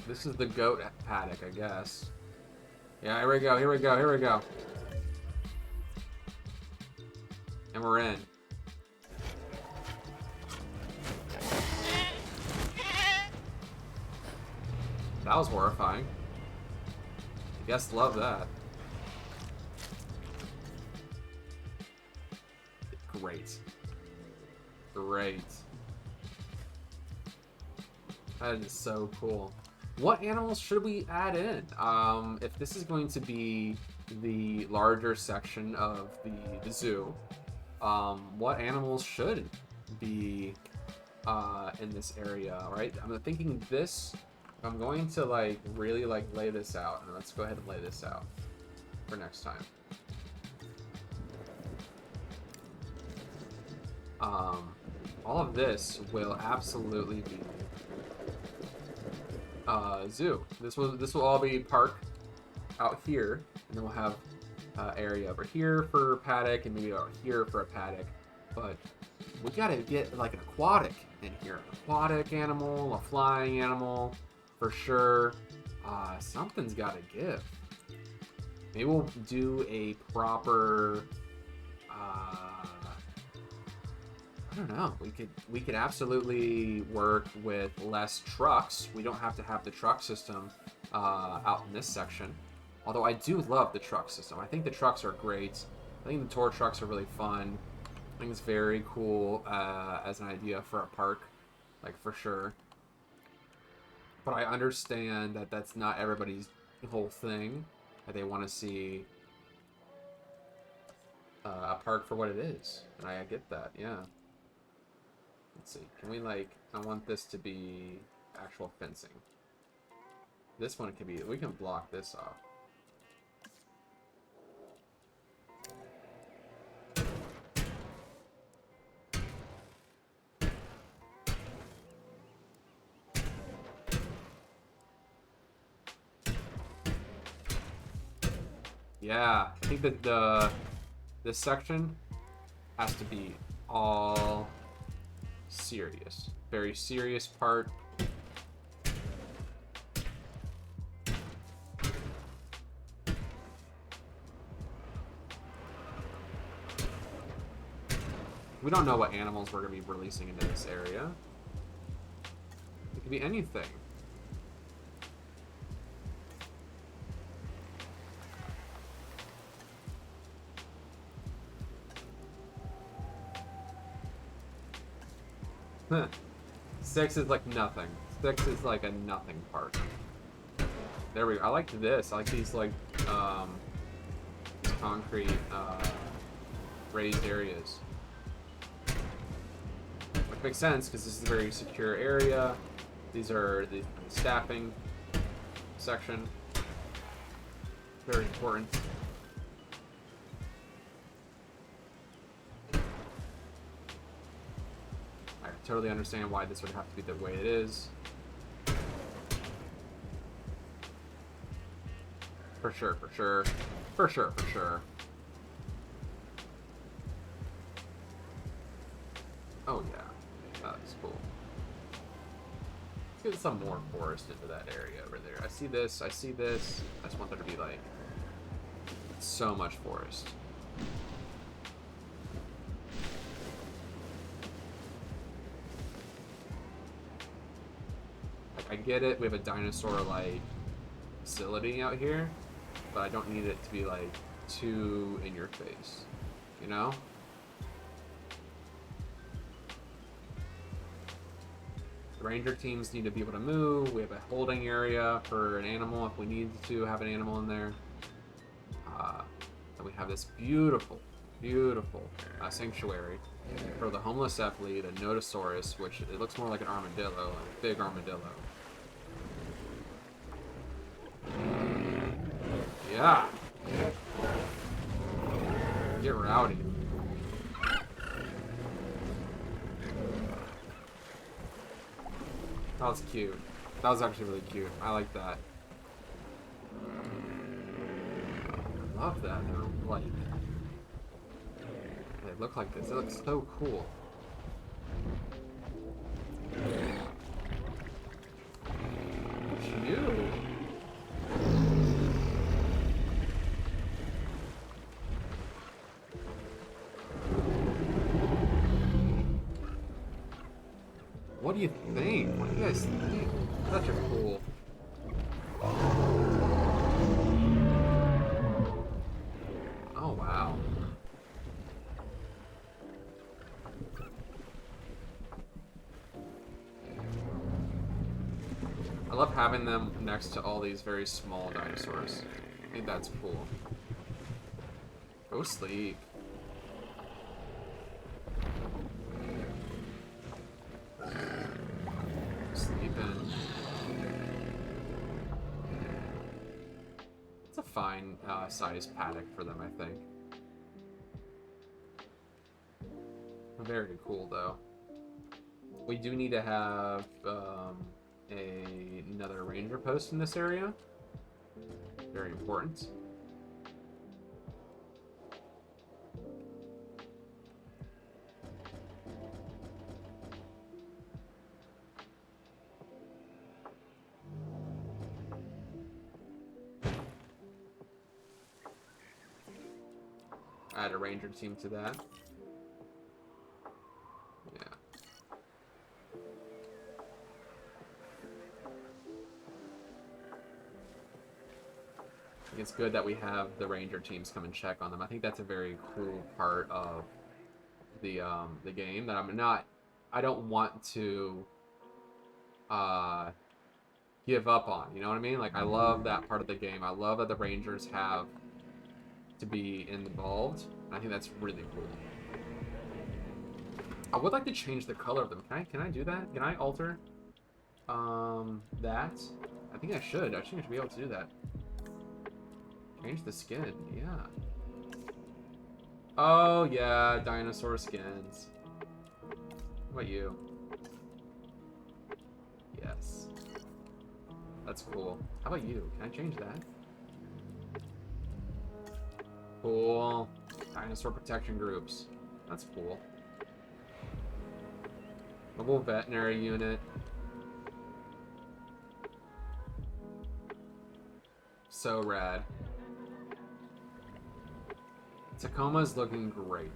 This is the goat paddock, I guess. Yeah, here we go. Here we go. Here we go. And we're in. That was horrifying. I guess love that. Great. Great. That is so cool. What animals should we add in? If this is going to be the larger section of the zoo, what animals should be in this area, right? I'm thinking this. I'm going to like really like lay this out, and let's go ahead and lay this out for next time. All of this will absolutely be zoo. This will all be park out here, and then we'll have area over here for paddock, and maybe out here for a paddock. But we gotta get like an aquatic in here, an aquatic animal, a flying animal. For sure, something's got to give. Maybe we'll do a proper. I don't know. We could absolutely work with less trucks. We don't have to have the truck system out in this section. Although I do love the truck system. I think the trucks are great. I think the tour trucks are really fun. I think it's very cool as an idea for a park, like for sure. But I understand that that's not everybody's whole thing. That they want to see a park for what it is. And I get that, yeah. Let's see. Can we, like... I want this to be actual fencing. This one can be... We can block this off. Yeah, I think that this section has to be all serious. Very serious part. We don't know what animals we're going to be releasing into this area. It could be anything. Huh. 6 is like nothing. 6 is like a nothing part. There we go. I like this. I like these like these concrete raised areas. Which makes sense because this is a very secure area. These are the staffing section. Very important. I totally understand why this would have to be the way it is. For sure, for sure. For sure, for sure. Oh yeah, that's cool. Let's get some more forest into that area over there. I see this, I see this. I just want there to be like so much forest. I get it, we have a dinosaur like facility out here, but I don't need it to be like too in your face, you know? The ranger teams need to be able to move. We have a holding area for an animal if we need to have an animal in there. And we have this beautiful, Beautiful sanctuary for the homeless athlete, a Notosaurus, which it looks more like an armadillo, a big armadillo. Yeah. Get rowdy. That was cute. That was actually really cute. I like that. I love that. Like, they look like this. It looks so cool. Cute. What do you think? What do you guys think? Such a cool. Oh wow. I love having them next to all these very small dinosaurs. I think that's cool. Go sleep. Sleeping. It's a fine size paddock for them, I think. Very cool, though. We do need to have another ranger post in this area. Very important. Add a ranger team to that. Yeah. I think it's good that we have the ranger teams come and check on them. I think that's a very cool part of the game that I don't want to give up on. You know what I mean? Like, I love that part of the game. I love that the rangers have to be involved. I think that's really cool. I would like to change the color of them. Can I do that? Can I alter that? I think I should. I think I should be able to do that. Change the skin. Yeah. Oh yeah, dinosaur skins. What about you? Yes. That's cool. How about you? Can I change that? Cool. Dinosaur protection groups. That's cool. Mobile veterinary unit. So rad. Tacoma's looking great.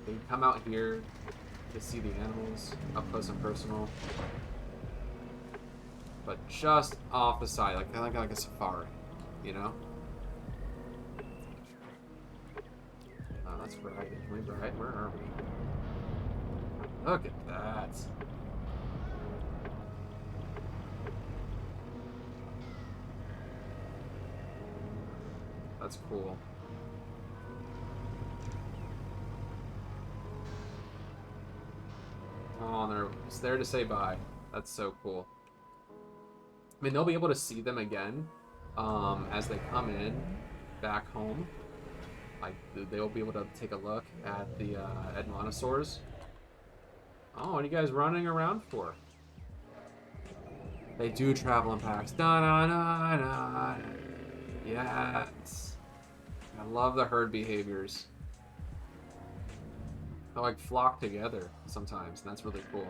They come out here to see the animals up close and personal. But just off the side, like a safari, you know? Oh, that's right. Can we ride? Where are we? Look at that. That's cool. Oh, and they're just there to say bye. That's so cool. I mean, they'll be able to see them again as they come in back home. Like, they'll be able to take a look at the Edmontosaurs. Oh, what are you guys running around for? They do travel in packs. Da-na-na-na. Yes. I love the herd behaviors. They like flock together sometimes, and that's really cool.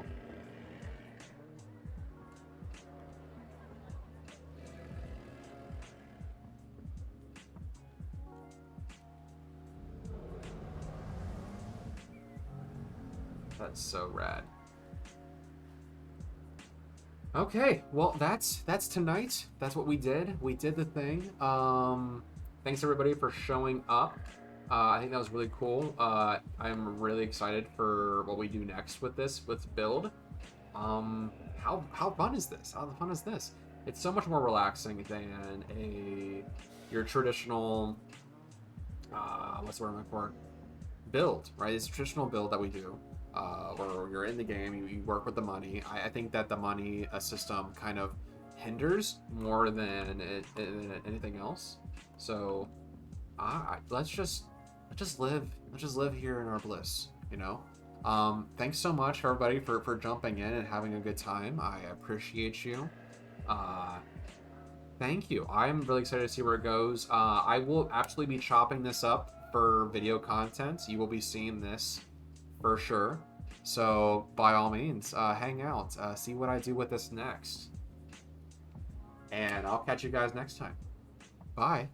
That's so rad. Okay, well that's tonight. That's what we did. We did the thing. Thanks everybody for showing up. I think that was really cool. I'm really excited for what we do next with this build. How fun is this? How fun is this? It's so much more relaxing than your traditional what's the word I'm looking for? Build, right? It's a traditional build that we do, where you're in the game, you work with the money. I think that the money system kind of hinders more than anything else. So, let's just live here in our bliss, you know. Thanks so much everybody for jumping in and having a good time. I appreciate you. Thank you. I'm really excited to see where it goes. I will absolutely be chopping this up for video content. You will be seeing this for sure. So by all means, hang out, see what I do with this next. And I'll catch you guys next time. Bye.